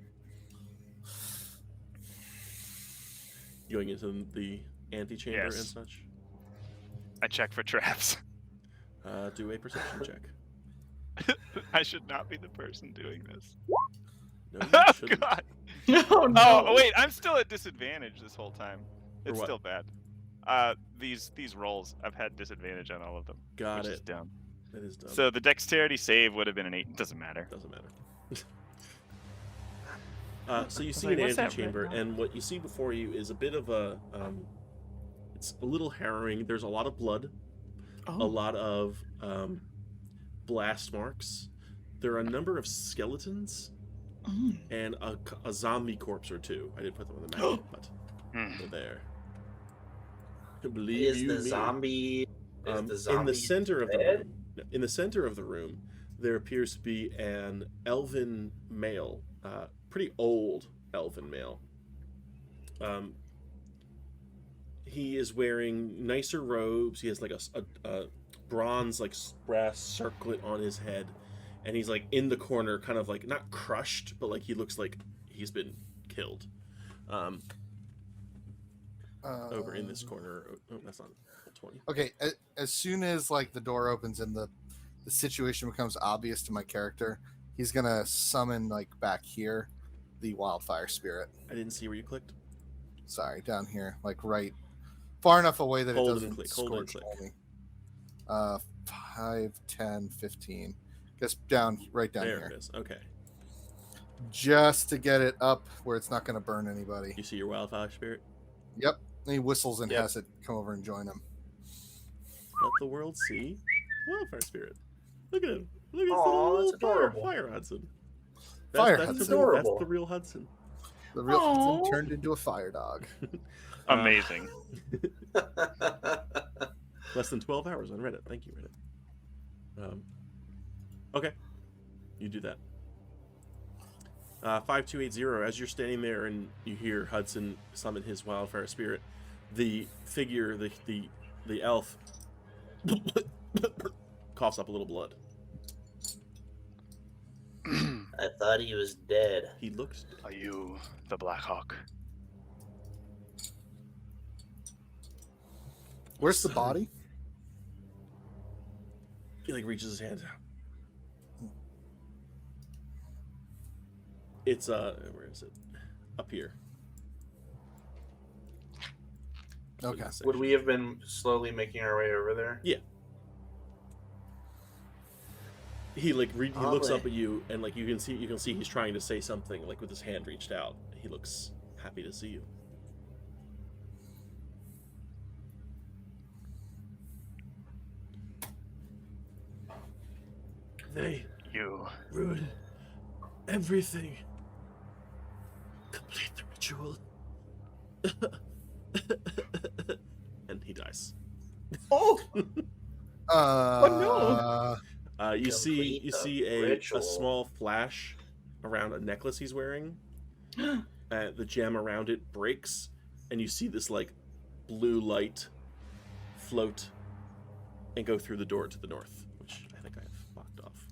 Going into the antechamber and Yes. such. I check for traps. Do a perception check. I should not be the person doing this. No, you Oh shouldn't. god. Oh no. Oh wait, I'm still at disadvantage this whole time. For It's what? still bad. These rolls, I've had disadvantage on all of them. Got which is it. dumb. That is dumb. So the dexterity save would have been an 8. Doesn't matter. Doesn't matter. So you was see like, an what's that antechamber, red and what you see before you is a bit of a. It's a little harrowing. There's a lot of blood, a Oh. lot of blast marks. There are a number of skeletons Mm. and a zombie corpse or two. I didn't put them on the map, yet, but Hmm. they're there. Believe Is you the me. zombie? Is the In zombie the center of the dead? room, in the center of the room, there appears to be an elven male, pretty old elven male. He is wearing nicer robes. He has like a bronze brass circlet on his head, and he's like in the corner, kind of like not crushed, but like he looks like he's been killed. Over in this corner. Oh, that's not 20. Okay, as soon as like the door opens and the situation becomes obvious to my character, he's gonna summon like back here the wildfire spirit. I didn't see where you clicked. Sorry, down here, like right far enough away that Hold it and doesn't click, hold and scorch click. me. 5, 10, 15. Guess right down There here. it is. Okay. Just to get it up where it's not gonna burn anybody. You see your wildfire spirit? Yep. And he whistles and Yep. has it come over and join him. Let the world see wildfire spirit. Look at him. Look at this Aw, little it's fire adorable. Hudson. Fire that's Hudson. The real, that's Adorable. the real Hudson. The real Aw. Hudson turned into a fire dog. Amazing. Less than 12 hours on Reddit. Thank you, Reddit. Okay. You do that. 5280, as you're standing there and you hear Hudson summon his wildfire spirit, the figure, the elf, coughs up a little blood. I thought he was dead. He looks. Are you the Black Hawk? Where's the body? He like reaches his hand out. It's where is it? Up here. Okay. Would we have been slowly making our way over there? Yeah. He like he looks Ollie. up at you, and like you can see he's trying to say something like with his hand reached out. He looks happy to see you. They You. ruin everything. Complete the ritual. And he dies. Oh. You see Complete the a ritual. small flash around a necklace he's wearing, The gem around it breaks, and you see this like blue light float and go through the door to the north, which I think I've locked off.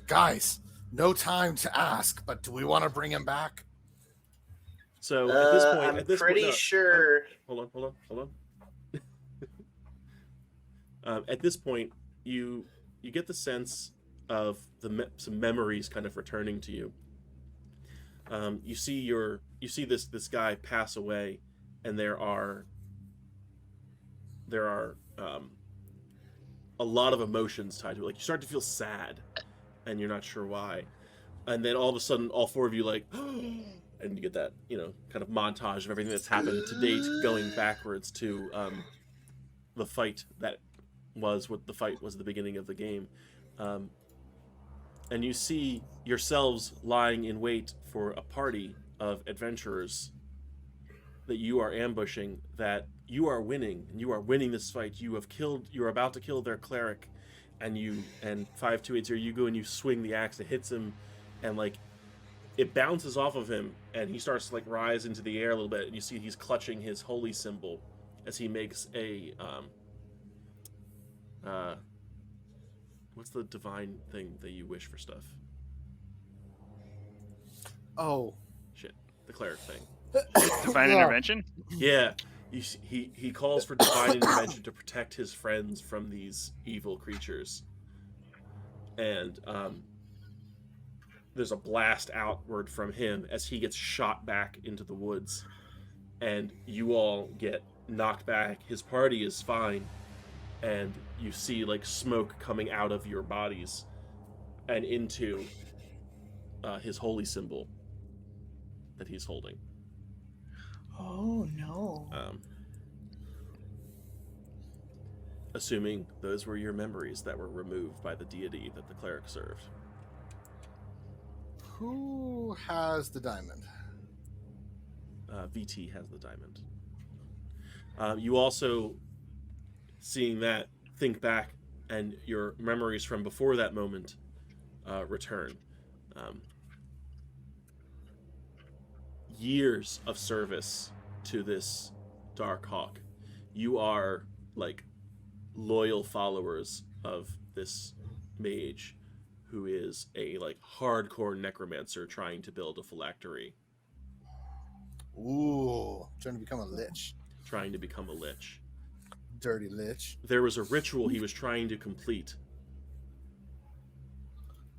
Guys, no time to ask, but do we want to bring him back? So at this point, I'm pretty sure. Hold on. At this point, you get the sense of some memories kind of returning to you. You see this guy pass away, and there are a lot of emotions tied to it. Like, you start to feel sad, and you're not sure why. And then all of a sudden, all four of you like, and you get that, kind of montage of everything that's happened to date, going backwards to the fight that was what the fight was at the beginning of the game. And you see yourselves lying in wait for a party of adventurers that you are ambushing, that you are winning, and you are winning this fight. You are about to kill their cleric, and 5280, you go and you swing the axe, it hits him, and like it bounces off of him, and he starts to like rise into the air a little bit, and you see he's clutching his holy symbol as he makes a what's the divine thing that you wish for stuff? Oh, Shit, the cleric thing. Divine intervention? Yeah, he calls for divine intervention to protect his friends from these evil creatures, and there's a blast outward from him as he gets shot back into the woods, and you all get knocked back. His party is fine, and you see like smoke coming out of your bodies and into his holy symbol that he's holding. Oh no. Assuming those were your memories that were removed by the deity that the cleric served. who has the diamond? VT has the diamond. You also, seeing that, think back, and your memories from before that moment return. Years of service to this Dark Hawk. You are like loyal followers of this mage who is a like hardcore necromancer trying to build a phylactery. Ooh, trying to become a lich. Trying to become a lich. Dirty lich. There was a ritual he was trying to complete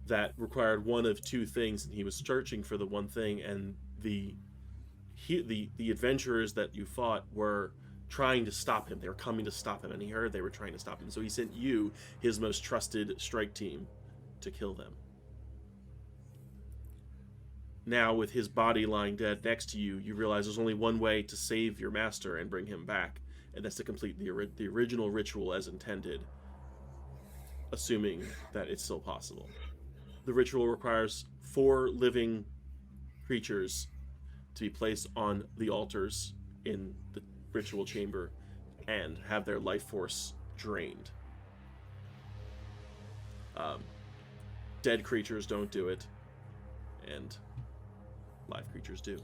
that required one of two things, and he was searching for the one thing, and the adventurers that you fought were trying to stop him. They were coming to stop him, and he heard they were trying to stop him. So he sent you, his most trusted strike team, to kill them. Now, with his body lying dead next to you, you realize there's only one way to save your master and bring him back, and that's to complete the original ritual as intended, assuming that it's still possible. The ritual requires 4 living creatures to be placed on the altars in the ritual chamber and have their life force drained. Dead creatures don't do it, and live creatures do.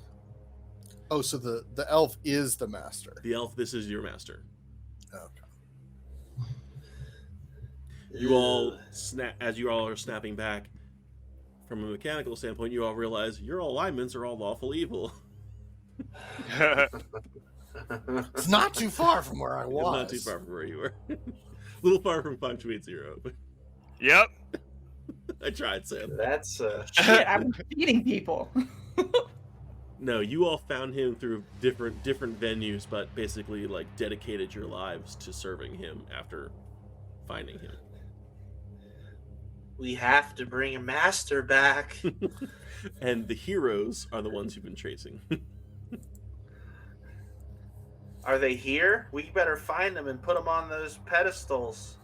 Oh, so the elf is the master. The elf, this is your master. Okay. You all as you all are snapping back, from a mechanical standpoint, you all realize your alignments are all lawful evil. It's not too far from where I was. It's not too far from where you were. A little far from 5280, but Yep. I tried, Sam. That's Shit, I'm feeding people. No, you all found him through different venues, but basically like dedicated your lives to serving him after finding him. we have to bring a master back. And the heroes are the ones you've been chasing. Are they here? We better find them and put them on those pedestals.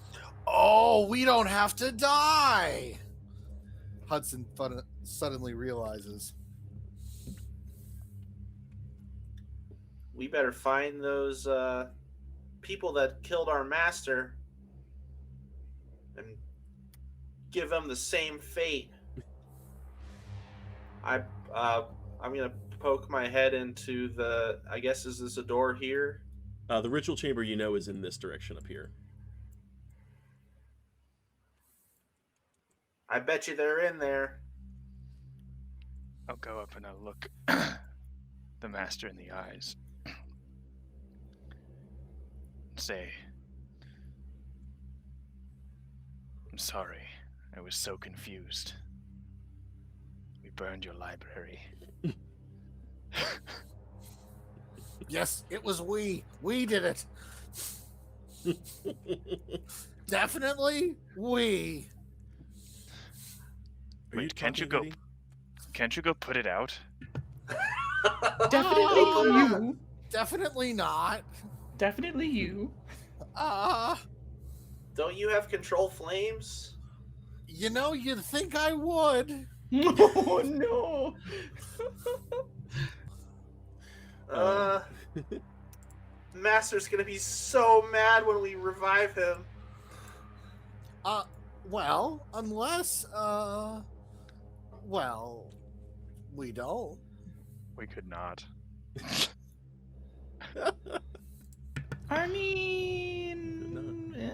Oh, we don't have to die. Hudson suddenly realizes. We better find those people that killed our master and give them the same fate. I I'm gonna poke my head into the. I guess is this a door here? The ritual chamber, you know, is in this direction up here. I bet you they're in there. I'll go up and I'll look the master in the eyes. Say, I'm sorry. I was so confused. We burned your library. Yes, it was we. We did it. Definitely we. Are Wait, can't you go? talking, Can't you go put it out? Definitely you. Definitely not. Definitely you. Don't you have control flames? You know, you'd think I would. Oh no. Master's gonna be so mad when we revive him. Well, unless, well, we don't. We could not. I mean,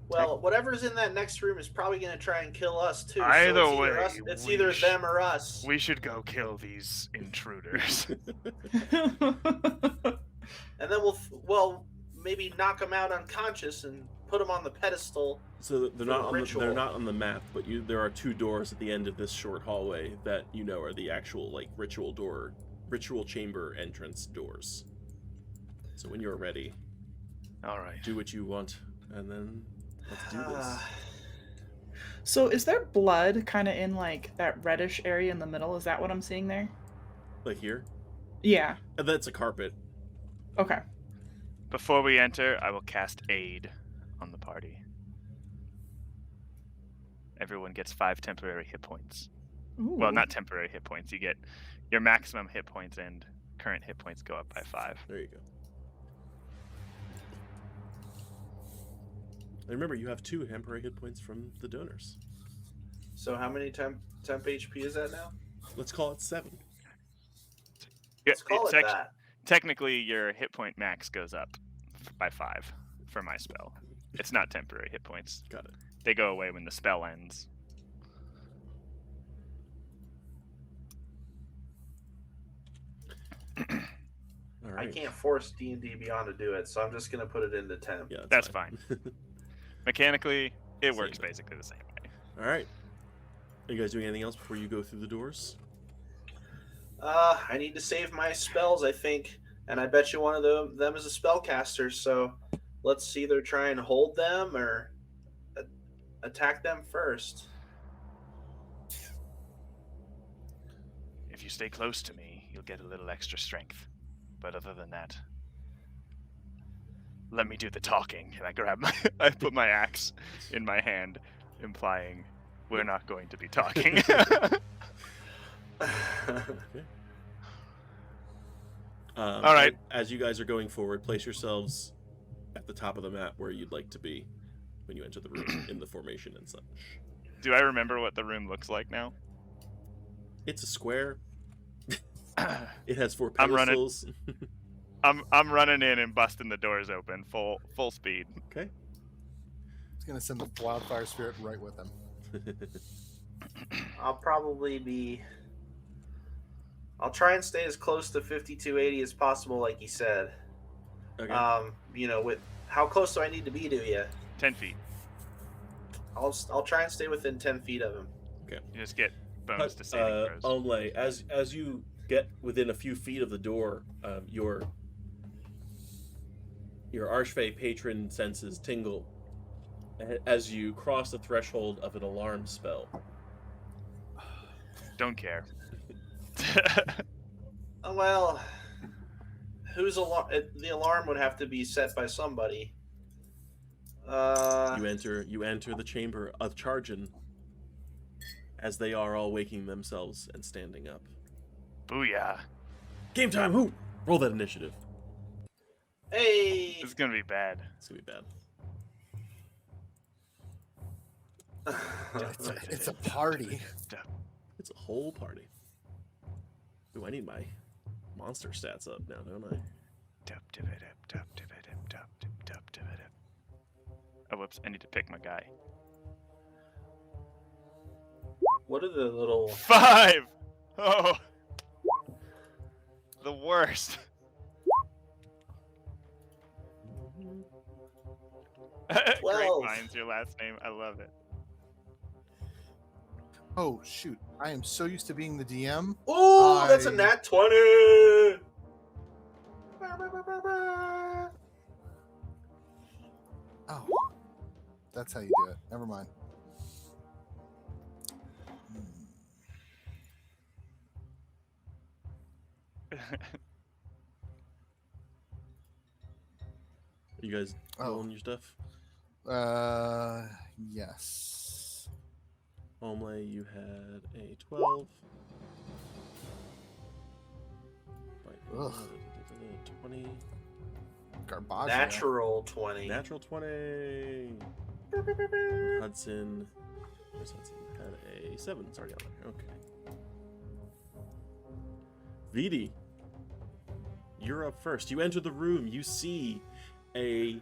Well, whatever's in that next room is probably gonna try and kill us too. Either so way, it's we either sh- them or us. We should go kill these intruders. And then we'll maybe knock them out unconscious and put them on the pedestal. So For the ritual. they're not on the map, but there are two doors at the end of this short hallway that you know are the actual like ritual chamber entrance doors. So when you're ready, All right. do what you want, and then let's do this. So is there blood kind of in like that reddish area in the middle? Is that what I'm seeing there? Like here, Yeah. that's a carpet. Okay. Before we enter, I will cast Aid on the party. Everyone gets 5 temporary hit points. Ooh. Well, not temporary hit points. You get your maximum hit points and current hit points go up by 5. There you go. And remember, you have 2 temporary hit points from the donors. So how many temp HP is that now? Let's call it 7. Let's call it It's that. Technically, your hit point max goes up by 5 for my spell. It's not temporary hit points. Got it. They go away when the spell ends. All I right. can't force D&D Beyond to do it, so I'm just gonna put it into temp. Yeah, That's fine. Mechanically, it works thing. basically the same way. All right. Are you guys doing anything else before you go through the doors? I need to save my spells, I think, and I bet you one of them is a spellcaster. So let's either try and hold them or attack them first. If you stay close to me, you'll get a little extra strength. But other than that, let me do the talking. And I put my axe in my hand, implying we're not going to be talking. Okay. All right. As you guys are going forward, place yourselves at the top of the map where you'd like to be when you enter the room in the formation and such. Do I remember what the room looks like now? It's a square. It has 4 I'm running. pedestals. I'm running in and busting the doors open full speed. Okay. He's gonna send the wildfire spirit right with him. I'll try and stay as close to 5280 as possible, like you said. Okay. With how close do I need to be to you? 10 feet. I'll try and stay within 10 feet of him. You just get bonus to saving throws. Only as you get within a few feet of the door, your Archfey patron senses tingle as you cross the threshold of an alarm spell. Don't care. Well, the alarm would have to be set by somebody. You enter the chamber of Chargin as they are all waking themselves and standing up. Booyah. Game time! Who? Roll that initiative. Hey, This is gonna be bad. It's gonna be bad. It's a party. It's a whole party. Ooh, I need my monster stats up now, don't I? Oh, whoops! I need to pick my guy. What are the little? 5. Oh, the worst. Great 12. minds, your last name. I love it. Oh shoot! I am so used to being the DM. Oh, that's a I- nat 20. Oh, that's how you do it. Never mind. You guys Oh. rolling your stuff? Yes. Homlay, you had a 12. Ugh. 20. Garbage. Natural 20. Natural 20. Hudson. Where's Hudson? Had a 7. Sorry, down there. Okay. Vidi, you're up first. You enter the room. You see a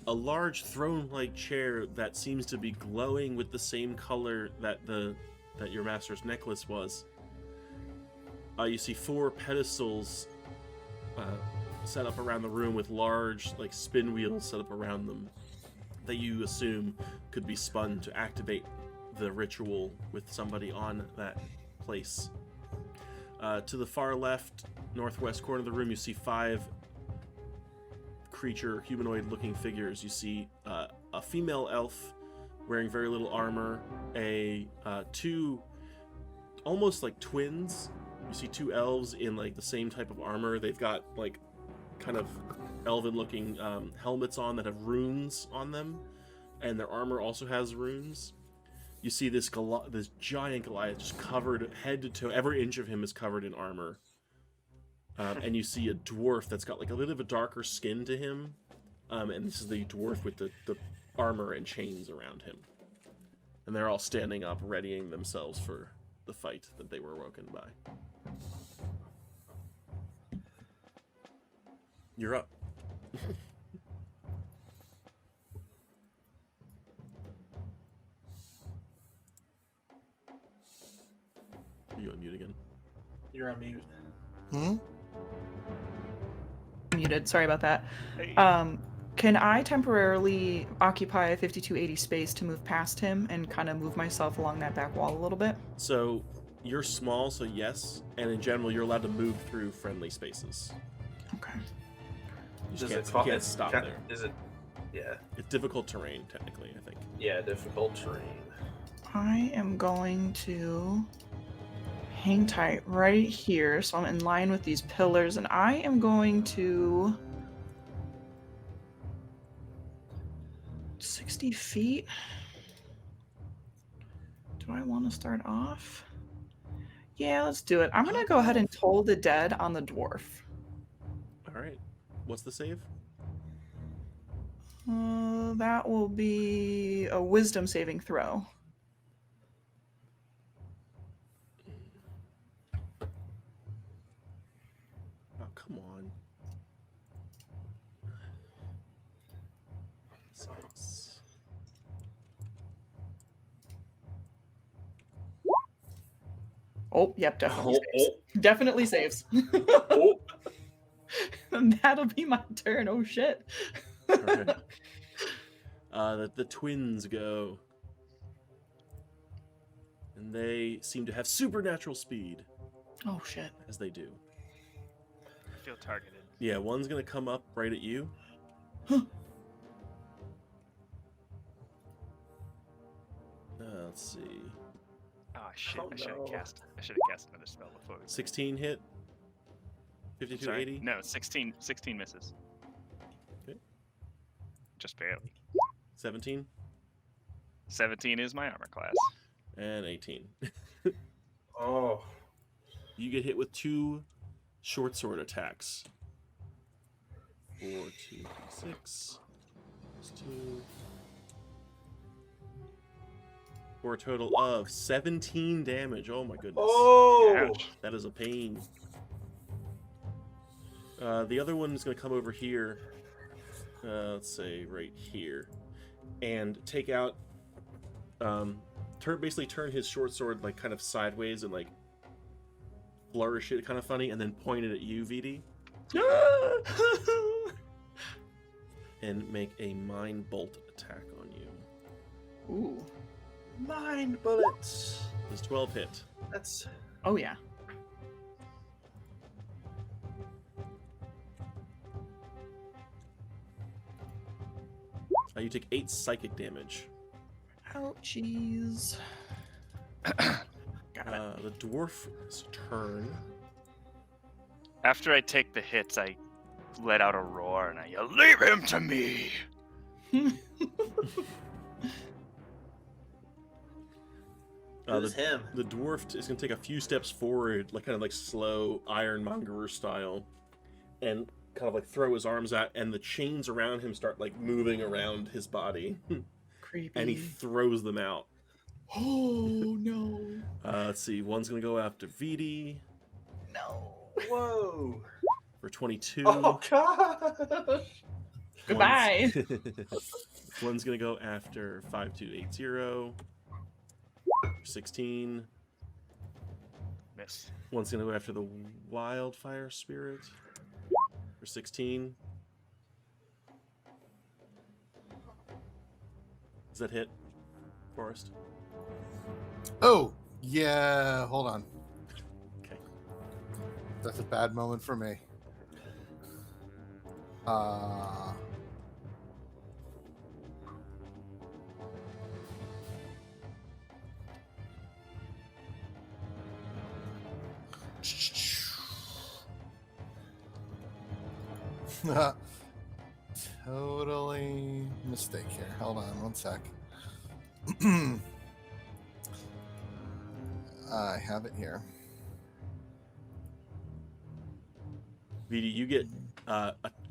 large throne-like chair that seems to be glowing with the same color that your master's necklace was. You see 4 pedestals set up around the room with large, like, spin wheels set up around them that you assume could be spun to activate the ritual with somebody on that place. To the far left, northwest corner of the room, you see 5 creature, humanoid-looking figures. You see a female elf wearing very little armor, 2 almost like twins. You see 2 elves in like the same type of armor. They've got like kind of elven-looking helmets on that have runes on them, and their armor also has runes. You see this giant Goliath just covered head to toe. Every inch of him is covered in armor. And you see a dwarf that's got like a little bit of a darker skin to him. And this is the dwarf with the armor and chains around him. And they're all standing up, readying themselves for the fight that they were woken by. You're up. You on mute again? You're on mute. Muted. Sorry about that. Hey. Can I temporarily occupy a 5280 space to move past him and kind of move myself along that back wall a little bit? So you're small, so yes, and in general, you're allowed to move through friendly spaces. Okay. You just can't stop there. Is it? Yeah. It's difficult terrain, technically, I think. Yeah, difficult terrain. I am going to hang tight right here, so I'm in line with these pillars, and I am going to 60 feet. Do I want to start off? Yeah, let's do it. I'm gonna go ahead and toll the dead on the dwarf. All right. What's the save? That will be a wisdom saving throw. Oh, come on. 6. Oh, yep, definitely Oh, saves. Definitely saves. Oh, And that'll be my turn. Oh shit. Okay. The twins go. And they seem to have supernatural speed, Oh shit. as they do. I feel targeted. Yeah, one's gonna come up right at you. Let's see. Oh shit! Oh, I should have no. cast another spell before. 16 hit. 5280. No, 16 misses. Okay. Just barely. 17 17 is my armor class. and 18. oh. You get hit with 2 short sword attacks. 4, 2, 6. 2. for a total of 17 damage. Oh my goodness. Oh! Ouch. That is a pain. The other one is going to come over here. Let's say right here. And take out... basically turn his short sword like kind of sideways and like flourish it kind of funny, and then point it at you, VD. And make a mind bolt attack on you. Ooh. Mind bullets. Does 12 hit? That's Oh yeah. You take 8 psychic damage. Ouchies. Got it. The dwarf's turn. After I take the hits, I let out a roar and I yell, "Leave him to me!" who's him. The dwarf is going to take a few steps forward, like kind of like slow ironmonger style, and kind of like throw his arms out, and the chains around him start like moving around his body, Creepy. and he throws them out. Oh no. Let's see, one's going to go after VD No. Whoa. for 22. Oh gosh. Goodbye. One's going to go after 5280 for 16. Miss. One's going to go after the wildfire spirit for 16. Does that hit, Forrest? Oh, yeah. Hold on. Okay. That's a bad moment for me. Totally mistake here. Hold on one sec. I have it here. VD, you get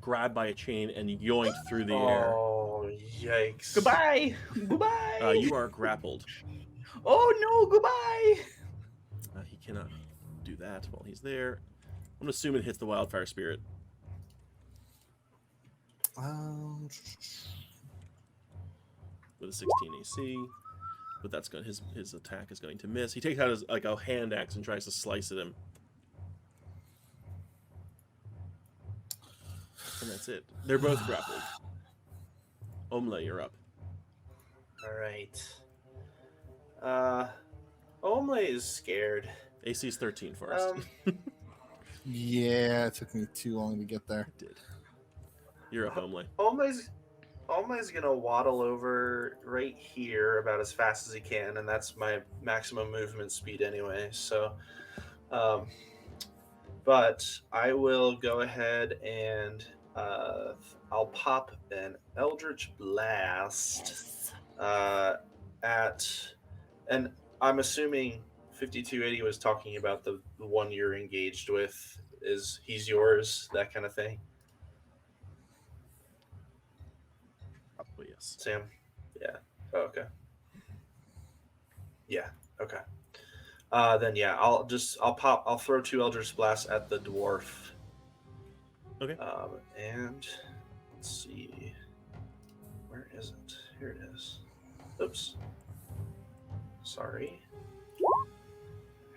grabbed by a chain and yoinked through the air. Oh yikes. Goodbye. Goodbye. You are grappled. Oh no, goodbye. He cannot do that while he's there. I'm assuming it hits the wildfire spirit. With a 16 AC, but that's going. His attack is going to miss. He takes out his like a hand axe and tries to slice at him, and that's it. They're both grappled. Omle, you're up. All right. Omle is scared. AC is 13 for us. Yeah, it took me too long to get there. It did. You're up, Omle. Omle's gonna waddle over right here about as fast as he can, and that's my maximum movement speed anyway. So, but I will go ahead and I'll pop an Eldritch Blast and I'm assuming 5280 was talking about the one you're engaged with. Is he's yours, that kind of thing. Probably yes. Sam? Yeah. Oh, okay. Yeah. Okay. Then yeah, I'll throw 2 Eldritch Blasts at the dwarf. Okay. And let's see. Where is it? Here it is. Oops. Sorry.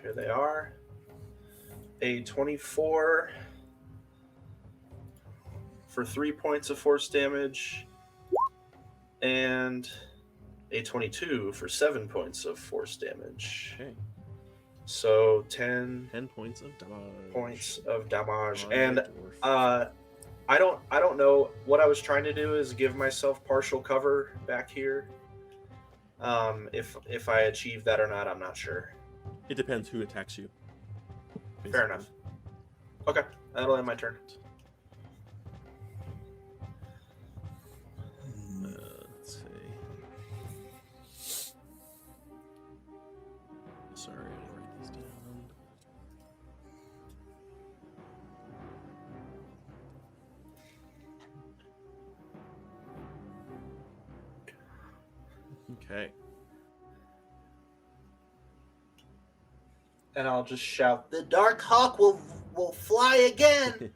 Here they are. A 24 for 3 points of force damage, and a 22 for 7 points of force damage. Okay. So 10 points of damage. points of damage. On And the dwarf. I don't know what I was trying to do is give myself partial cover back here. If I achieve that or not, I'm not sure. It depends who attacks you. Fair enough. Okay, that'll end my turn. Let's see. Sorry, I didn't write these down. Okay. And I'll just shout, "The Dark Hawk will fly again!"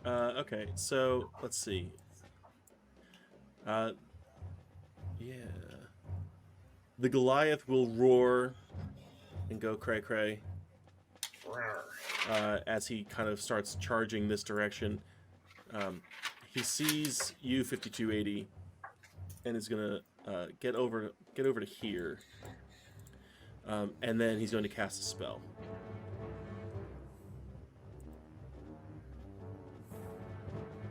Okay, so let's see. Yeah. The Goliath will roar and go cray cray as he kind of starts charging this direction. He sees you 5280 and is gonna get over to here, and then he's going to cast a spell.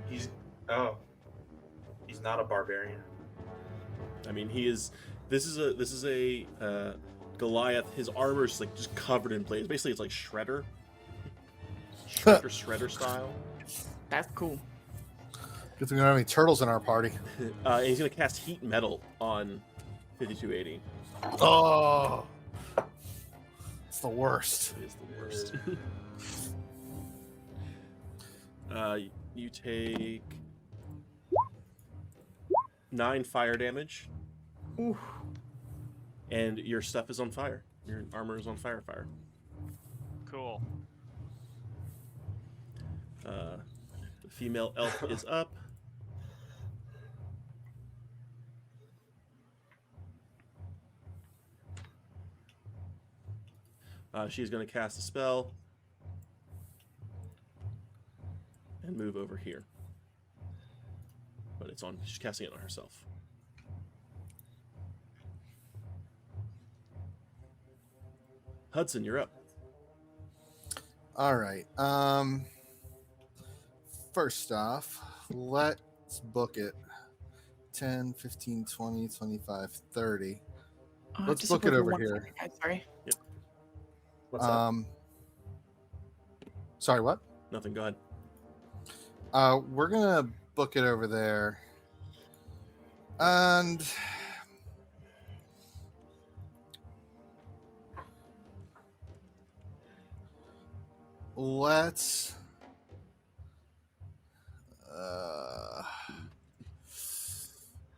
He's not a barbarian. I mean, he is. This is a Goliath. His armor is like just covered in blades. Basically, it's like Shredder style. That's cool. Good thing we don't have any turtles in our party. And he's gonna cast Heat Metal on 5280. Oh, it's the worst. It is the worst. You take 9 fire damage. Ooh. And your stuff is on fire. Your armor is on fire. Cool. The female elf is up. She's going to cast a spell and move over here. But it's on. She's casting it on herself. Hudson, you're up. All right. First off, let's book it. 10, 15, 20, 25, 30. Let's Just book it for over 1 here. second, guys, sorry. What's up? Sorry, what? Nothing. Go ahead. We're gonna book it over there. And let's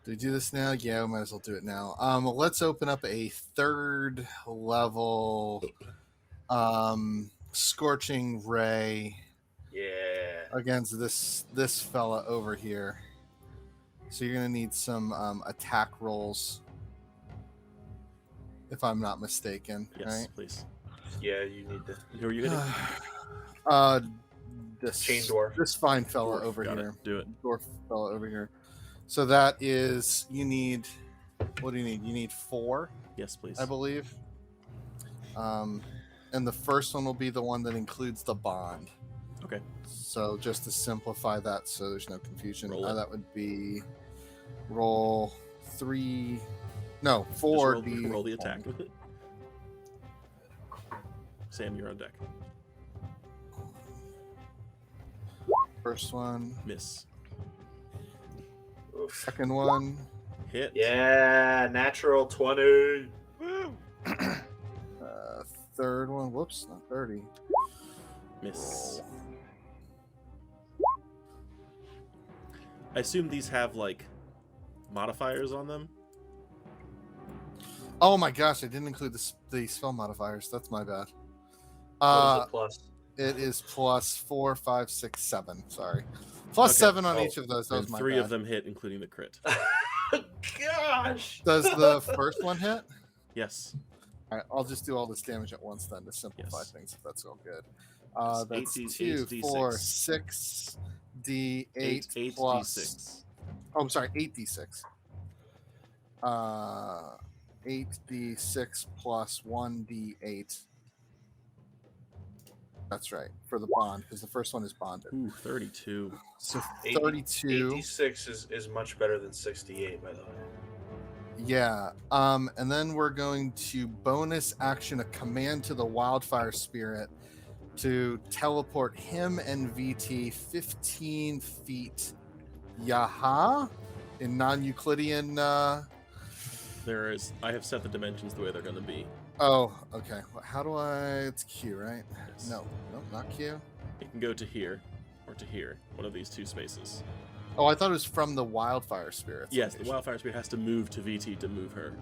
do we do this now? Yeah, we might as well do it now. Let's open up a 3rd level scorching ray Yeah. against this fella over here. So you're gonna need some attack rolls, if I'm not mistaken. Yes, Right? please. Yeah, you need to. Who are you hitting? This Chain dwarf. This fine fella Dwarf, over got here. it. Do it. Dwarf fella over here. So that is, you need, what do you need? You need 4, Yes, please. I believe. And the first one will be the one that includes the bond. Okay. So just to simplify that, so there's no confusion, Roll it. that would be roll 4 Just roll, d. roll the attack. Sam, you're on deck. First one, Miss. Oof. second one, Hit. Yeah, natural 20. Woo! third one. Whoops, not 30. Miss. I assume these have like modifiers on them. Oh my gosh, I didn't include the spell modifiers. That's my bad. What is it plus? It is plus 4, 5, 6, 7. Sorry, plus Okay. 7 on Oh. each of those. That And was my 3 bad. of them hit, including the crit. Gosh. Does the first one hit? Yes. All right, I'll just do all this damage at once then to simplify Yes. things. If that's all good. It's That's 8 2, D6. 4, 6 d8 8 plus. D6. Oh, I'm sorry, 8d6. 8d6 plus 1d8. That's right, for the bond, because the first one is bonded. Ooh, 32. So 80 32. 86 is much better than 68, by the way. Yeah. And then we're going to bonus action a command to the wildfire spirit to teleport him and VT 15 feet. Yaha? In non-Euclidean. There is. I have set the dimensions the way they're going to be. Oh, okay. How do I? It's Q, right? Yes. No, not Q. It can go to here or to here. One of these 2 spaces. Oh, I thought it was from the wildfire spirits. Yes, the location. wildfire spirit has to move to VT to move her.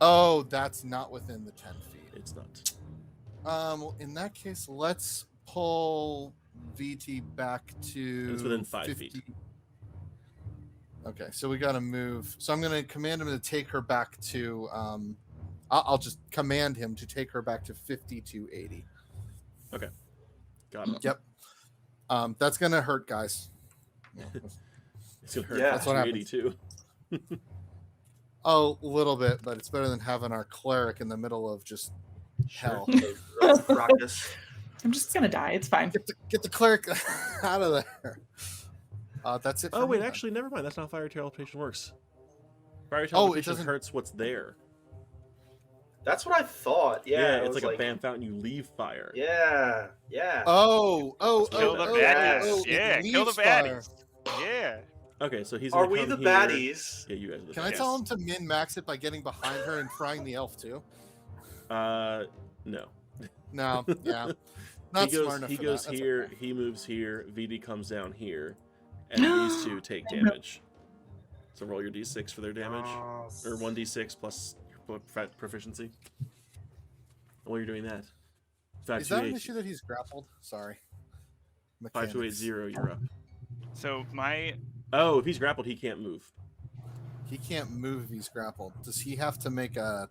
Oh, that's not within the 10 feet. It's not. Well, in that case, let's pull VT back to. It's within 5 50. feet. Okay, so we got to move. So I'm going to command him to take her back to. I'll just command him to take her back to 50 to 80. Got it. Yep. That's going to hurt, guys. It's gonna hurt. Yeah. That's what 280 too. Oh, a little bit, but it's better than having our cleric in the middle of just hell. Ruckus. I'm just gonna die. It's fine. Get the cleric out of there. That's it. For Oh wait, me, then. actually, never mind. That's not how fire teleportation works. Fire Oh, it teleportation doesn't- hurts what's there. That's what I thought. Yeah, it it's was like a bam fountain. You leave fire. Yeah, yeah. Oh, Kill the baddies. Yeah, kill the baddies. Yeah. Okay, so he's. Are gonna we come the here. baddies? Yeah, you guys are the Can I tell him to min max it by getting behind her and frying the elf too? No. No, yeah, not he smart goes. enough. He for goes that. That's here. okay. He moves here. VD comes down here, and these two take damage. So roll your d6 for their damage, or 1d6 plus your proficiency. While you're doing that, Is that an issue that he's grappled? Sorry. 5280. You're up. So my Oh, if he's grappled, he can't move. He can't move if he's grappled. Does he have to make a?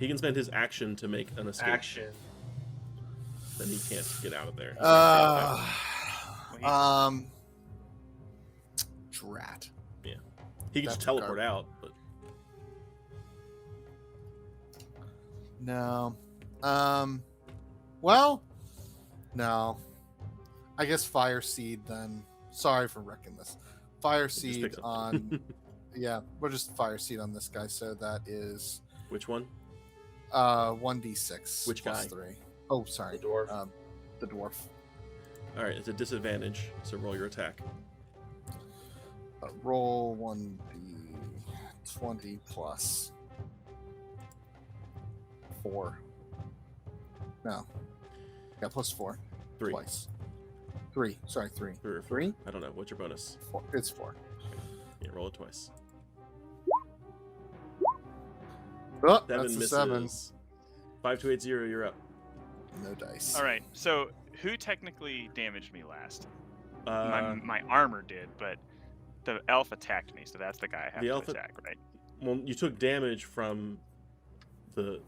He can spend his action to make an escape. Action. Then he can't get out of there. Drat. He can just that's teleport garbage. out, but No. Well, no. I guess Fire Seed then. Sorry for wrecking this. Fire just Seed pick something. on. Yeah, we're just Fire Seed on this guy. So that is Which one? 1d6. Which plus guy? 3. Oh, sorry. The dwarf. The dwarf. All right, it's a disadvantage, so roll your attack. Roll 1d20 plus 4. No. Yeah, plus 4. 3. Twice. 3. Sorry, 3. 3 or 4. 3? I don't know. What's your bonus? 4. It's 4. Yeah, roll it twice. Oh, 7 that's a misses. 7. 5280. You're up. No dice. all right. So who technically damaged me last? Uh, My armor did, but the elf attacked me, so that's the guy I have The to elf attack, right? well, you took damage from the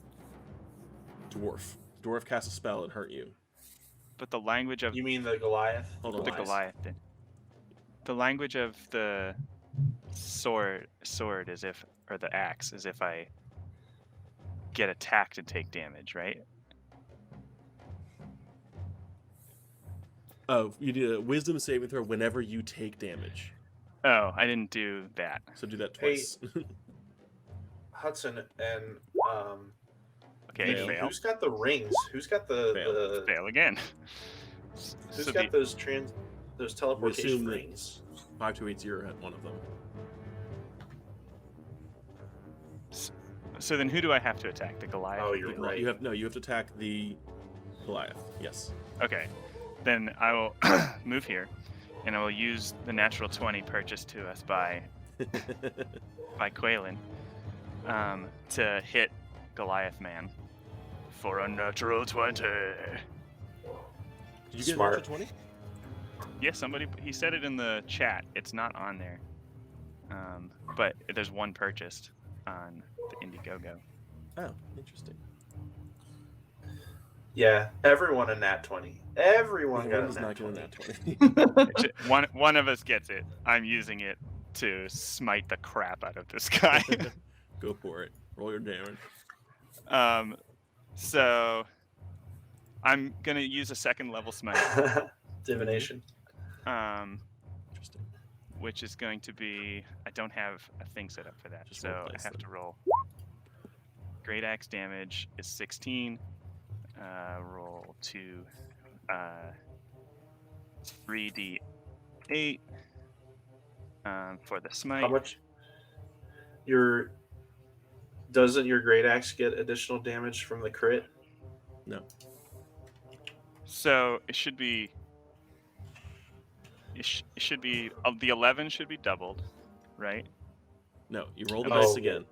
dwarf. Dwarf cast a spell and hurt you. But the language of You mean the Goliath? Hold on. the Goliath did. The language of the sword is if, or the axe is if I get attacked and take damage, right? Oh, you need a wisdom saving throw whenever you take damage. Oh, I didn't do that. So do that Hey, twice. Hudson and Okay, Fail. fail. who's got the rings? Who's got the Fail. Fail again. who's So got the- those teleportation assume that- rings? 5280 had one of them. So then who do I have to attack? The Goliath? Oh, you're right. You have to attack the Goliath. Yes. Okay. Then I will move here, and I will use the natural 20 purchased to us by Quaylen to hit Goliath Man for a natural 20. Did you get Smart. an extra 20? Yeah, he said it in the chat. It's not on there, but there's one purchased on the Indiegogo. Oh, interesting. Yeah, everyone a nat 20. Everyone One got does a not nat get a 20. nat 20. One of us gets it. I'm using it to smite the crap out of this guy. Go for it. Roll your damage. So I'm gonna use a second level smite, Divination. Interesting. which is going to be, I don't have a thing set up for that, Just so roll I dice have then. to roll. Great axe damage is 16. Roll 3d8 for the smite. How much? Doesn't your great axe get additional damage from the crit? No. So it should be it should be the 11 should be doubled, right? No, you roll the Oh. dice again.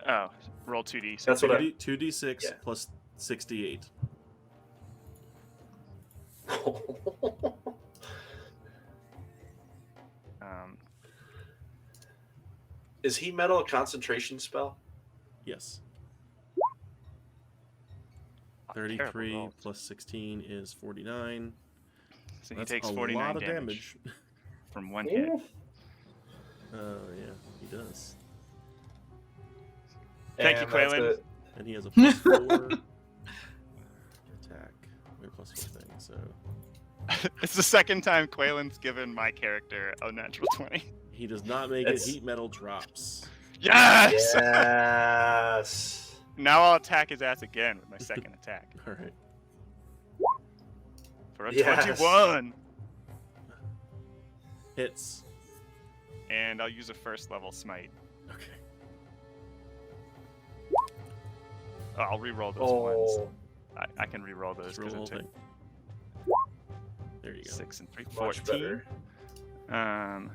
Oh, roll 2d. So That's what I- 2d6 Yeah. plus 68. Is heat metal a concentration spell? Yes. terrible 33 rolls. plus 16 is 49. So he That's takes a 49 lot of damage damage. from one hit. Oh, yeah, he does. Thank you, And that's Quaylen. it. And he has a plus 4 attack. Wait, plus 4 thing, so It's the second time Quaylen's given my character a natural 20. he does not make That's- it. Heat metal drops. Yes! Yes. Now I'll attack his ass again with my second attack. All right. For a Yes. 21! Hits. And I'll use a first level smite. Okay. Oh, I'll re-roll those ones. Oh, I can re-roll those Just roll because the it whole took thing. There you go. 6 and 3, much 14. better.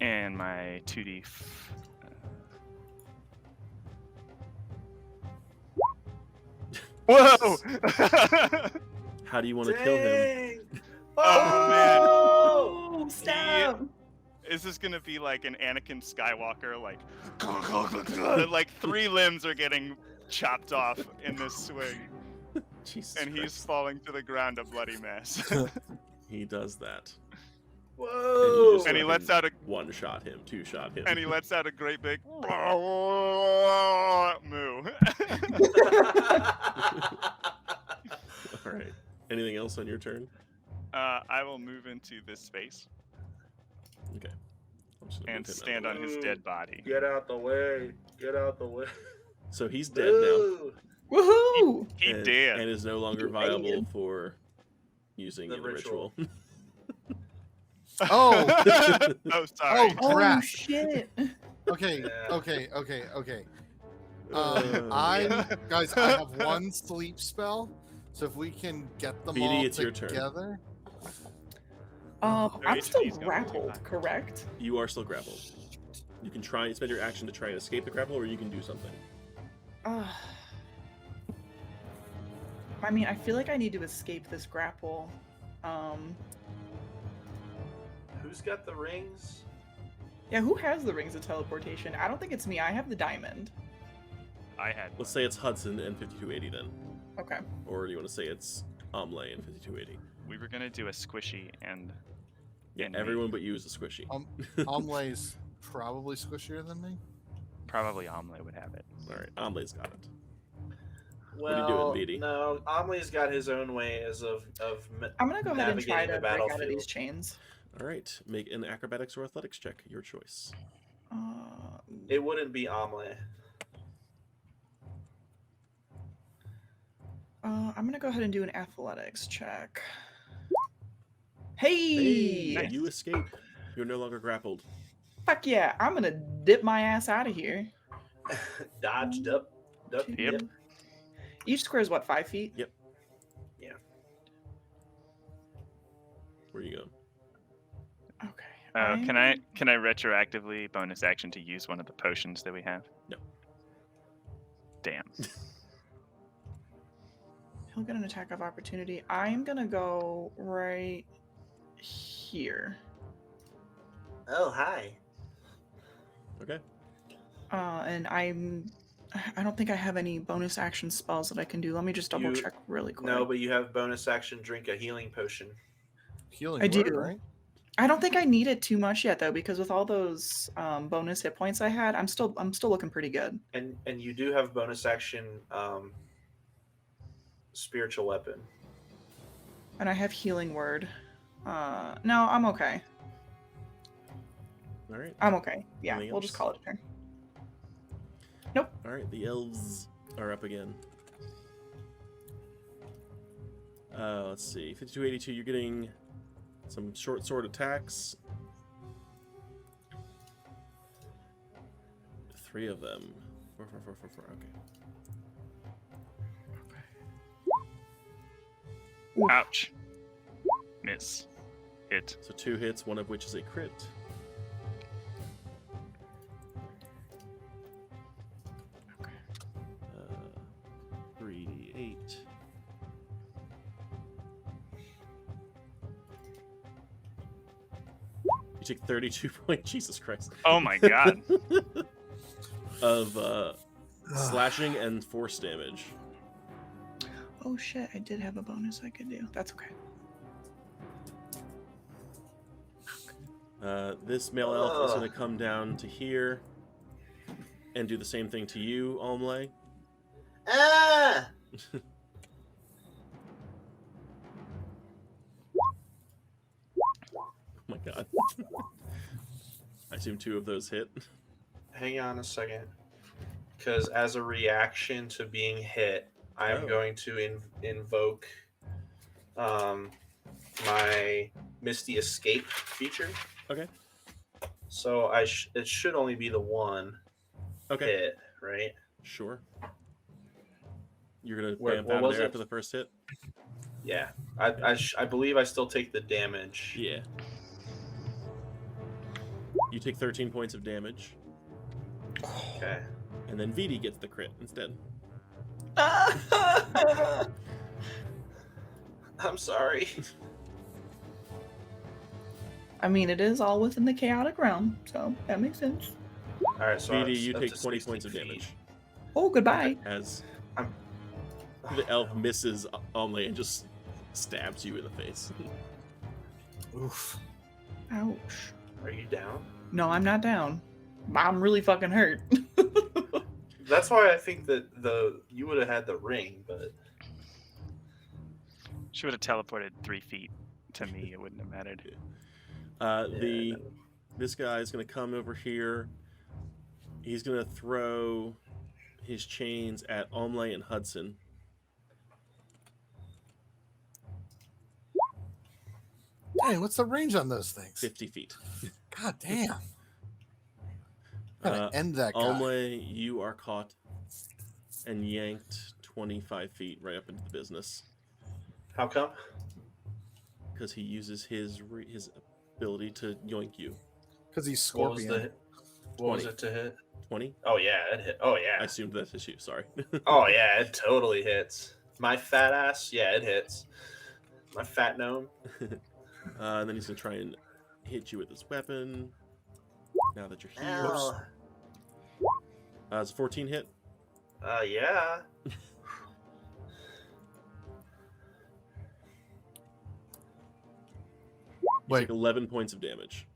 And my 2d. Whoa! How do you want to kill him? Dang. Oh, man. Oh, stab! Is this gonna be like an Anakin Skywalker, like, like 3 limbs are getting chopped off in this swing, Jesus and he's Christ. falling to the ground a bloody mess. He does that. Whoa. just And he lets out a One shot him, two shot him. and he lets out a great big moo. All right. Anything else on your turn? I will move into this space Okay. I'm just gonna and move him stand out. on his dead body. Get out the way. Get out the way. So he's dead now, Ooh. Woohoo! He and, did. and is no longer He viable did. for using The in the ritual. Oh, Oh, sorry. Oh, crap. Oh shit! okay, Yeah. okay. Uh, Guys, I have one sleep spell, so if we can get them Beatty, all it's your turn. together. I'm Very still HD's gonna be grappled, fine. correct? You are still grappled. You can try spend your action to try and escape the grapple, or you can do something. I mean, I feel like I need to escape this grapple. Who's got the rings? Yeah, who has the rings of teleportation? I don't think it's me. I have the diamond. I had. Let's say it's Hudson and 5280 then, Okay. or do you want to say it's Omlay and 5280? We were gonna do a squishy and. Yeah, and everyone but you is a squishy. Omlay's probably squishier than me. Probably Omlay would have it. All right, Omlay's got it. Well, are you doing, Beatty? no, Amelie's got his own ways of I'm gonna go ahead and try navigating to the break out of battlefield. these chains. All right, make an acrobatics or athletics check, your choice. It wouldn't be Amelie. I'm gonna go ahead and do an athletics check. Hey! Hey, you escape. You're no longer grappled. Fuck yeah! I'm gonna dip my ass out of here. Dodge, duck, Two. Yep. Each square is what, 5 feet? Yep. Yeah. Where you going? Okay. Can I retroactively bonus action to use one of the potions that we have? No. Damn. He'll get an attack of opportunity. I'm gonna go right here. Oh, hi. Okay. And I don't think I have any bonus action spells that I can do. Let me just double You- check really quick. No, but you have bonus action drink a healing potion. Healing I word, do. right? I don't think I need it too much yet though, because with all those bonus hit points I had, I'm still looking pretty good. And you do have bonus action spiritual weapon. And I have healing word. No, I'm okay. All right. I'm okay. Yeah, Anything we'll just else? call it a turn. All right. The elves are up again. Let's see. 5282. You're getting some short sword attacks. 3 of them. 4, 4, 4, 4, 4. Okay. Ouch. Miss. hit. So 2 hits, one of which is a crit. Okay. 3d8. You take 32 points. Jesus Christ. Oh my god. Of slashing and force damage. Oh shit, I did have a bonus I could do. That's okay. This male elf is going to come down to here and do the same thing to you, Almley. Ah! Oh my god. I assume 2 of those hit. Hang on a second. Because as a reaction to being hit, I'm going to invoke my Misty Escape feature. Okay. So it should only be the 1 hit, right? Sure. You're going to What bamf out of was there it? after the first hit? Yeah. I believe I still take the damage. Yeah. You take 13 points of damage. Okay. And then VD gets the crit instead. I'm sorry. I mean, it is all within the chaotic realm, so that makes sense. All right, so VD, you up take to 20 60 points of feet. damage. Oh, goodbye. As I'm- the elf misses Almley and just stabs you in the face. Oof. Ouch. Are you down? No, I'm not down. I'm really fucking hurt. That's why I think that you would have had the ring, but She would have teleported 3 feet to me. It wouldn't have mattered. This guy is going to come over here. He's going to throw his chains at Almley and Hudson. Hey, what's the range on those things? 50 feet. God damn. Gotta end that guy. Almley, you are caught and yanked 25 feet right up into the business. how come? Because he uses his ability to yoink you. Because he's What was Scorpion. what was 20. it to hit? 20? Oh yeah, it hit. Oh I yeah. assumed that hits you, sorry. Oh yeah, it totally hits. My fat ass, yeah, it hits. My fat gnome. And then he's going to try and hit you with his weapon. Now that you're here. Ow. It's a 14 hit. Yeah. You Wait. take 11 points of damage.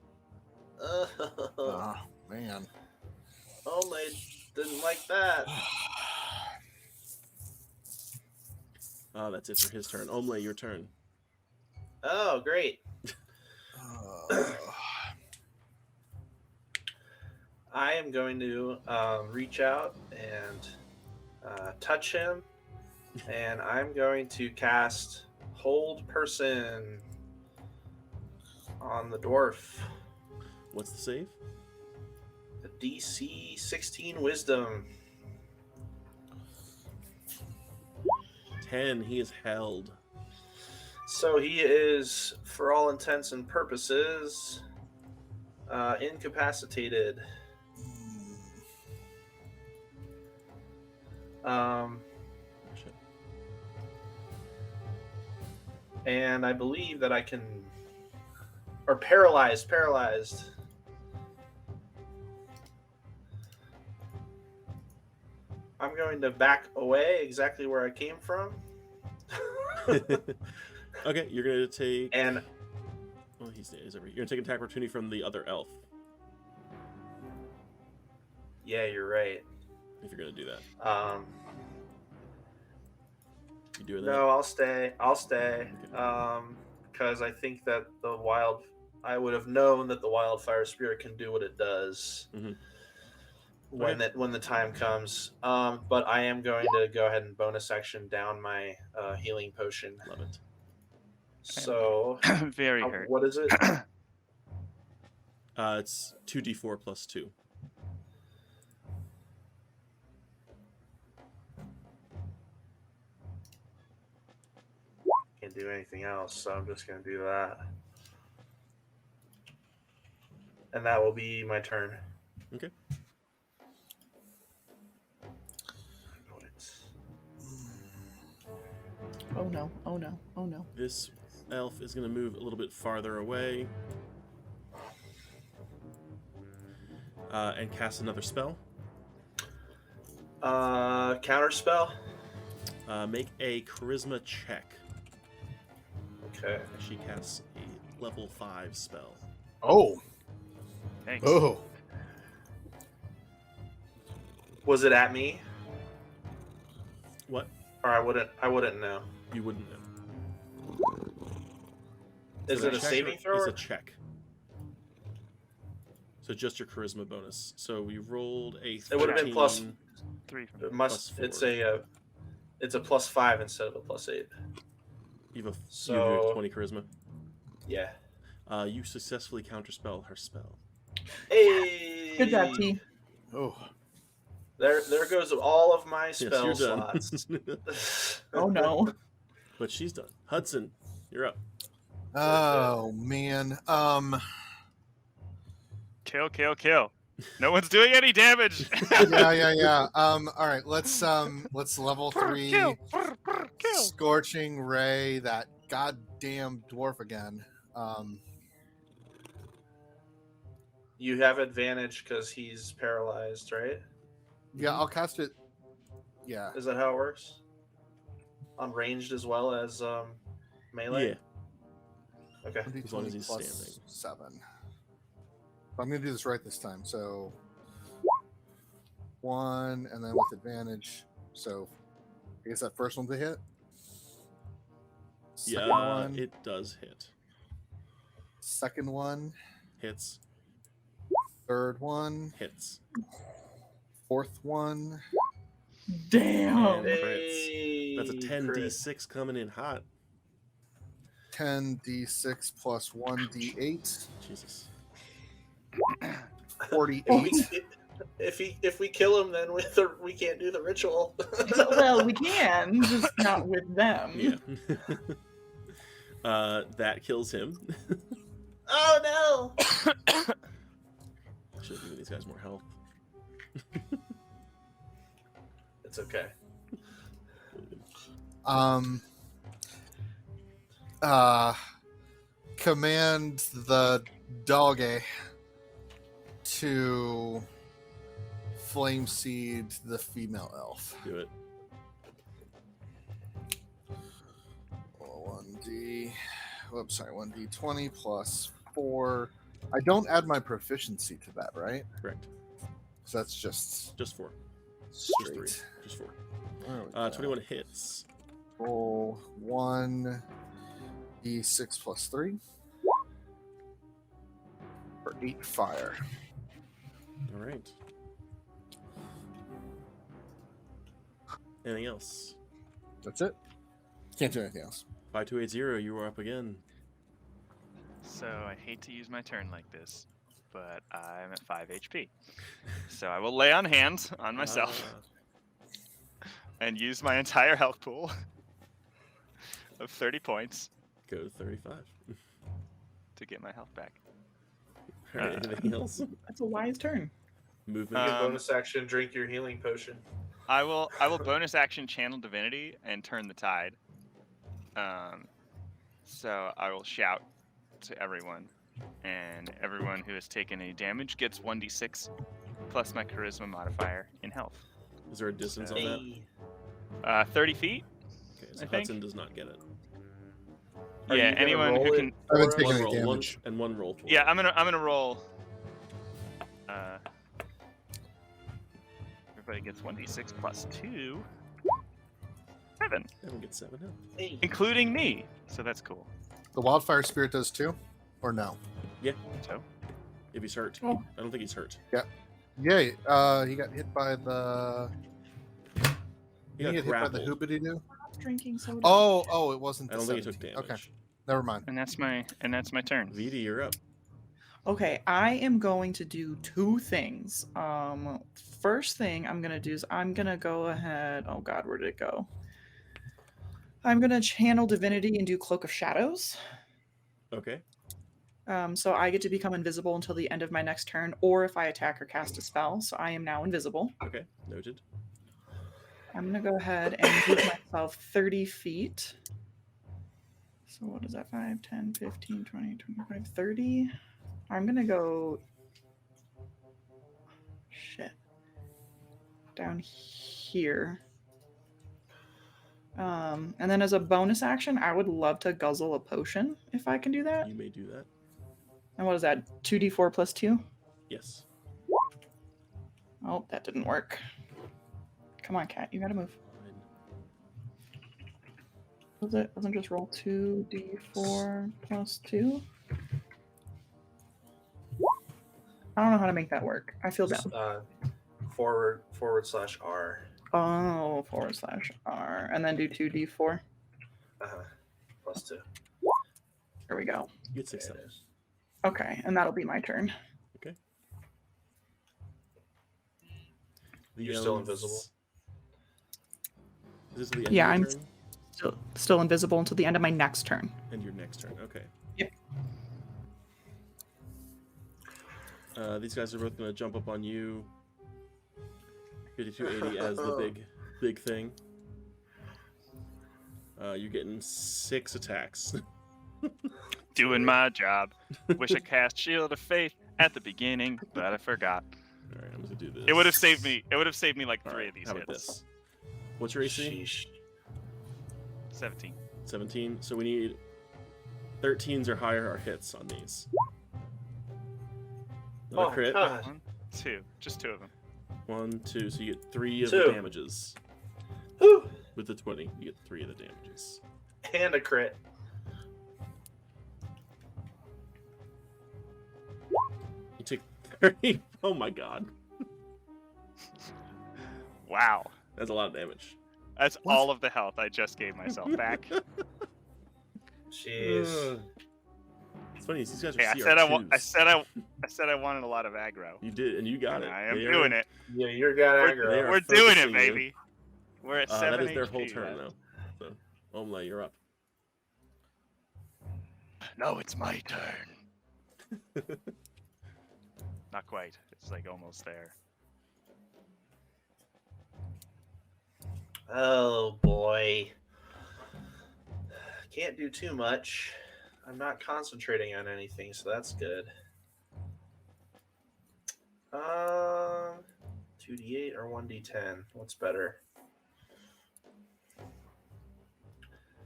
Oh, man. Only didn't like that. That's it for his turn. Omle, your turn. Oh, great. I am going to reach out and touch him, and I'm going to cast Hold Person on the dwarf. What's the save? The DC 16 Wisdom. 10. He is held. So he is, for all intents and purposes, incapacitated. Shit. And I believe that I can, or paralyzed. I'm going to back away exactly where I came from. Okay, you're going to take... And Oh, he's over here. You're going to take attack opportunity from the other elf, yeah, you're right. if you're going to do that. You doing that? No, I'll stay. Because I think that I would have known that the wildfire spirit can do what it does Mhm. when the time comes. But I am going to go ahead and bonus action down my healing potion. Love it. So Very hurt. what is it? It's 2d4 plus 2. Can't do anything else, so I'm just going to do that. And that will be my turn. Okay. Oh no, oh no, oh no. This elf is going to move a little bit farther away and cast another spell. Counter spell. Make a charisma check. Okay. She casts a level 5 spell. Oh. Thanks. Oh. Was it at me? What? Or I wouldn't know. You wouldn't know. Is So it a check saving or- throw? It's a check. So just your charisma bonus. So we rolled a 13. It would have been plus 3. It must. Plus It's 4. it's a +5 instead of a +8. You have So- 20 charisma. Yeah. You successfully counterspell her spell. Hey. Good job, T. Oh. There goes all of my Yes, spell you're done. slots. Oh no. But she's done. Hudson, you're up. Oh man. Kill, kill, kill. No one's doing any damage. Yeah. All right. Let's level 3 Kill. scorching ray that goddamn dwarf again. You have advantage because he's paralyzed, right? Yeah, I'll cast it. Yeah. Is that how it works? On ranged as well as melee. Yeah. Okay. As long as he's plus standing. 7. I'm gonna do this right this time. So 1, and then with advantage. So I guess that first one to hit. Second Yeah, one, it does hit. second one, Hits. third one, Hits. fourth one. Damn. And crits. That's a Crit. 10d6 coming in hot. 10d6 plus 1d8. Jesus. 48. If we kill him, then we can't do the ritual. Well, we can, just not with them. Yeah. That kills him. Oh no! Should have given these guys more health. It's okay. Command the doggy to flame seed the female elf. Do it. 1d20 plus 4. I don't add my proficiency to that, right? Correct. So that's just Just 4. Just 3. straight. Just 4. There we go. 21 hits. Roll 1d6 plus 3 for 8 fire. All right. Anything else? That's it. Can't do anything else. 5280, you are up again. So I hate to use my turn like this, but I'm at 5 HP. So I will lay on hands on myself and use my entire health pool of 30 points Go to 35. to get my health back. All right, anything else? That's a wise turn. Movement. You can bonus action, drink your healing potion. I will bonus action channel divinity and turn the tide. So I will shout to everyone, and everyone who has taken any damage gets 1d6 plus my charisma modifier in health. Is there a distance on that? Hey. 30 feet. Okay, so I think. Hudson does not get it. Are Yeah, you gonna anyone roll who it can. I haven't for taken us? any One roll, damage. and one roll. For Yeah, it. I'm gonna roll. Everybody gets 1d6 plus 2. 7, Everyone gets 7 health. Hey. including me. So that's cool. The wildfire spirit does too, or no? So If he's hurt. Oh. I don't think he's hurt. Yeah, he got hit by the. He Did he got get hit by the grappled. hoobity doo? Drinking soda. Oh, it wasn't. I The don't think he took 17. damage. Okay, never mind. and that's my turn. Viti, you're up. Okay, I am going to do 2 things. First thing I'm gonna do is I'm gonna go ahead. Oh God, where did it go? I'm gonna channel divinity and do cloak of shadows. Okay. So I get to become invisible until the end of my next turn, or if I attack or cast a spell. So I am now invisible. Okay, noted. I'm going to go ahead and move myself 30 feet. So what is that? 5, 10, 15, 20, 25, 30. I'm going to go... Shit. Down here. And then as a bonus action, I would love to guzzle a potion if I can do that. You may do that. And what is that? 2d4 plus 2? Yes. Oh, that didn't work. Come on, cat. You gotta move. Fine. Wasn't just roll 2d4 plus 2? I don't know how to make that work. I feel bad. /R. Oh, /R. And then do 2d4. Plus 2. There we go. You get 6 There it times. is. Okay, and that'll be my turn. Okay. You're still invisible? Is this the end Yeah, of your I'm turn? still invisible until the end of my next turn. And your next turn, okay. Yep. These guys are both going to jump up on you. 5280 as the big thing. You're getting 6 attacks. Doing my job. Wish I cast Shield of Faith at the beginning, but I forgot. All right, I'm going to do this. It would have saved me. It would have saved me like All 3 right, of these how hits. about this? What's your AC? Sheesh. 17. 17. So we need 13s or higher are hits on these. Another crit. God. 1, 2. Just 2 of them. 1, 2. So you get 3 of 2. the damages. Whew. With the 20, you get 3 of the damages. And a crit. You take 30. Oh my god. Wow. That's a lot of damage. That's all of the health I just gave myself back. Jeez. It's funny, these guys are Hey, I CR2s. said I wanted a lot of aggro. You did, and you got And it. I am They doing are- it. Yeah, you're got They aggro. are We're doing it, focusing you. baby. We're at 7 That is their HP whole turn left. now. So, Omla, you're up. No, it's my turn. Not quite. It's like almost there. Oh boy. Can't do too much. I'm not concentrating on anything, so that's good. 2d8 or 1d10? What's better?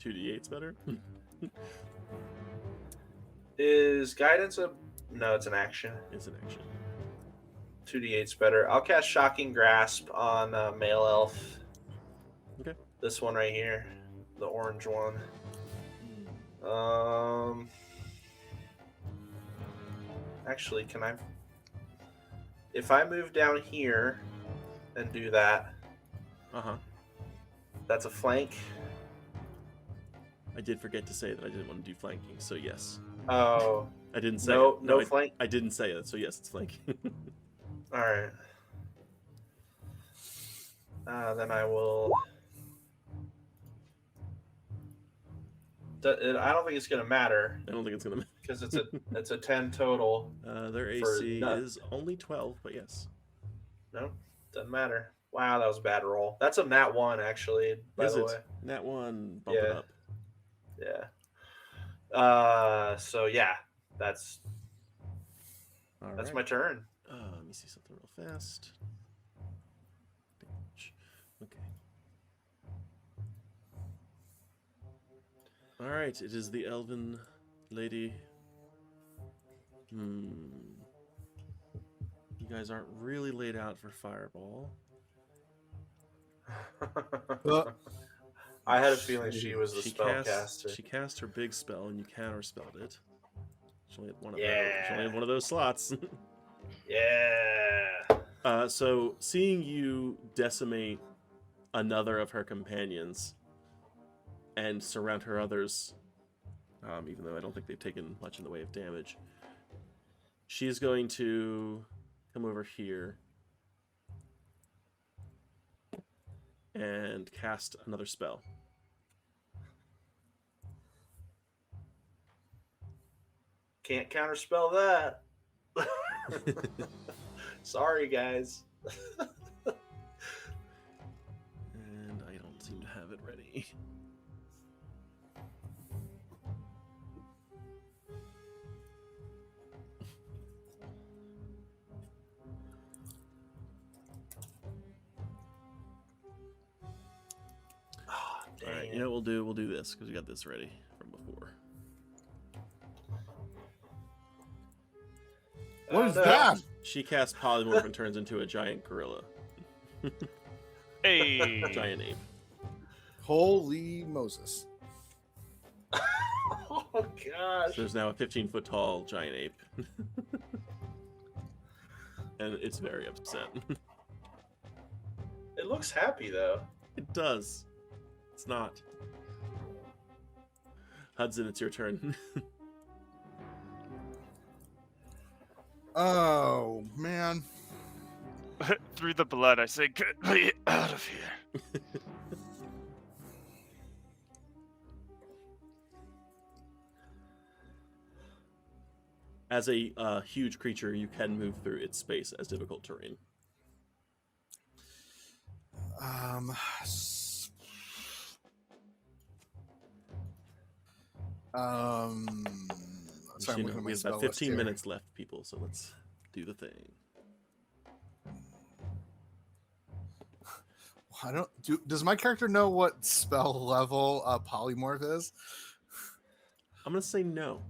2d8's better. Is guidance a... No, it's an action. It's an action. 2d8's better. I'll cast Shocking Grasp on Male Elf. Okay. This one right here. The orange one. Actually, can I... If I move down here and do that, Uh-huh. that's a flank. I did forget to say that I didn't want to do flanking, so yes. Oh, I didn't say no, it. no I, flank. I didn't say it, so yes, it's flanking. All right. Then I will. I don't think it's gonna matter I don't think it's gonna matter. because it's a 10 total. Their For AC nut. is only 12, but yes. No, doesn't matter. Wow, that was a bad roll. That's a nat 1 actually. By Is the it? way. Nat 1, bump it Yeah. up. Yeah. So yeah, that's All that's right. my turn. Let me see something real fast. Damage. Okay. All right, it is the elven lady. You guys aren't really laid out for fireball. I had a feeling she was the spellcaster. She cast her big spell, and you counterspelled it. She only had one of Yeah. those. She only had one of those slots. Yeah. So seeing you decimate another of her companions and surround her others, even though I don't think they've taken much in the way of damage, she's going to come over here and cast another spell. Can't counterspell that. Sorry, guys. And I don't seem to have it ready. Oh, All right, dang you know what we'll do this because we got this ready from before. What is no. that? She casts polymorph and turns into a giant gorilla, Hey. giant ape. Holy Moses. Oh So gosh. there's now a 15-foot tall giant ape, and it's very upset. It looks happy though. It does. It's not. Hudson, it's your turn. Oh, man. Through the blood, I say, get me out of here. As a huge creature, you can move through its space as difficult terrain. S- Sorry, I'm You know, looking at we my have spell about list 15 here. minutes left, people, so let's do the thing. I don't do. Does my character know what spell level polymorph is? I'm going to say no.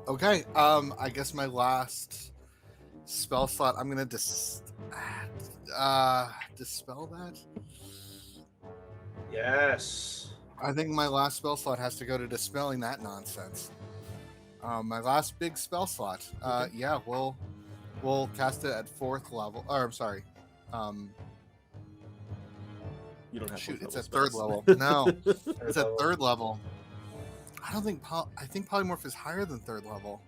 Okay. I guess my last spell slot. I'm gonna dispel that. Yes. I think my last spell slot has to go to dispelling that nonsense. My last big spell slot. Okay. Yeah, we'll cast it at 4th level. Or I'm sorry. You don't have Shoot, it's fourth at 3rd spells. level. No, Third it's at level. 3rd level. I don't think I think polymorph is higher than 3rd level.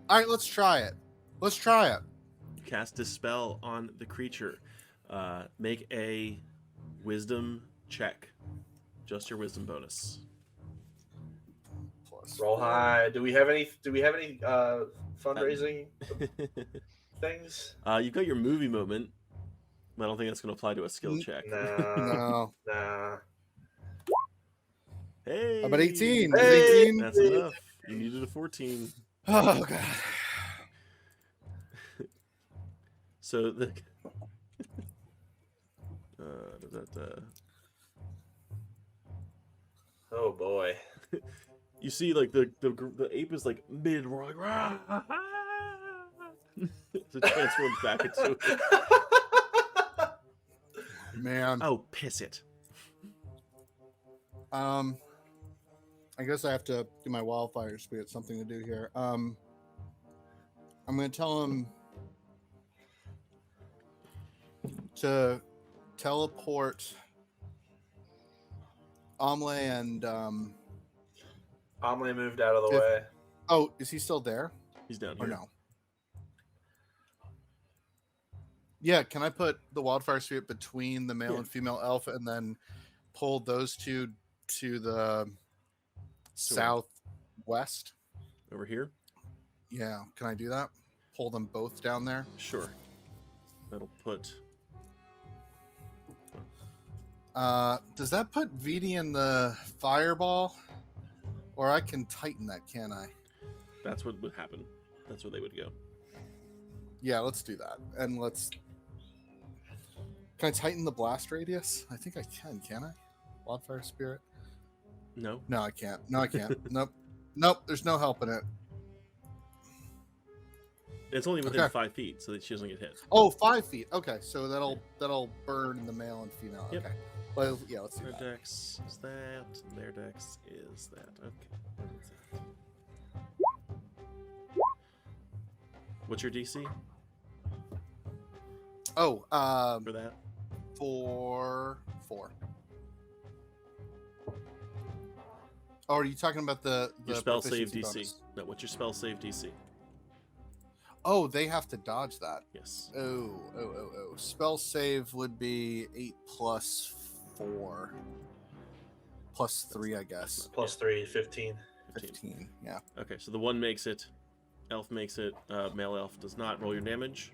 All right, let's try it. Let's try it. Cast Dispel on the creature. Make a wisdom check. Just your wisdom bonus. Plus Roll 4. high. Do we have any fundraising things? You've got your movie moment, but I don't think that's going to apply to a skill check. No. No. Nah. Hey! How about 18? Is Hey! 18? That's enough. You needed a 14. Oh, God. So the Oh boy. you see, like the ape is like mid roar, like rah, so it transforms back into it. Man. Oh, piss it! I guess I have to do my wildfire spirit. Something to do here. I'm going to tell him to teleport Omle and Omle moved out of the If- way. oh, is he still there He's down or here. no? Yeah, can I put the wildfire spirit between the male Yeah. and female elf and then pull those two to the southwest? Over here. Yeah, can I do that? Pull them both down there? Sure. That'll put. Does that put VD in the fireball? Or I can tighten that, can I? That's what would happen. That's where they would go. Yeah, let's do that. And let's... Can I tighten the blast radius? I think I can I? Wildfire spirit? No. No, I can't. No, I can't. Nope, there's no helping it. It's only within Okay. 5 feet, so that she doesn't get hit. Oh, 5 feet. Okay, so that'll burn the male and female. Yep. Okay. Well, yeah, let's do Their that. dex is that. Their dex is that. Okay. What's your DC Oh, for that? 4. Oh, are you talking about the Your spell save proficiency DC. bonus? No, what's your spell save DC? Oh, they have to dodge that. Yes. Oh. Spell save would be 8 plus 4. Plus 3, I guess. Plus 3, 15. 15, yeah. Okay, so the one makes it. Elf makes it. Male elf does not. Roll your damage.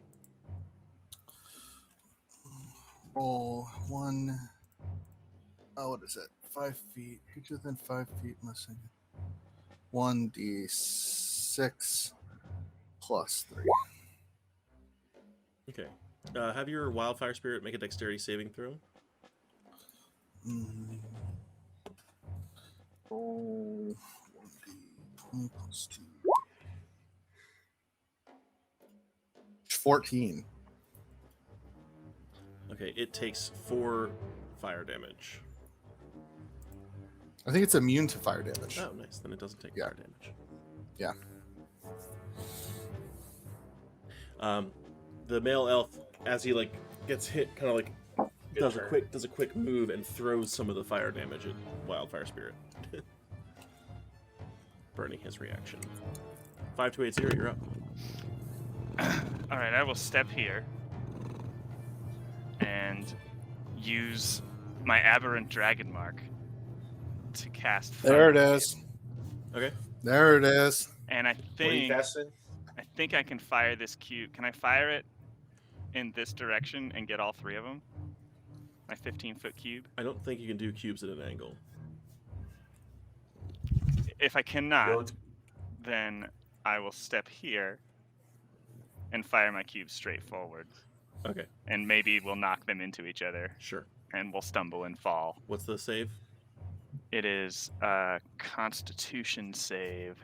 Roll 1. Oh, what is it? 5 feet. Each within 5 feet must 1d6 plus 3. Okay. Have your wildfire spirit make a dexterity saving throw. Roll 1d20 plus 2. 14. Okay, it takes 4 fire damage. I think it's immune to fire damage. Oh, nice. Then it doesn't take Yeah. fire damage. Yeah. The male elf, as he like gets hit, kind of like does a quick move and throws some of the fire damage at wildfire spirit, burning his reaction. 5280, you're up. All right, I will step here and use my aberrant dragon mark to cast. There it Fire. is. Okay. There it is. And I What are you think casting? I can fire this cube. Can I fire it in this direction and get all 3 of them? My 15-foot cube. I don't think you can do cubes at an angle. If I cannot, Go- then I will step here and fire my cube straight forward. Okay, And maybe we'll knock them into each other sure. and we'll stumble and fall. What's the save? It is a Constitution save.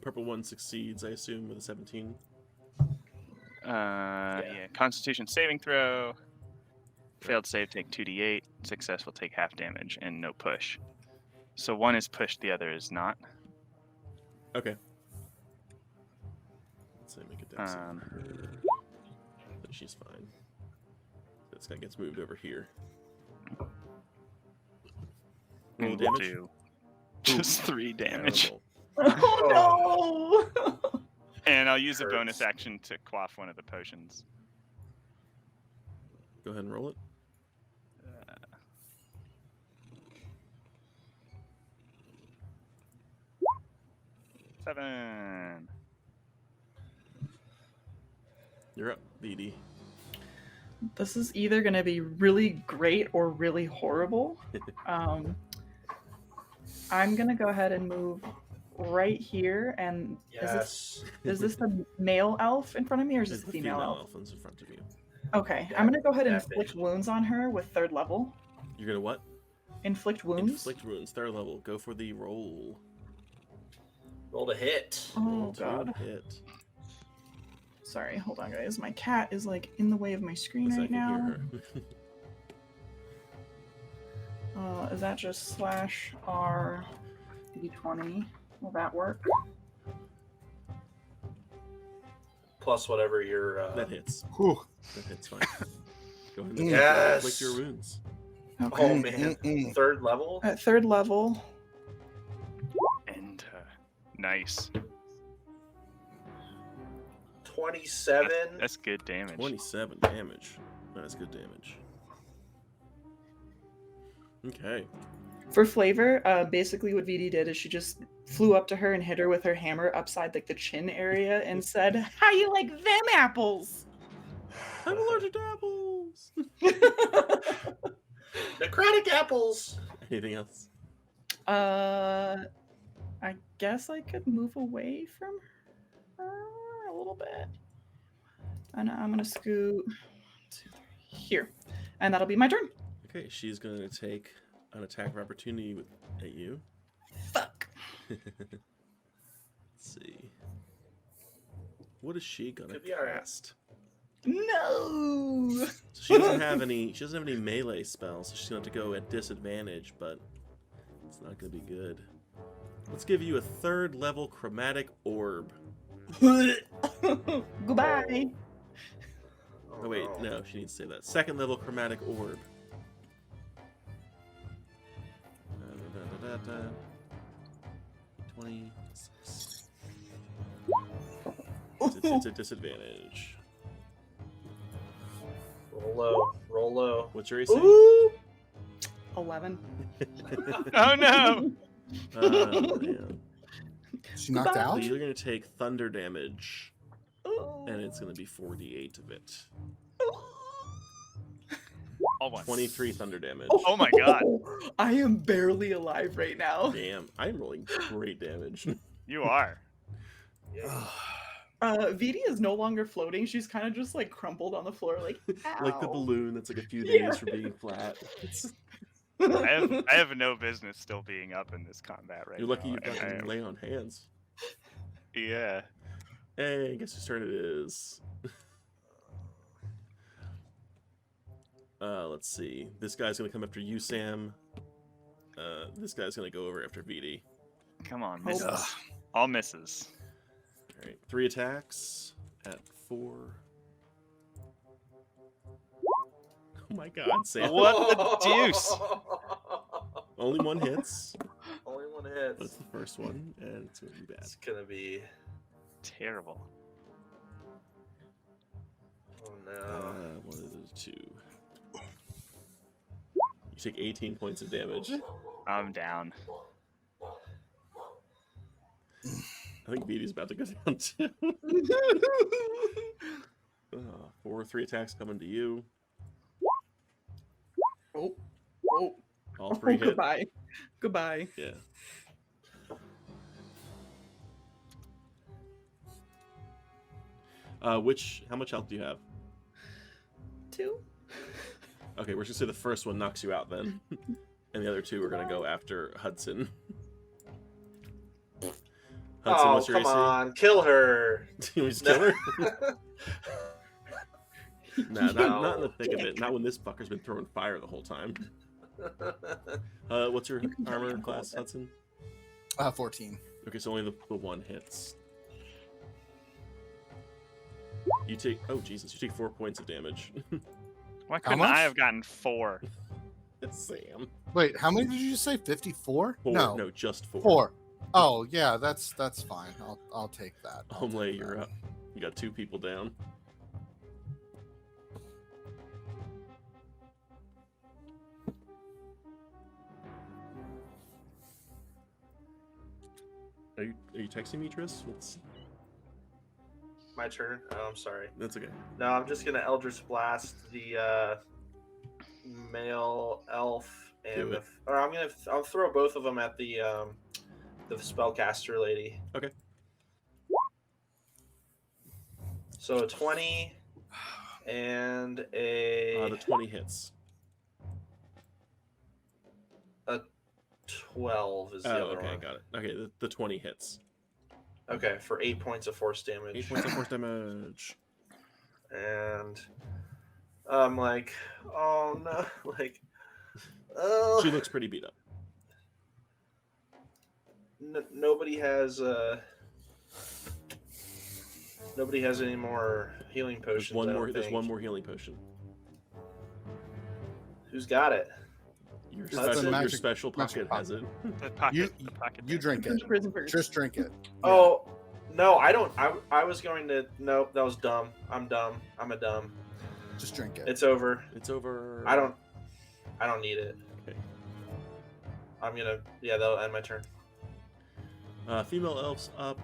Purple one succeeds, I assume, with a 17. Yeah. Constitution saving throw. Failed save, take 2d8. Successful, take half damage, and no push. So one is pushed, the other is not. Okay. Let's say make a dex save. But she's fine. This guy gets moved over here. Roll And we'll damage. do just 3 damage. Terrible. Oh no! And I'll use a Hurts. bonus action to quaff one of the potions. Go ahead and roll it. Seven. You're up, BD. This is either going to be really great or really horrible. I'm going to go ahead and move right here. And Yes. is this the male elf in front of me, or is this There's the the female elf? elephants in front of you. Okay, Yeah, I'm going to go ahead and that inflict bitch. wounds on her with 3rd level. You're gonna what? Inflict wounds. Inflict wounds, 3rd level. Go for the roll. Roll a hit. Oh Roll to god. hit. Sorry, hold on, guys. My cat is like in the way of my screen Looks right like I now. can hear her. Is that just slash R D20? Will that work? Plus whatever your. That hits. Whew. That hits fine. Go ahead and Yes. inflict your wounds. Okay. Oh man. 3rd level. At 3rd level. And nice. 27. That's good damage. 27 damage. That's good damage. Okay. For flavor, basically what VD did is she just flew up to her and hit her with her hammer upside like the chin area and said, "How you like them apples?" I'm allergic to apples. Necrotic apples. Anything else? I guess I could move away from her a little bit. And I'm gonna scoot 1, 2, 3, here. And that'll be my turn. Okay, she's going to take an attack of opportunity at you. Fuck. Let's see. What is she gonna Could be alright. cast? No. So she doesn't have any. She doesn't have any melee spells, so she's gonna have to go at disadvantage. But it's not gonna be good. Let's give you a 3rd level chromatic orb. Goodbye. Oh wait, no, she needs to say that. 2nd level chromatic orb. 26. It's a disadvantage. Roll low. Roll low. What's your AC? Ooh! 11. Oh no! Man. She knocked Goodbye. So out. you're going to take thunder damage, Oh. and it's going to be 4d8 of it. Almost. 23 thunder damage. Oh my god. I am barely alive right now. Damn, I'm rolling great damage. You are. Vidi is no longer floating. She's kind of just like crumpled on the floor, like Like the ow. balloon that's like a few Yeah. days for being flat. I have no business still being up in this combat right You're lucky now. you've got and I to am- lay on hands. Yeah. Hey, guess whose turn it is? Let's see. This guy's gonna come after you, Sam. This guy's gonna go over after VD. Come on, Oh. misses. All misses. All right, 3 attacks at 4. Oh my God, Sam! What the deuce? Only one hits. Only one That's hits. the first one, and it's gonna be bad. It's gonna be. Terrible. Oh no. What is it? 2. You take 18 points of damage. I'm down. I think VD's about to go down too. 4 3 attacks coming to you. Oh, oh, All 3 hit. goodbye, goodbye. Yeah. How much health do you have? 2. Okay, we're just gonna say the first one knocks you out then. And the other 2 are gonna go after Hudson. Hudson, Oh, what's your come AC? on, kill her. You want to just kill her? Nah, not in the No. thick of it. Not when this fucker's been throwing fire the whole time. What's your You can armor handle class, it. Hudson? 14. Okay, so only the 1 hits. You take... Oh, Jesus. You take 4 points of damage. Why couldn't much? I have gotten 4? It's Sam. Wait, how many did you say? 54? 4. No, No, just 4. 4. Oh yeah, that's fine. I'll take that. I'll Homely, take you're that. up. You got 2 people down. Are you texting me, Tris? My turn. Oh, I'm sorry. That's okay. No, I'm just gonna Eldritch Blast the male elf and Do it. I'll throw both of them at the spellcaster lady. Okay. So a 20 and a The 20 hits. 12 is the Oh, other okay, one. got it. Okay, the 20 hits. Okay, for 8 points of force 8 damage. points of force damage. And I'm like, oh no, like, oh. She looks pretty beat up. Nobody has any more healing potions. I don't There's think. one more healing potion. Who's got it? Your It's the your magic- special magic pocket has it. The pocket. You- the pocket You drink it. Prison first. Just drink it. Oh no, I don't. I was going to. Nope, that was dumb. I'm dumb. I'm a dumb. Just drink it. It's over. It's over. I don't need it. Okay. I'm gonna. Yeah, that'll end my turn. Female elf's up.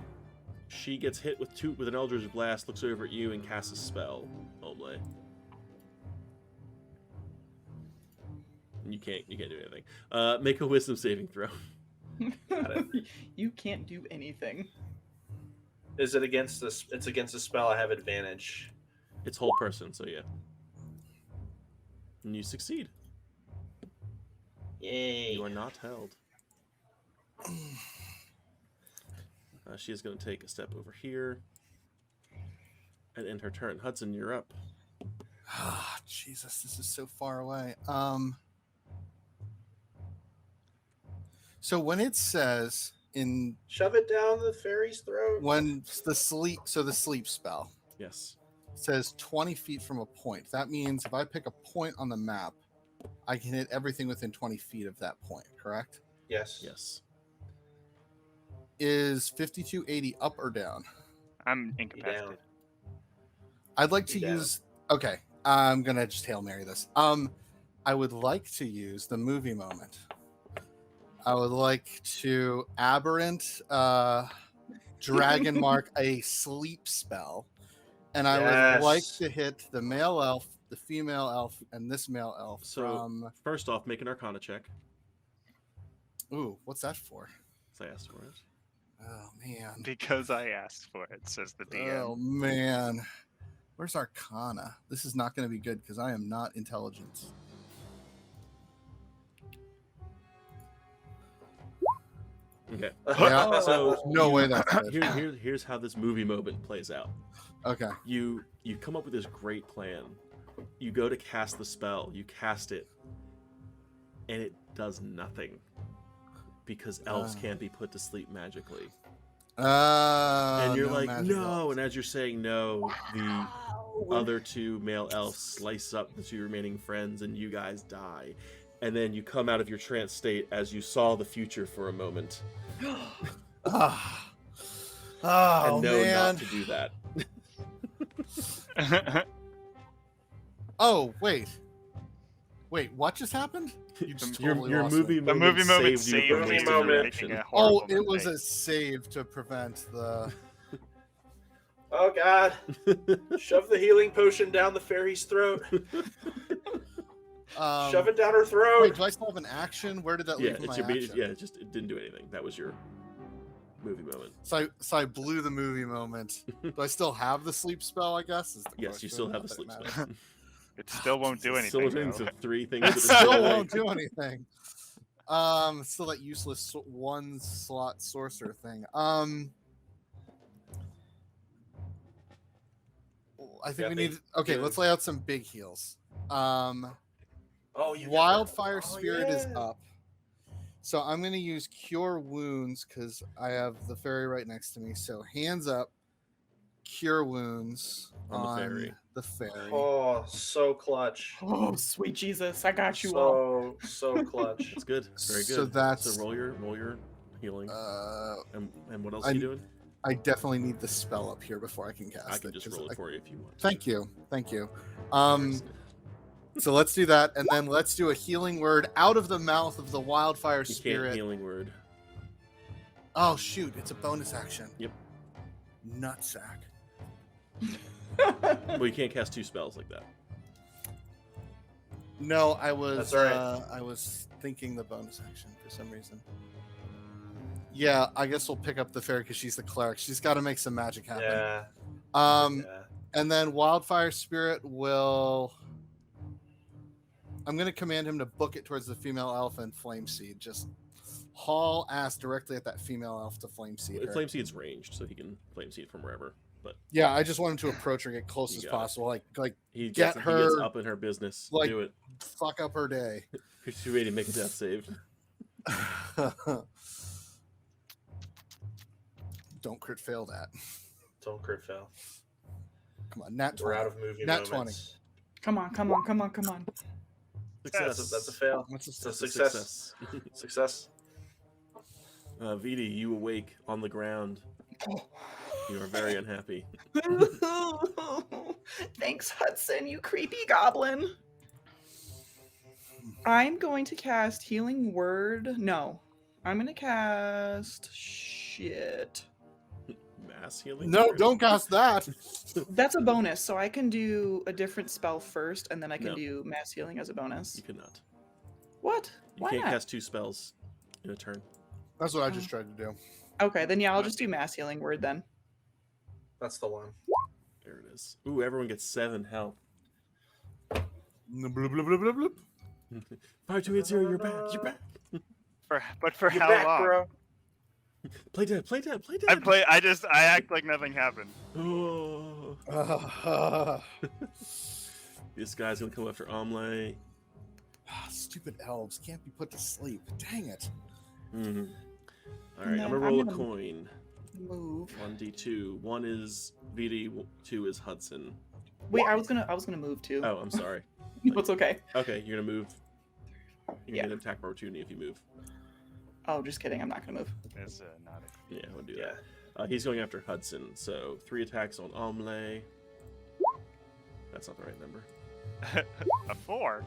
She gets hit with an Eldritch Blast, looks over at you, and casts a spell. Homely. You can't do anything. Make a Wisdom saving throw. Got it. You can't do anything. Is it against this? It's against the spell. I have advantage. It's whole person, so yeah. And you succeed. Yay! You are not held. She is going to take a step over here and end her turn. Hudson, you're up. Ah, Jesus, this is so far away. So when it says in Shove it down the fairy's throat. when the sleep spell Yes. says 20 feet from a point, that means if I pick a point on the map, I can hit everything within 20 feet of that point, correct? Yes. Yes. Is 5280 up or down? I'm Be down. incapacitated. I'd like to Be down. use. Okay, I'm gonna just Hail Mary this. I would like to use the movie moment. I would like to aberrant dragon mark a sleep spell, and I would like Yes. to hit the male elf, the female elf, and this male elf So from. first off, make an Arcana check. Ooh, what's that for? As I asked for it. Oh man. Because I asked for it, says the DM. Oh man. Where's Arcana? This is not going to be good because I am not intelligent. Okay. Yeah, So no way that's good. Here's how this movie moment plays out. Okay. You come up with this great plan. You go to cast the spell. You cast it, and it does nothing because elves can't be put to sleep magically. And you're no like, magic no. elves. And as you're saying no, the other two male elves slice up the two remaining friends, and you guys die. And then you come out of your trance state as you saw the future for a moment, Oh, and know man. not to do that. Oh, wait. Wait, what just happened? You just totally Your lost movie me. The movie moment saved you saved from me wasting moment. your from action. making a Oh, horrible it was mistake. a save to prevent the. Oh God! Shove the healing potion down the fairy's throat. Shove it down her throat. Wait, do I still have an action? Where did that Yeah, leave it's my your action? yeah. It didn't do anything. That was your movie moment. So I blew the movie moment. Do I still have the sleep spell? I guess. Is the Yes, you question. still have the Not that sleep it spell. matters. It still won't do anything. Still doing though. the three things. It that still doing. won't do anything. Still that useless one slot sorcerer thing. I think we need. Okay, let's lay out some big heals. Oh, you Wildfire got that. Spirit is yeah. up. So I'm going to use Cure Wounds because I have the fairy right next to me. So hands up, Cure Wounds On the fairy. the fairy. Oh, so clutch. Oh, sweet Jesus, I got you all. So clutch. It's good. Very good. So that's- so roll your healing. And what else I- are you doing? I definitely need the spell up here before I can cast I can it. just 'cause roll I- it for you if you want. Thank you. So let's do that, and then let's do a healing word out of the mouth of the wildfire You can't spirit. healing word. Oh shoot! It's a bonus action. Yep. Nutsack. Well, you can't cast two spells like that. No, I was. That's all right. I was thinking the bonus action for some reason. Yeah, I guess we'll pick up the fairy because she's the cleric. She's got to make some magic happen. Yeah. Yeah. And then Wildfire Spirit will. I'm going to command him to book it towards the female elf and Flame Seed. Just haul ass directly at that female elf to Flame Seed. her. Flame Seed's ranged, so he can Flame Seed from wherever. But Yeah, I just want him to approach her, get close You as got it. possible. Like he Get gets her, up in her business. like- Do it. fuck up her day. You're too ready to make a death save. Don't crit fail that. Don't crit fail. Come on, nat 20. We're out of movie Nat moments. Come on. Success. That's a fail. What's It's a this? success. Success. Vidi, you awake on the ground. You are very unhappy. Thanks, Hudson, you creepy goblin. I'm going to cast Healing Word. No, I'm going to cast shit. Mass healing? No, word? don't cast that. That's a bonus, so I can do a different spell first, and then I can No. do Mass Healing as a bonus. You cannot. What? You Why can't not? cast two spells in a turn. That's what I just tried to do. Okay, then yeah, I'll just do Mass Healing Word then. That's the one. There it is. Ooh, everyone gets 7 health. Bloop, bloop, bloop, bloop, bloop. 5280, you're back. You're back. But for You're how back, long? bro. Play dead. I act like nothing happened. Oh. This guy's gonna come after Omelette. Stupid elves can't be put to sleep. Dang it. Mm-hmm. All right, And I'm then gonna roll a gonna coin. Move. 1d2. 1 is VD, 2 is Hudson. Wait, I was gonna move too. Oh, I'm sorry. No, it's okay. Okay, you're gonna move. You're Yeah. gonna get an attack opportunity if you move. Oh, just kidding. I'm not gonna move. It's not Yeah, I would do Yeah. that. He's going after Hudson, so 3 attacks on Omle. That's not the right number. a 4.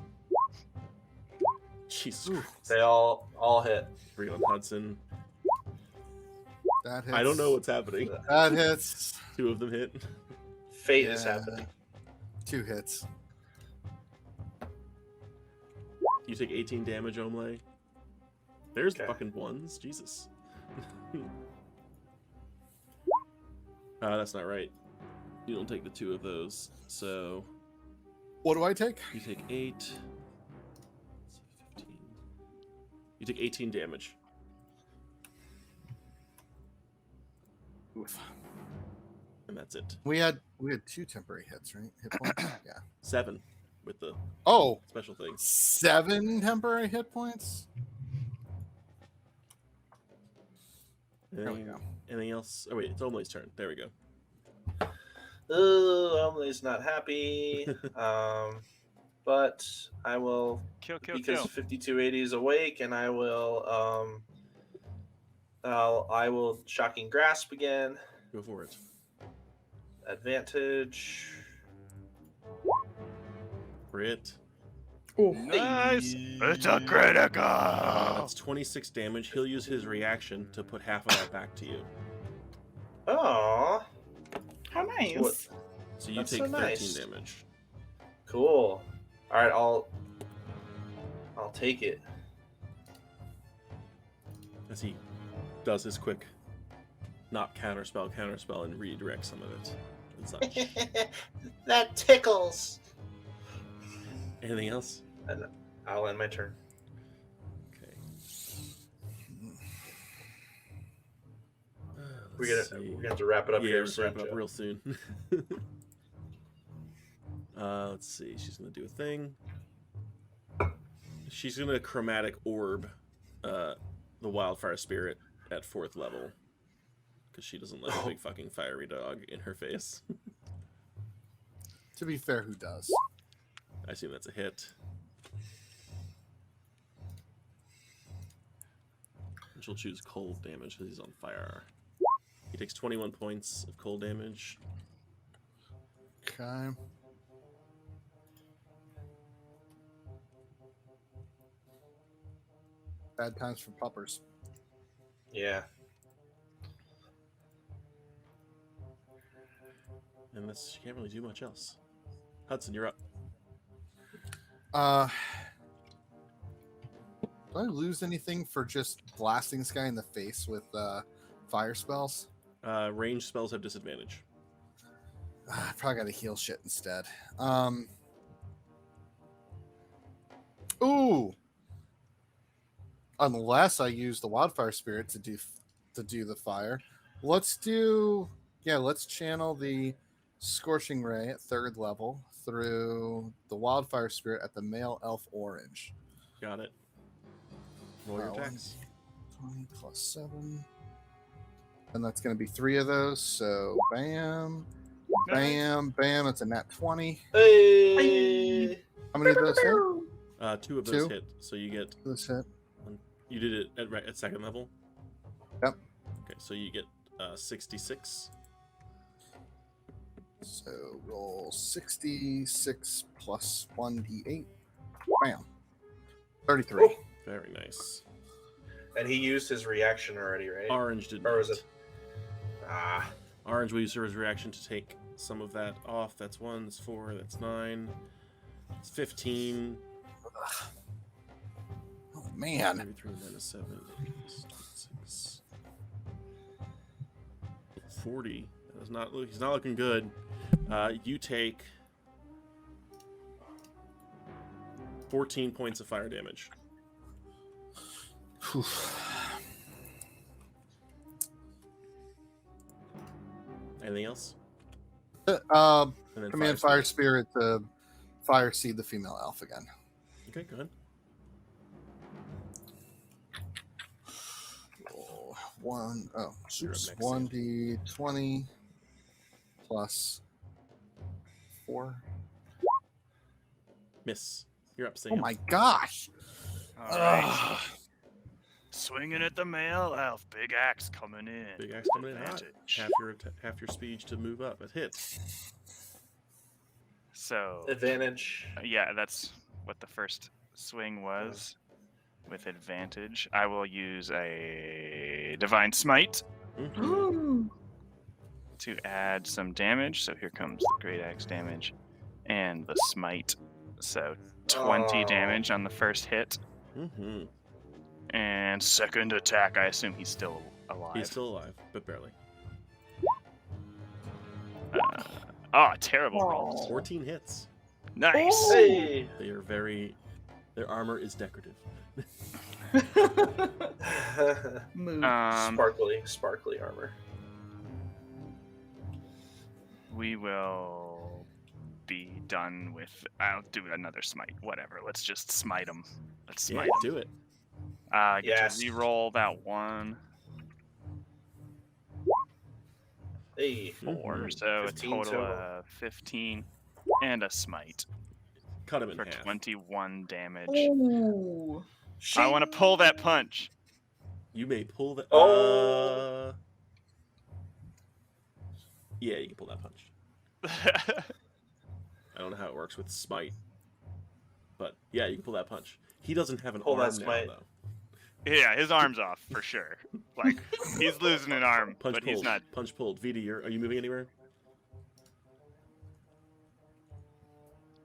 Jesus Christ. They all hit. 3 on Hudson. That hits. I don't know what's happening. That hits. 2 of them hit. Fate is Yeah. happening. 2 hits. You take 18 damage, Omle. There's the Okay. fucking ones. Jesus. That's not right. You don't take the 2 of those. So What do I take? you take 8. 15. You take 18 damage. Oof. And that's it. We had 2 temporary hits, right? Hit points. Yeah. 7 with the Oh, special thing. 7 temporary hit points. There we Anything, go. anything else? Oh wait, it's Omle's turn. There we go. Emily's not happy. But I will, Kill, kill, because kill. 5280 is awake, and I will I will shocking grasp again. Go for it. Advantage. Crit. Oh, Nice. It's a critical. That's 26 damage. He'll use his reaction to put half of that back to you. Oh, how nice. What? So you That's take so 13 nice. damage. cool. All right, I'll take it. As he does his quick not counterspell, and redirect some of it and such. That tickles. Anything else? And I'll end my turn. Okay. We're Let's gonna see. we're gonna have to wrap it up Yeah, here let's soon. wrap it up Joe. real soon. Let's see. She's gonna do a thing. She's gonna chromatic orb the wildfire spirit at 4th level because she doesn't like a big fucking fiery dog in her face. To be fair, who does? I assume that's a hit. And she'll choose cold damage because he's on fire. He takes 21 points of cold damage. Okay. Bad times for puppers. Yeah. And this, she can't really do much else. Hudson, you're up. Do I lose anything for just blasting this guy in the face with fire spells? Range spells have disadvantage. I probably got to heal shit instead. Ooh. Unless I use the wildfire spirit to do the fire. Let's channel the scorching ray at 3rd level through the wildfire spirit at the male elf orange. Got it. Roll your That attacks. 20 plus 7. And that's going to be 3 of those. So bam, bam, bam. It's a nat 20. Hey. How many of those hit? 2 of those 2? hit, so you get. This hit. You did it at 2nd level. Yep. Okay, so you get 66. So roll 66 plus 1d8. Bam. 33. Oh. Very nice. And he used his reaction already, right? Orange did Or not. was it? Ah. Orange will use his reaction to take some of that off. That's 1, that's 4, that's 9. It's 15. Oh, man. 33 minus 7. 6. 40. He's not looking good. You take 14 points of fire damage. Whew. Anything else? Uh, And then command fire spirit to fire seed the female elf again. Okay, go ahead. Roll You're up oops, next, 1d20 plus 4. Miss. You're up, Oh Sam. my gosh! All right. Ugh. Swinging at the male elf. Big axe coming in. Big axe coming in hot. Advantage. Half your speed to move up. It hits. So, Advantage. yeah, that's what the first swing was. With advantage, I will use a Divine Smite Mhm. to add some damage. So here comes the Great Axe damage and the Smite. So 20 damage on the first hit. Mhm. And second attack, I assume he's still alive. He's still alive, but barely. Terrible rolls. 14 hits. Nice. Hey. They are very. Their armor is decorative. Move. Sparkly armor. We will be done with. I'll do another smite. Whatever. Let's just smite him. Let's smite him. Do it. I get Yes. to re-roll that one. Hey. 4. Mhm. So a 15 total total. of 15 and a smite Cut him in for half. 21 damage. Ooh. I want to pull that punch. You may pull the. Oh. Yeah, you can pull that punch. I don't know how it works with smite, but yeah, you can pull that punch. He doesn't have an Pull that arm now, smite. though. Yeah, his arm's off for sure. Like he's losing an arm, Punch but pulled. he's not. Punch pulled. VD, are you moving anywhere?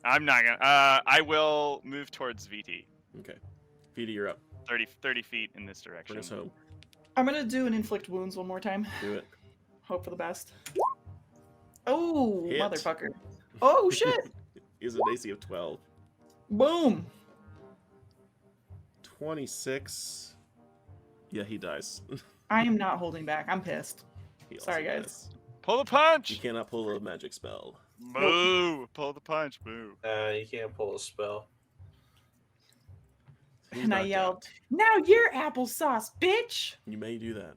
I'm not gonna. I will move towards VT. Okay. VD, you're up. 30 feet in this direction. Bring us home. I'm gonna do an inflict wounds one more time. Do it. Hope for the best. Oh, Hit. motherfucker. Oh, shit. Is an AC of 12. Boom. 26. Yeah, he dies. I am not holding back. I'm pissed. He also Sorry, guys. dies. Pull the You punch. cannot pull a magic spell. Boo! Pull the punch. Boo. You can't pull a spell. He's And I knocked yelled, out. now you're applesauce, bitch. You may do that.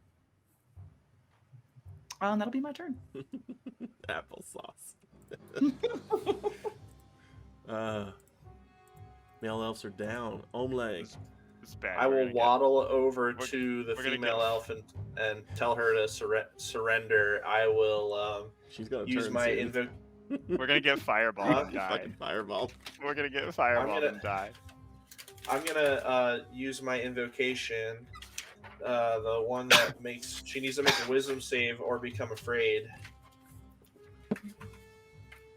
That'll be my turn. Applesauce. Male elves are down. Omleg. It's bad. I We're will gonna get- waddle over we're- to the we're gonna female get- elf and tell her to surrender. I will She's got to use turn my soon. invoke. We're gonna get fireball and die. Fucking fireball. We're gonna get fireball gonna- and die. I'm gonna use my invocation. The one that makes she needs to make a wisdom save or become afraid.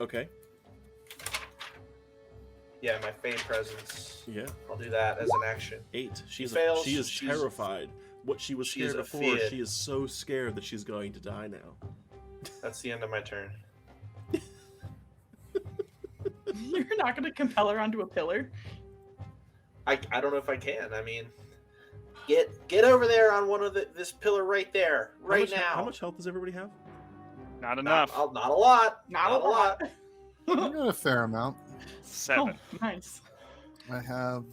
Okay. Yeah, my Fey presence. Yeah. I'll do that as an action. 8. She's fails, she is she's- terrified. What she was she's scared before, afeared. she is so scared that she's going to die now. That's the end of my turn. You're not gonna compel her onto a pillar? I don't know if I can. I mean, get over there on one of this pillar right there, right now. How much health does everybody have? Not Not, enough. not a lot. Not a lot. I got a fair amount. 7. Oh, nice. I have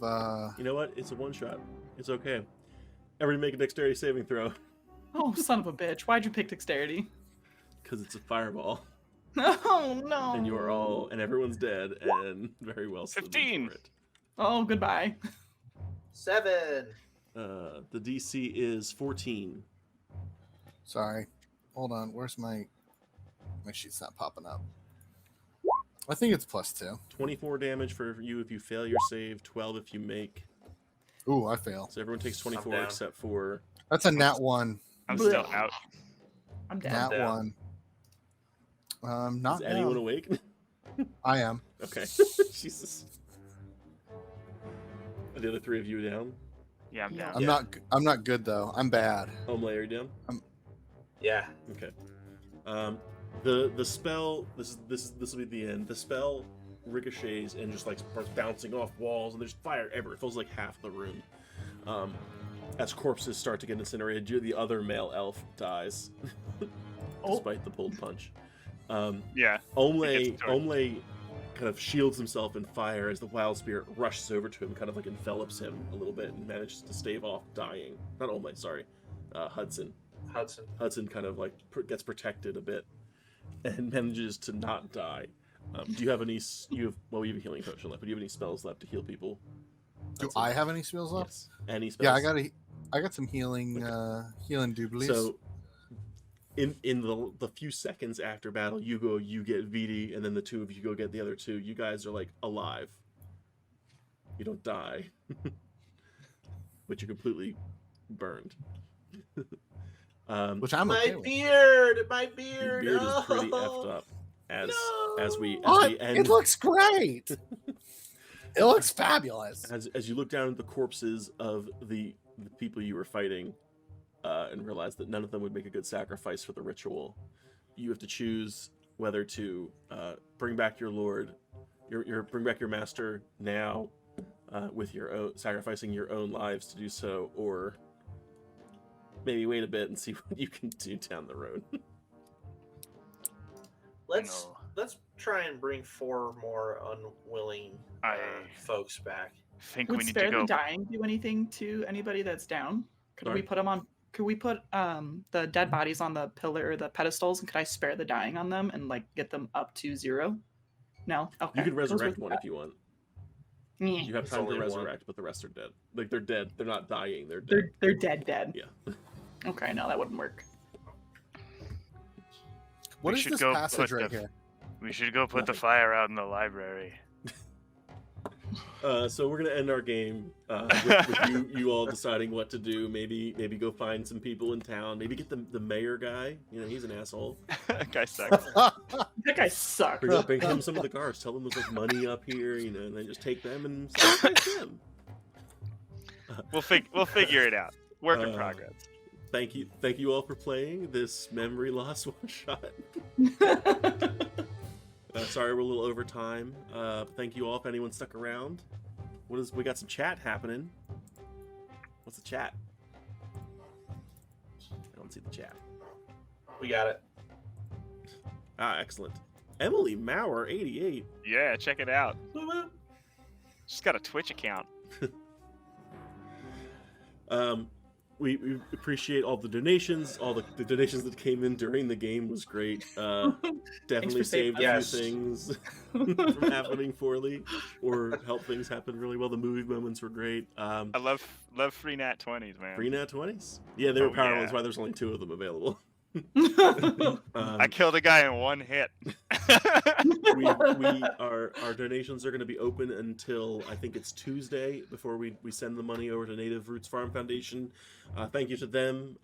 You know what? It's a one shot. It's okay. Everybody make a dexterity saving throw. Oh, son of a bitch. Why'd you pick dexterity? Because it's a fireball. Oh, no. And you are all, and everyone's dead, and very well suited 15. for it. Oh, goodbye. 7. The DC is 14. sorry. Hold on. Where's my sheet's not popping up. I think it's +2. 24 damage for you if you fail your save, 12 if you make. Ooh, I fail. So everyone takes 24 down. except for. That's a nat 1. I'm still Blech. out. I'm dead. Nat down. 1. Not Is anyone down. awake? I am. Okay. Jesus. Are the other 3 of you down? Yeah, I'm down. I'm not good though. I'm bad. Omlay, are you down? Yeah. Okay. The spell. This will be the end. The spell ricochets and just like starts bouncing off walls, and there's fire everywhere. It feels like half the room. As corpses start to get incinerated, the other male elf dies, despite the pulled punch. Yeah. Omlay gets torn. kind of shields himself in fire as the wild spirit rushes over to him, kind of like envelops him a little bit, and manages to stave off dying. Not Omlay, sorry, Hudson. Hudson. Hudson kind of like gets protected a bit and manages to not die. Do you have any? You have a healing potion left, but do you have any spells left to heal people? Do Hudson? I have any spells left? Yes. Any spells? Yeah, I got some healing dooblies. So, in the few seconds after battle, you get VD, and then the two of you go get the other two. You guys are like alive. You don't die, but you're completely burned. Which I'm my okay with. beard, Your beard is pretty effed up. As we end, It looks great. It looks fabulous. as you look down at the corpses of the people you were fighting, and realize that none of them would make a good sacrifice for the ritual, you have to choose whether to bring back your lord, bring back your master now, with your own sacrificing your own lives to do so, or maybe wait a bit and see what you can do down the road. Let's try and bring 4 more unwilling folks back. Think Would we need spare to go. the dying do anything to anybody that's down? Could Sorry? we put them on? Could we put the dead bodies on the pillar or the pedestals, and could I spare the dying on them and like get them up to 0? No. Okay. You could Those resurrect were- one if you want. Meh. You have It's time to only one. resurrect, but the rest are dead. Like they're dead. They're not dying. They're dead. They're dead. Yeah. Okay, no, that wouldn't work. What We is should this go passage put right the- here? We should go put the fire out in the library. So we're gonna end our game with you all deciding what to do. Maybe go find some people in town. Maybe get the mayor guy. You know, he's an asshole. That guy sucks. That guy sucks. Bring him some of the guards. Tell them there's like money up here. You know, and then just take them and sacrifice them. We'll figure it out. Work in Uh, progress. Thank you all for playing this memory loss one shot. Sorry we're a little over time. Thank you all if anyone stuck around. We got some chat happening. What's the chat? I don't see the chat. We got it. Ah, excellent. Emily Maurer 88. Yeah, check it out. Woo-woo. She's got a Twitch account. We appreciate all the donations. All the donations that came in during the game was great. Definitely for saying saved a that. few things from happening poorly, or helped things happen really well. The movie moments were great. I love free nat 20s, man. Free nat 20s? Yeah, they were Oh, powerful. yeah. That's why there's only 2 of them available. I killed a guy in 1 hit. Our donations are going to be open until I think it's Tuesday before we send the money over to Native Roots Farm Foundation. Thank you to them.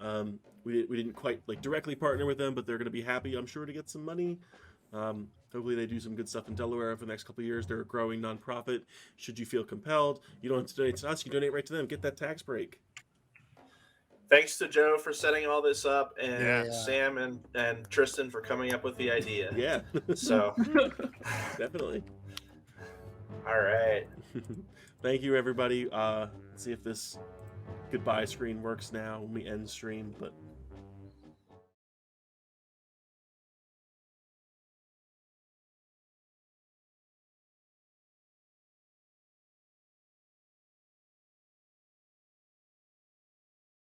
We didn't quite like directly partner with them, but they're going to be happy, I'm sure, to get some money. Hopefully they do some good stuff in Delaware for the next couple of years. They're a growing nonprofit. Should you feel compelled, you don't have to donate to us. You donate right to them. Get that tax break. Thanks to Joe for setting all this up, and Yeah. Sam and Tristan for coming up with the idea. Yeah, So, definitely. all right. Thank you, everybody. Let's see if this goodbye screen works now when we end stream, but